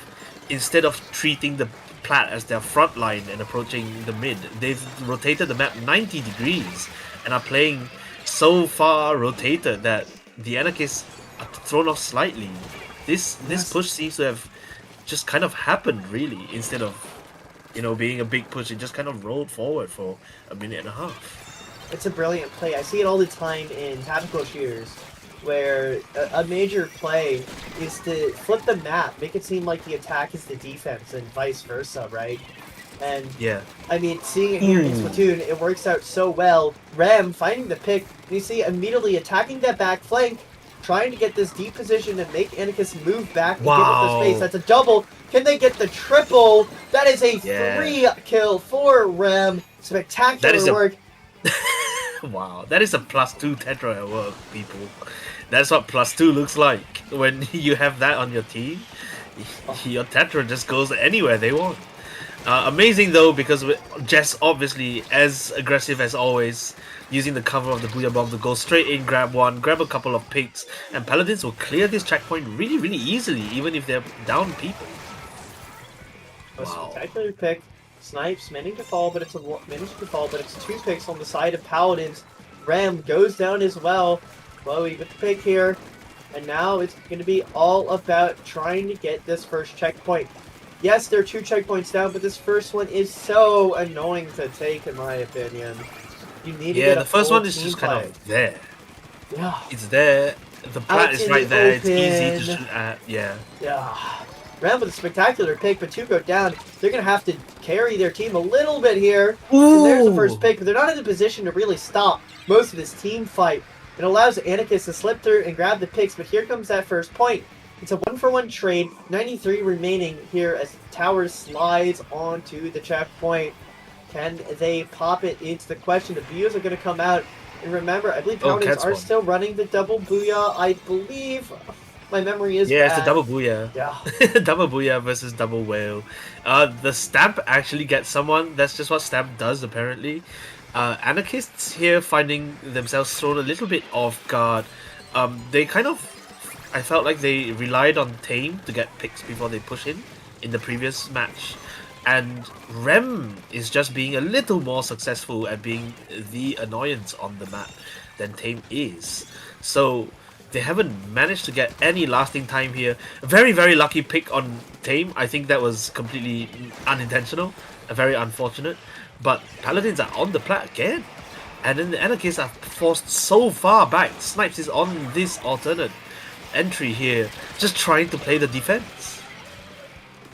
Speaker 4: instead of treating the Plat as their front line and approaching the mid, they've rotated the map 90 degrees and are playing so far rotated that the Anarchists are thrown off slightly. This push seems to have just kind of happened, really, instead of being a big push. It just kind of rolled forward for a minute and a half.
Speaker 5: It's a brilliant play. I see it all the time in tactical shooters, where a major play is to flip the map, make it seem like the attack is the defense, and vice versa, right? And
Speaker 4: Yeah.
Speaker 5: I mean, seeing it here in Splatoon, it works out so well. Rem finding the pick, and you see immediately attacking that back flank, trying to get this deep position and make Anarchus move back and give it the space. That's a double. Can they get the triple? That is a 3 kill for Rem. Spectacular work.
Speaker 4: Wow, that is a +2 Tetra at work, people. That's what +2 looks like when you have that on your team. Your Tetra just goes anywhere they want. Amazing though, because Jess obviously as aggressive as always, using the cover of the Booyah Bomb to go straight in, grab a couple of picks, and Paladins will clear this checkpoint really, really easily, even if they're down people.
Speaker 5: A spectacular pick. Snipes managed to fall, but it's 2 picks on the side of Paladins. Rem goes down as well. Chloe with the pick here. And now it's going to be all about trying to get this first checkpoint. Yes, there are 2 checkpoints down, but this first one is so annoying to take, in my opinion. You need to get
Speaker 4: the first
Speaker 5: full
Speaker 4: one is
Speaker 5: team
Speaker 4: just kind
Speaker 5: play.
Speaker 4: of there.
Speaker 5: Yeah.
Speaker 4: It's there. The plat
Speaker 5: Out
Speaker 4: is
Speaker 5: in
Speaker 4: right
Speaker 5: the
Speaker 4: there. It's easy to
Speaker 5: open.
Speaker 4: shoot at. Yeah.
Speaker 5: Yeah. Ram with a spectacular pick, but 2 go down. They're going to have to carry their team a little bit here. And there's the first pick, but they're not in a position to really stop most of this team fight. It allows Anarchus to slip through and grab the picks, but here comes that first point. It's a 1-for-1 trade, 93 remaining here as Towers slides onto the checkpoint. Can they pop it? It's the question. The Booyahs are going to come out. And remember, I believe Paladins are still running the double Booyah. I believe my memory is bad.
Speaker 4: It's the double Booyah.
Speaker 5: Yeah.
Speaker 4: Double Booyah versus double Whale. The Stamp actually gets someone. That's just what Stamp does, apparently. Anarchists here finding themselves thrown a little bit off guard. They kind of... I felt like they relied on Tame to get picks before they push in the previous match. And Rem is just being a little more successful at being the annoyance on the map. than Tame is. So they haven't managed to get any lasting time here. A very, very lucky pick on Tame. I think that was completely unintentional, very unfortunate. But Paladins are on the plat again. And then the Anarchists are forced so far back. Snipes is on this alternate entry here, just trying to play the defense.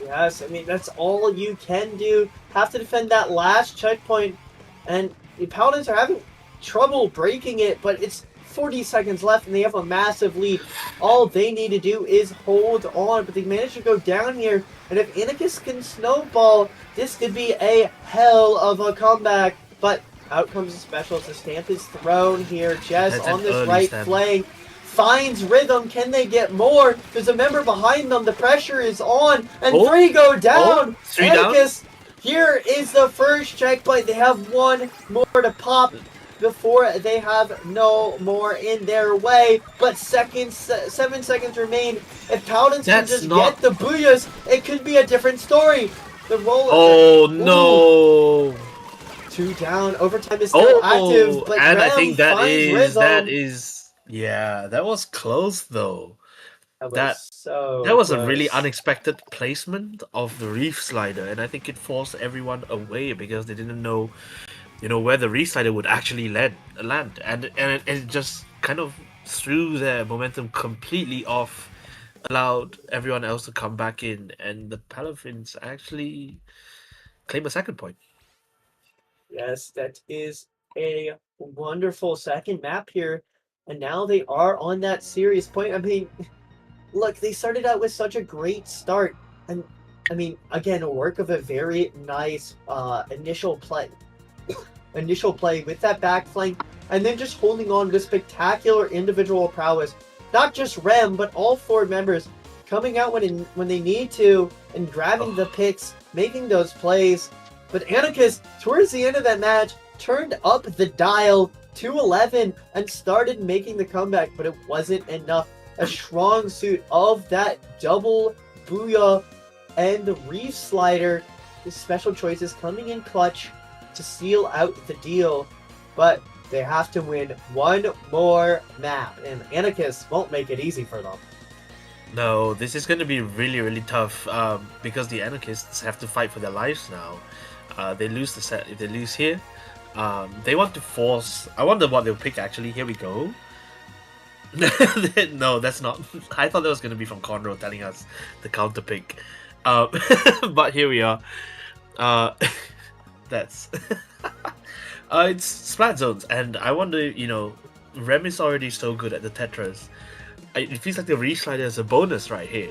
Speaker 5: Yes, I mean, that's all you can do. Have to defend that last checkpoint. And the Paladins are having trouble breaking it, but it's 40 seconds left and they have a massive lead. All they need to do is hold on, but they managed to go down here. And if Inikus can snowball, this could be a hell of a comeback. But out comes the specials. The stamp is thrown here just
Speaker 4: That's
Speaker 5: on
Speaker 4: an
Speaker 5: this
Speaker 4: early
Speaker 5: right
Speaker 4: stamp.
Speaker 5: flank. Finds rhythm. Can they get more? There's a member behind them. The pressure is on. And
Speaker 4: Oh.
Speaker 5: 3 go down.
Speaker 4: Oh, 3 down.
Speaker 5: Inikus, here is the first checkpoint. They have 1 more to pop before they have no more in their way. But 7 seconds remain. If Paladins can
Speaker 4: That's
Speaker 5: just
Speaker 4: not-
Speaker 5: get the booyahs, it could be a different story. The roll.
Speaker 4: Oh
Speaker 5: Ooh.
Speaker 4: no!
Speaker 5: 2 down. Overtime is still active, but
Speaker 4: and I
Speaker 5: Ram
Speaker 4: think that
Speaker 5: finds
Speaker 4: is
Speaker 5: rhythm.
Speaker 4: yeah, that was close though.
Speaker 5: That
Speaker 4: That was a really unexpected placement of the reef slider, and I think it forced everyone away because they didn't know, where the reef slider would actually land, and it just kind of threw their momentum completely off, allowed everyone else to come back in, and the Paladins actually claim a second point.
Speaker 5: Yes, that is a wonderful second map here. And now they are on that serious point. I mean, look, they started out with such a great start. And I mean, again, a work of a very nice initial play. Initial play with that back flank, and then just holding on with spectacular individual prowess. Not just Rem, but all 4 members coming out when they need to and grabbing the picks, making those plays. But Anikus, towards the end of that match, turned up the dial to 11 and started making the comeback, but it wasn't enough. A strong suit of that double booyah and the reef slider, the special choices coming in clutch to seal out the deal. But they have to win 1 more map, and Anikus won't make it easy for them.
Speaker 4: No, this is going to be really, really tough because the anarchists have to fight for their lives now. They lose the set. If they lose here, they want to force. I wonder what they'll pick. Actually, here we go. No, that's not. I thought that was going to be from Conroe telling us the counter pick, but here we are. That's it's splat zones, and I wonder. Rem is already so good at the Tetras. It feels like the reslider is a bonus right here.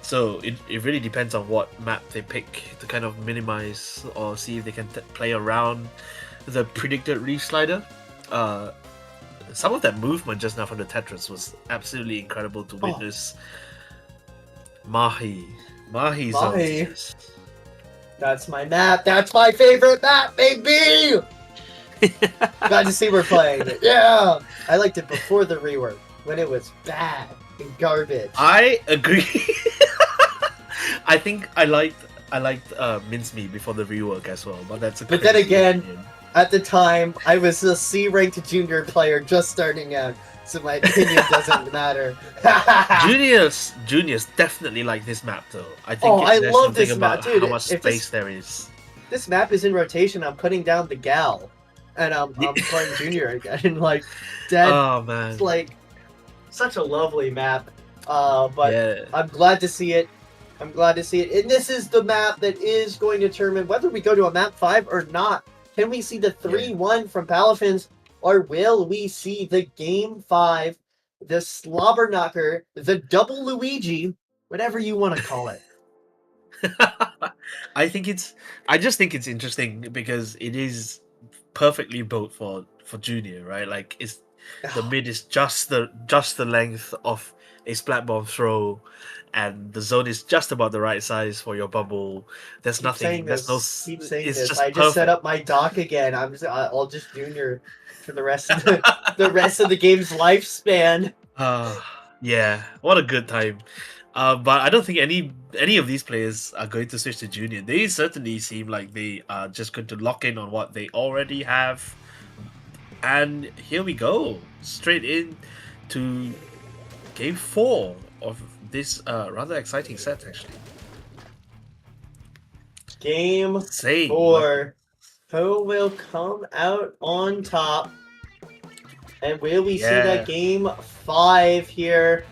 Speaker 4: So it really depends on what map they pick to kind of minimize or see if they can play around the predicted reslider. Some of that movement just now from the Tetris was absolutely incredible to witness. Mahi zones.
Speaker 5: That's my map. That's my favorite map, baby! Glad to see we're playing it. Yeah! I liked it before the rework, when it was bad and garbage.
Speaker 4: I agree. I think I liked Mincemeat before the rework as well, but that's a
Speaker 5: But then
Speaker 4: crazy
Speaker 5: again,
Speaker 4: opinion.
Speaker 5: At the time, I was a C-ranked junior player just starting out, so my opinion doesn't matter.
Speaker 4: Juniors definitely like this map though. I think
Speaker 5: I
Speaker 4: there's
Speaker 5: love
Speaker 4: something
Speaker 5: this
Speaker 4: about
Speaker 5: map, dude.
Speaker 4: how much
Speaker 5: If
Speaker 4: space there is.
Speaker 5: This map is in rotation. I'm putting down the gal, and I'm playing junior again. Like, that,
Speaker 4: Oh man.
Speaker 5: it's like such a lovely map. But
Speaker 4: Yeah.
Speaker 5: I'm glad to see it. And this is the map that is going to determine whether we go to a map 5 or not. Can we see the 3-1 from Palafins, or will we see the game 5, the slobber knocker, the double Luigi, whatever you want to call it?
Speaker 4: I just think it's interesting because it is perfectly built for junior, right? Like it's the mid is just the length of a splat bomb throw, and the zone is just about the right size for your bubble. There's nothing. There's no.
Speaker 5: Keep saying
Speaker 4: It's
Speaker 5: this.
Speaker 4: just
Speaker 5: I just set
Speaker 4: perfect.
Speaker 5: up my dock again. I'll just junior for the rest of the rest of the game's lifespan.
Speaker 4: Yeah, what a good time. But I don't think any of these players are going to switch to junior. They certainly seem like they are just going to lock in on what they already have. And here we go, straight in to game 4 of this rather exciting set, actually.
Speaker 5: Game
Speaker 4: Same.
Speaker 5: 4. Who will come out on top? And will we see that game 5 here?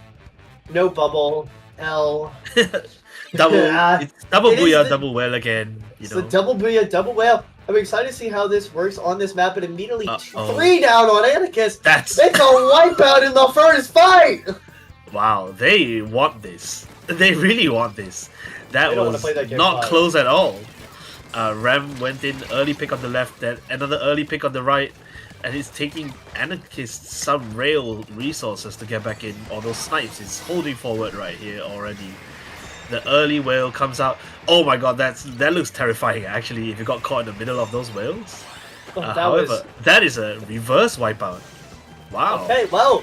Speaker 5: No bubble. L.
Speaker 4: It's double
Speaker 5: It is
Speaker 4: booyah,
Speaker 5: the-
Speaker 4: double well again.
Speaker 5: It's the double booyah, double whale. I'm excited to see how this works on this map, but immediately
Speaker 4: Uh-oh.
Speaker 5: 3 down on Atticus.
Speaker 4: That's
Speaker 5: It's a wipeout in the first fight!
Speaker 4: wow. They want this. They really want this. That
Speaker 5: They don't wanna
Speaker 4: was
Speaker 5: play that game
Speaker 4: not
Speaker 5: 5.
Speaker 4: close at all. Ram went in early pick on the left, then another early pick on the right, and it's taking Anarchist some rail resources to get back in. Although Snipes is holding forward right here already. The early whale comes out. Oh my god, that looks terrifying actually. If you got caught in the middle of those whales. However, that is a reverse wipeout. Wow.
Speaker 5: Okay, well,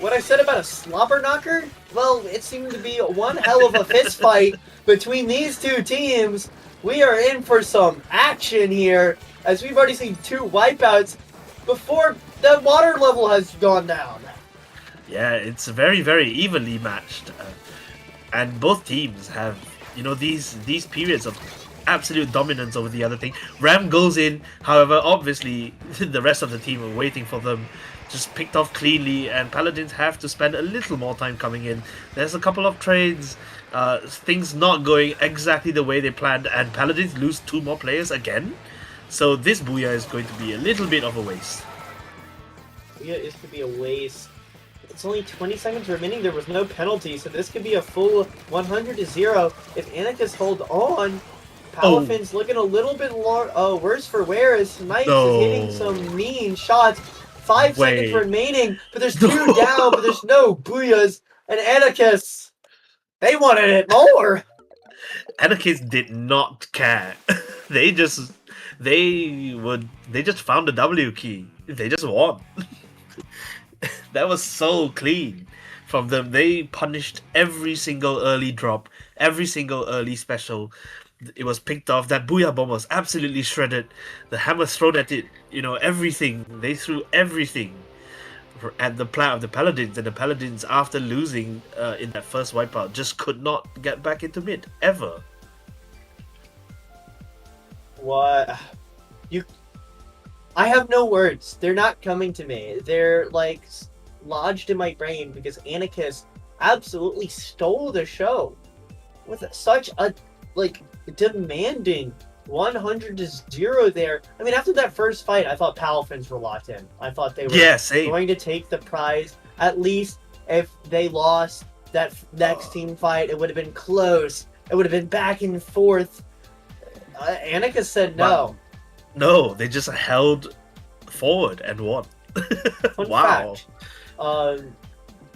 Speaker 5: what I said about a slobber knocker, well, it seemed to be one hell of a fist fight between these two teams. We are in for some action here, as we've already seen 2 wipeouts before the water level has gone down.
Speaker 4: Yeah, it's very, very evenly matched. And both teams have, these periods of absolute dominance over the other thing. Ram goes in, however, obviously, the rest of the team are waiting for them. Just picked off cleanly, and Paladins have to spend a little more time coming in. There's a couple of trades, things not going exactly the way they planned, and Paladins lose 2 more players again. So this booyah is going to be a little bit of a waste.
Speaker 5: Booyah is to be a waste. It's only 20 seconds remaining. There was no penalty, so this could be a full 100-0 if Anarchist hold on. Palafin's looking a little bit worse for wear as Snipes is hitting some mean shots. 5 seconds remaining, but there's 2 down, but there's no booyahs. And Anarchist, they wanted it more.
Speaker 4: Anarchist did not care. they just found the W key. They just won. That was so clean from them. They punished every single early drop, every single early special. It was picked off. That booyah bomb was absolutely shredded. The hammer thrown at it, everything. They threw everything at the plan of the Paladins, and the Paladins, after losing in that first wipeout, just could not get back into mid ever.
Speaker 5: What? I have no words. They're not coming to me. They're like lodged in my brain because Anarchist absolutely stole the show with such a demanding 100-0 there. I mean, after that first fight, I thought Palafins were locked in. I thought they were going to take the prize. At least if they lost that next team fight, it would have been close. It would have been back and forth. Anarchist said no.
Speaker 4: No, they just held forward and won.
Speaker 5: Wow. Fact.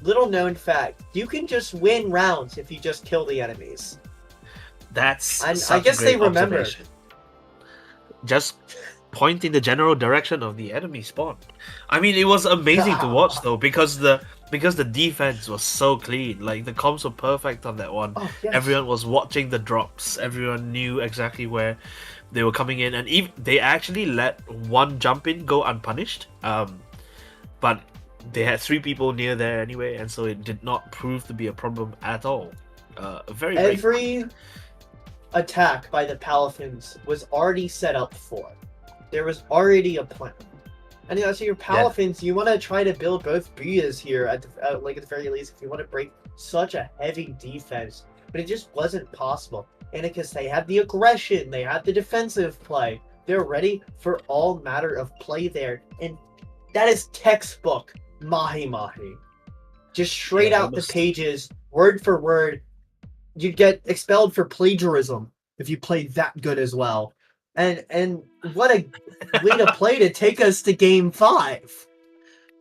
Speaker 5: Little known fact. You can just win rounds if you just kill the enemies.
Speaker 4: That's
Speaker 5: I guess they remember.
Speaker 4: Just point in the general direction of the enemy spawn. I mean, it was amazing to watch though, because the defense was so clean. Like the comms were perfect on that one.
Speaker 5: Oh, yes.
Speaker 4: Everyone was watching the drops. Everyone knew exactly where they were coming in, and even they actually let one jump in go unpunished. But they had 3 people near there anyway, and so it did not prove to be a problem at all. Every
Speaker 5: attack by the Palafins was already set up for. There was already a plan. And so your Palafins, you want to try to build both booyahs here at the very least if you want to break such a heavy defense. But it just wasn't possible. And because they had the aggression, they had the defensive play. They're ready for all matter of play there. And that is textbook Mahi Mahi. Just straight out the pages, word for word. You'd get expelled for plagiarism if you played that good as well. And what a way to play to take us to Game 5.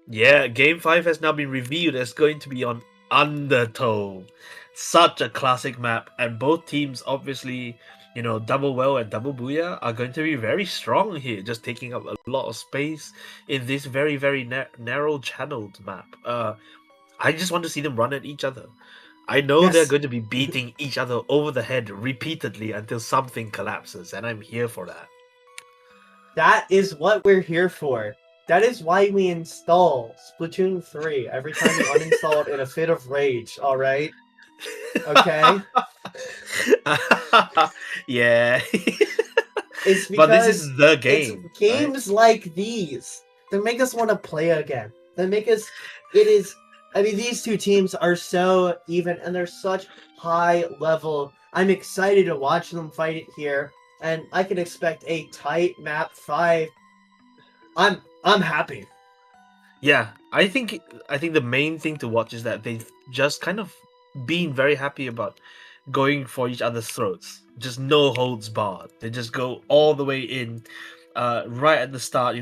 Speaker 4: Yeah, Game 5 has now been revealed as going to be on Undertow. Such a classic map, and both teams obviously, double well and double booyah are going to be very strong here, just taking up a lot of space in this very, very narrow channeled map. I just want to see them run at each other. I know they're going to be beating each other over the head repeatedly until something collapses, and I'm here for that.
Speaker 5: That is what we're here for. That is why we install Splatoon 3 every time we uninstall it in a fit of rage, alright? Okay?
Speaker 4: Yeah.
Speaker 5: It's
Speaker 4: But this is
Speaker 5: because
Speaker 4: the
Speaker 5: it's
Speaker 4: game. Right?
Speaker 5: games like these that make us want to play again. That make us. It is. I mean, these two teams are so even, and they're such high level. I'm excited to watch them fight it here, and I can expect a tight map 5. I'm happy.
Speaker 4: Yeah, I think the main thing to watch is that they've just kind of been very happy about going for each other's throats. Just no holds barred. They just go all the way in, right at the start.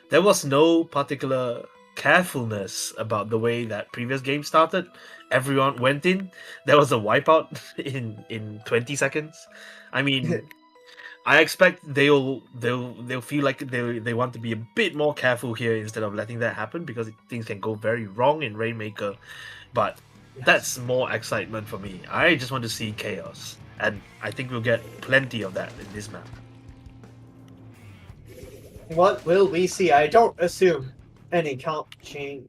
Speaker 4: There was no particular carefulness about the way that previous game started. Everyone went in. There was a wipeout in 20 seconds. I mean, I expect they'll feel like they want to be a bit more careful here instead of letting that happen because things can go very wrong in Rainmaker. But that's more excitement for me. I just want to see chaos, and I think we'll get plenty of that in this map.
Speaker 5: What will we see? I don't assume any comp change.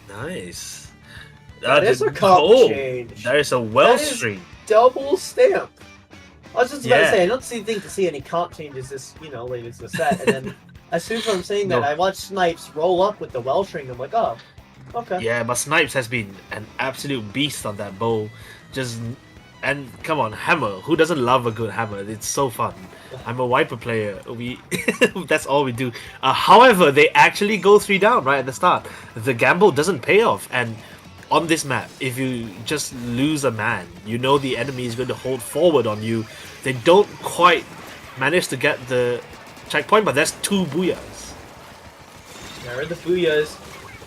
Speaker 4: Nice.
Speaker 5: That is a comp change.
Speaker 4: There is a well
Speaker 5: That is
Speaker 4: stream.
Speaker 5: double stamp. I was just about to
Speaker 4: Yeah.
Speaker 5: say, I don't think to see any comp changes this, late into the set. And then, as soon as I'm saying that,
Speaker 4: No.
Speaker 5: I watched Snipes roll up with the well string. I'm like, oh, okay.
Speaker 4: Yeah, but Snipes has been an absolute beast on that bowl. And come on, hammer. Who doesn't love a good hammer? It's so fun. I'm a wiper player. That's all we do. However, they actually go 3 down right at the start. The gamble doesn't pay off, and on this map, if you just lose a man, you know the enemy is going to hold forward on you. They don't quite manage to get the checkpoint, but that's 2 booyahs.
Speaker 5: There are the booyahs.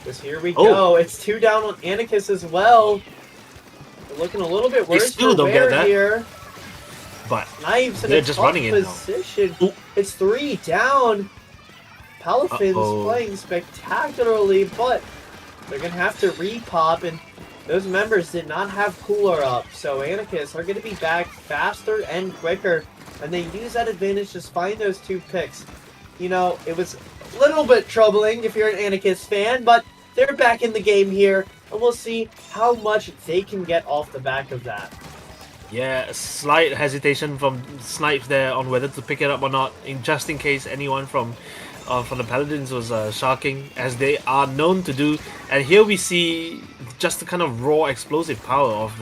Speaker 5: Because here we
Speaker 4: Oh.
Speaker 5: go. It's 2 down on Anarchist as well. They're looking a little bit
Speaker 4: They
Speaker 5: worse
Speaker 4: still
Speaker 5: for
Speaker 4: don't get
Speaker 5: Ware
Speaker 4: that.
Speaker 5: here.
Speaker 4: But
Speaker 5: Knives in
Speaker 4: they're
Speaker 5: a
Speaker 4: just
Speaker 5: tough
Speaker 4: running in now.
Speaker 5: position.
Speaker 4: Ooh.
Speaker 5: It's 3 down. Palafin's
Speaker 4: Uh-oh.
Speaker 5: playing spectacularly, but they're going to have to repop, and those members did not have cooler up, so Anarchists are going to be back faster and quicker, and they use that advantage to find those 2 picks. It was a little bit troubling if you're an Anarchist fan, but they're back in the game here, and we'll see how much they can get off the back of that.
Speaker 4: yeah, slight hesitation from Snipes there on whether to pick it up or not, just in case anyone from the Paladins was sharking, as they are known to do. And here we see just the kind of raw explosive power of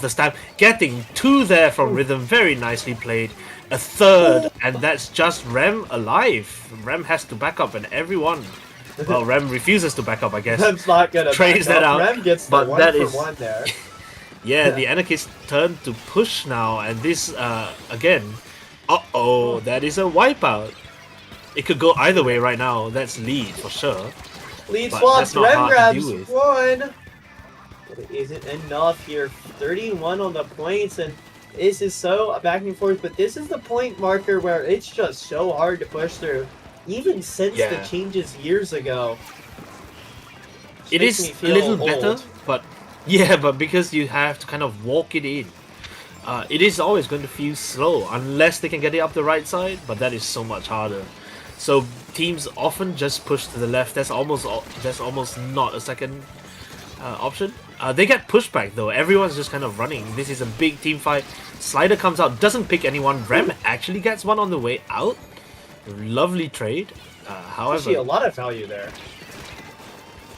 Speaker 4: the stab, getting 2 there from Rhythm, very nicely played. A 3rd, and that's just Rem alive. Rem has to back up, and everyone. Well, Rem refuses to back up, I guess.
Speaker 5: Rem's not going to
Speaker 4: Trades that out,
Speaker 5: Rem gets the
Speaker 4: but
Speaker 5: 1
Speaker 4: that
Speaker 5: for
Speaker 4: is-
Speaker 5: 1 there.
Speaker 4: Yeah, the Anarchist turn to push now, and this again. Uh-oh, that is a wipeout. It could go either way right now. That's lead for sure.
Speaker 5: Lead
Speaker 4: But
Speaker 5: swaps,
Speaker 4: that's not
Speaker 5: Rem
Speaker 4: hard to
Speaker 5: grabs
Speaker 4: deal with.
Speaker 5: 1. But it isn't enough here. 31 on the points, and this is so back and forth. But this is the point marker where it's just so hard to push through, even since the
Speaker 4: Yeah.
Speaker 5: changes years ago. Which
Speaker 4: It
Speaker 5: makes
Speaker 4: is
Speaker 5: me
Speaker 4: a
Speaker 5: feel
Speaker 4: little
Speaker 5: old.
Speaker 4: better, but yeah, but because you have to kind of walk it in, it is always going to feel slow unless they can get it up the right side. But that is so much harder. So teams often just push to the left. That's almost not a second option. They get pushed back though. Everyone's just kind of running. This is a big team fight. Slider comes out, doesn't pick anyone. Rem actually gets one on the way out. Lovely trade. However,
Speaker 5: Actually, a lot of value there.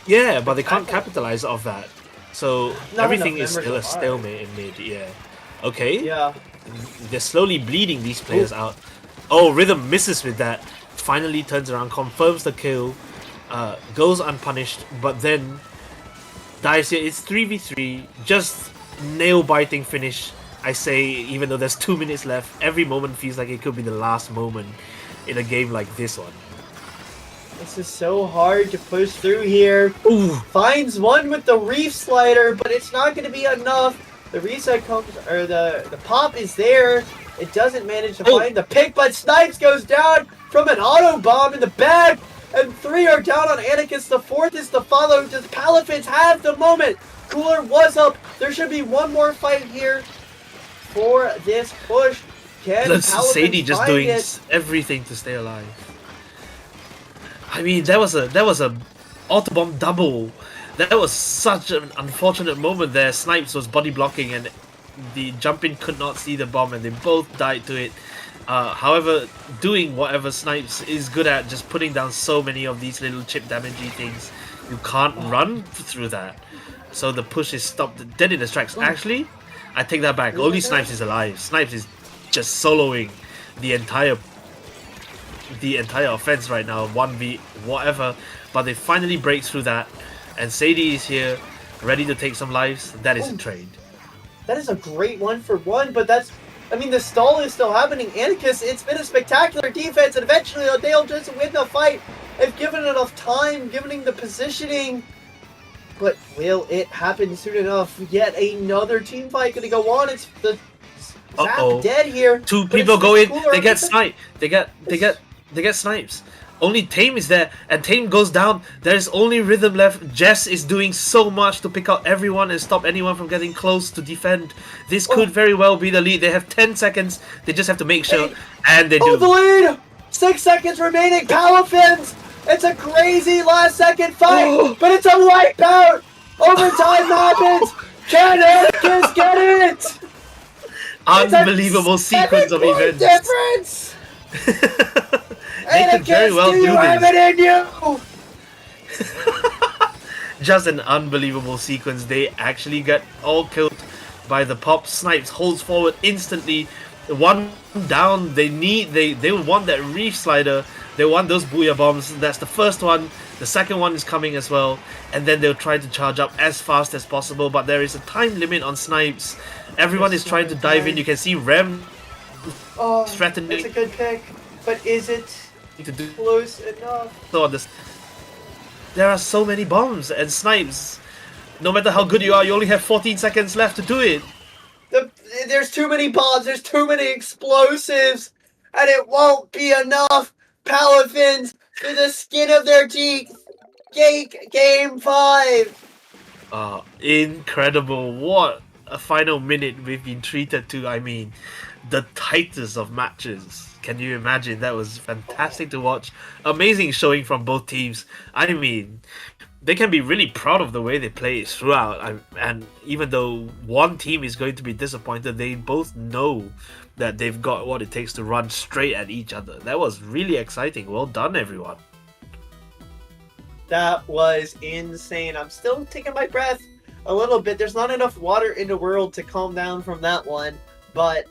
Speaker 4: yeah, but they can't capitalize off that. So
Speaker 5: Not
Speaker 4: everything
Speaker 5: enough
Speaker 4: is
Speaker 5: members
Speaker 4: still a
Speaker 5: of R.
Speaker 4: stalemate in mid. Yeah. Okay.
Speaker 5: Yeah.
Speaker 4: They're slowly bleeding these players out. Oh, Rhythm misses with that. Finally turns around, confirms the kill, goes unpunished, but then dies here. It's 3v3, just nail-biting finish. I say, even though there's 2 minutes left, every moment feels like it could be the last moment in a game like this one.
Speaker 5: This is so hard to push through here.
Speaker 4: Ooh.
Speaker 5: Finds one with the reef slider, but it's not going to be enough. The reset comes, or the pop is there. It doesn't manage to find the pick, but Snipes goes down from an auto bomb in the back, and 3 are down on Anarchist. The 4th is to follow. Does Palafins have the moment? Cooler was up. There should be one more fight here for this push. Can
Speaker 4: Sadie
Speaker 5: Paladins
Speaker 4: just
Speaker 5: find
Speaker 4: doing
Speaker 5: it?
Speaker 4: everything to stay alive. I mean, that was a autobomb double. That was such an unfortunate moment there. Snipes was body blocking and the jumping could not see the bomb, and they both died to it. However, doing whatever Snipes is good at, just putting down so many of these little chip damagey things, you can't run through that. So the push is stopped dead in the tracks. Actually, I take that back. Only Snipes is alive. Snipes is just soloing the entire offense right now, 1v whatever, but they finally break through that, and Sadie is here, ready to take some lives. That is a trade.
Speaker 5: That is a great 1-for-1, but that's... I mean, the stall is still happening. Anarchus, it's been a spectacular defense, and eventually they'll just win the fight if given enough time, given the positioning. But will it happen soon enough? Yet another team fight gonna go on. It's the Zap dead here.
Speaker 4: Two
Speaker 5: but
Speaker 4: people
Speaker 5: it's
Speaker 4: go in.
Speaker 5: cooler
Speaker 4: They get
Speaker 5: architect-
Speaker 4: sniped. They get snipes. Only Tame is there, and Tame goes down. There's only Rhythm left. Jess is doing so much to pick out everyone and stop anyone from getting close to defend. This could very well be the lead. They have 10 seconds. They just have to make sure, and they
Speaker 5: Oh,
Speaker 4: do.
Speaker 5: the lead! 6 seconds remaining. Palafins! It's a crazy last second fight, but it's a wipeout! Overtime happens! Can Anarchus get it?
Speaker 4: Unbelievable sequence of
Speaker 5: 7-point
Speaker 4: events.
Speaker 5: difference!
Speaker 4: They could very well
Speaker 5: do you
Speaker 4: do
Speaker 5: have
Speaker 4: this.
Speaker 5: it in you?
Speaker 4: Just an unbelievable sequence. They actually get all killed by the pop. Snipes holds forward instantly. One down. They want that reef slider. They want those booyah bombs. That's the first one. The second one is coming as well. And then they'll try to charge up as fast as possible. But there is a time limit on Snipes. Everyone is trying to dive in. You can see Rem threatening.
Speaker 5: It's a good pick, but is it
Speaker 4: to do
Speaker 5: close enough?
Speaker 4: so on this. There are so many bombs and Snipes. No matter how good you are, you only have 14 seconds left to do it.
Speaker 5: There's too many bombs, there's too many explosives, and it won't be enough. Palafins to the skin of their teeth. Game 5.
Speaker 4: Incredible. What a final minute we've been treated to. I mean, the tightest of matches. Can you imagine? That was fantastic to watch. Amazing showing from both teams. I mean, they can be really proud of the way they play throughout. And even though one team is going to be disappointed, they both know that they've got what it takes to run straight at each other. That was really exciting. Well done, everyone.
Speaker 5: That was insane. I'm still taking my breath a little bit. There's not enough water in the world to calm down from that one. But,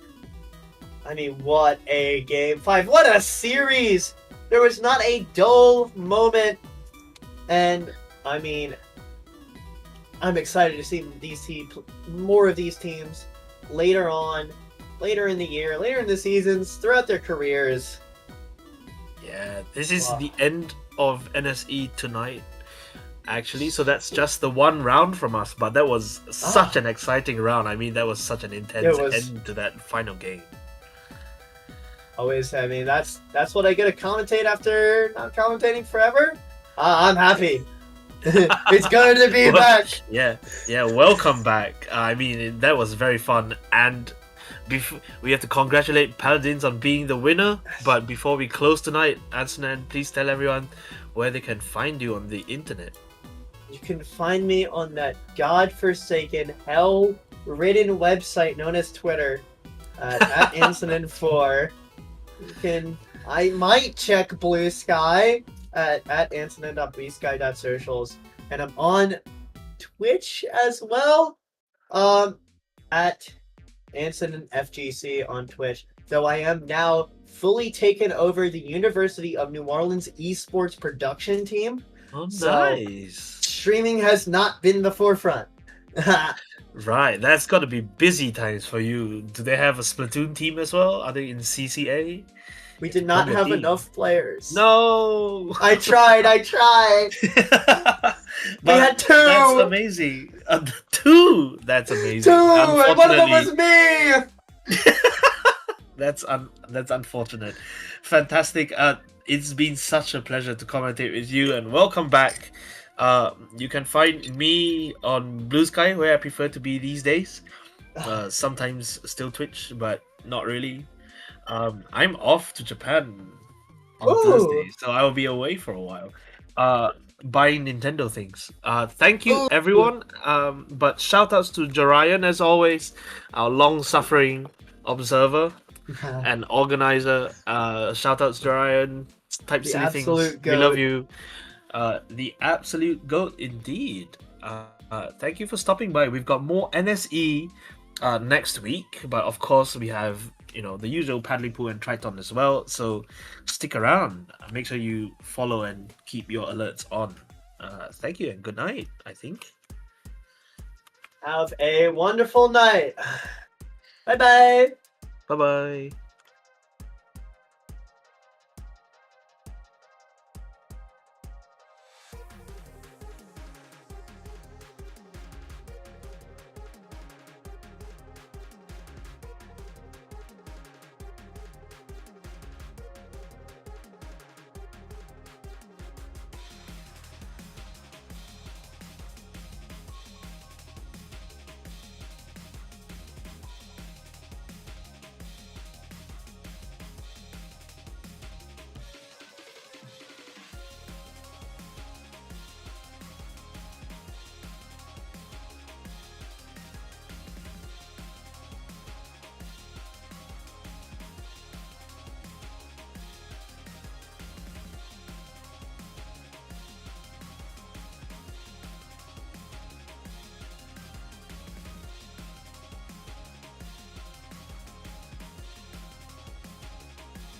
Speaker 5: I mean, what a game 5. What a series! There was not a dull moment. And, I mean, I'm excited to see more of these teams later on, later in the year, later in the seasons, throughout their careers.
Speaker 4: Yeah, this is the end of NSE tonight, actually. So that's just the one round from us, but that was such an exciting round. I mean, that was such an intense end to that final game.
Speaker 5: Always, I mean, that's what I get to commentate after not commentating forever. I'm happy. It's good to be back.
Speaker 4: Yeah, welcome back. I mean, that was very fun. And we have to congratulate Paladins on being the winner. But before we close tonight, Anson, please tell everyone where they can find you on the internet.
Speaker 5: You can find me on that godforsaken, hell-ridden website known as Twitter at Incident4. I might check Blue Sky at incident.bluesky.socials, and I'm on Twitch as well, at Incident FGC on Twitch, though I am now fully taken over the University of New Orleans esports production team.
Speaker 4: Oh,
Speaker 5: So,
Speaker 4: nice.
Speaker 5: streaming has not been the forefront.
Speaker 4: Right, that's got to be busy times for you. Do they have a Splatoon team as well? Are they in CCA?
Speaker 5: We did not have
Speaker 4: team.
Speaker 5: enough players.
Speaker 4: No!
Speaker 5: I tried. We had 2!
Speaker 4: That's amazing. 2! That's amazing.
Speaker 5: 2! And one of them was
Speaker 4: Unfortunately,
Speaker 5: me!
Speaker 4: that's unfortunate. Fantastic. It's been such a pleasure to commentate with you, and welcome back. You can find me on Blue Sky, where I prefer to be these days. Sometimes still Twitch, but not really. I'm off to Japan on
Speaker 5: Ooh.
Speaker 4: Thursday, so I will be away for a while. Buying Nintendo things. Thank you
Speaker 5: Ooh.
Speaker 4: everyone. But shout outs to Jarayan as always, our long suffering observer and organizer. Shout outs Jarayan. Type
Speaker 5: The
Speaker 4: silly things.
Speaker 5: absolute
Speaker 4: We love
Speaker 5: goat.
Speaker 4: you. The absolute goat indeed. Thank you for stopping by. We've got more NSE next week, but of course we have the usual paddling pool and Triton as well. So stick around. Make sure you follow and keep your alerts on. Thank you and good night. I think.
Speaker 5: Have a wonderful night. Bye bye.
Speaker 4: Bye bye.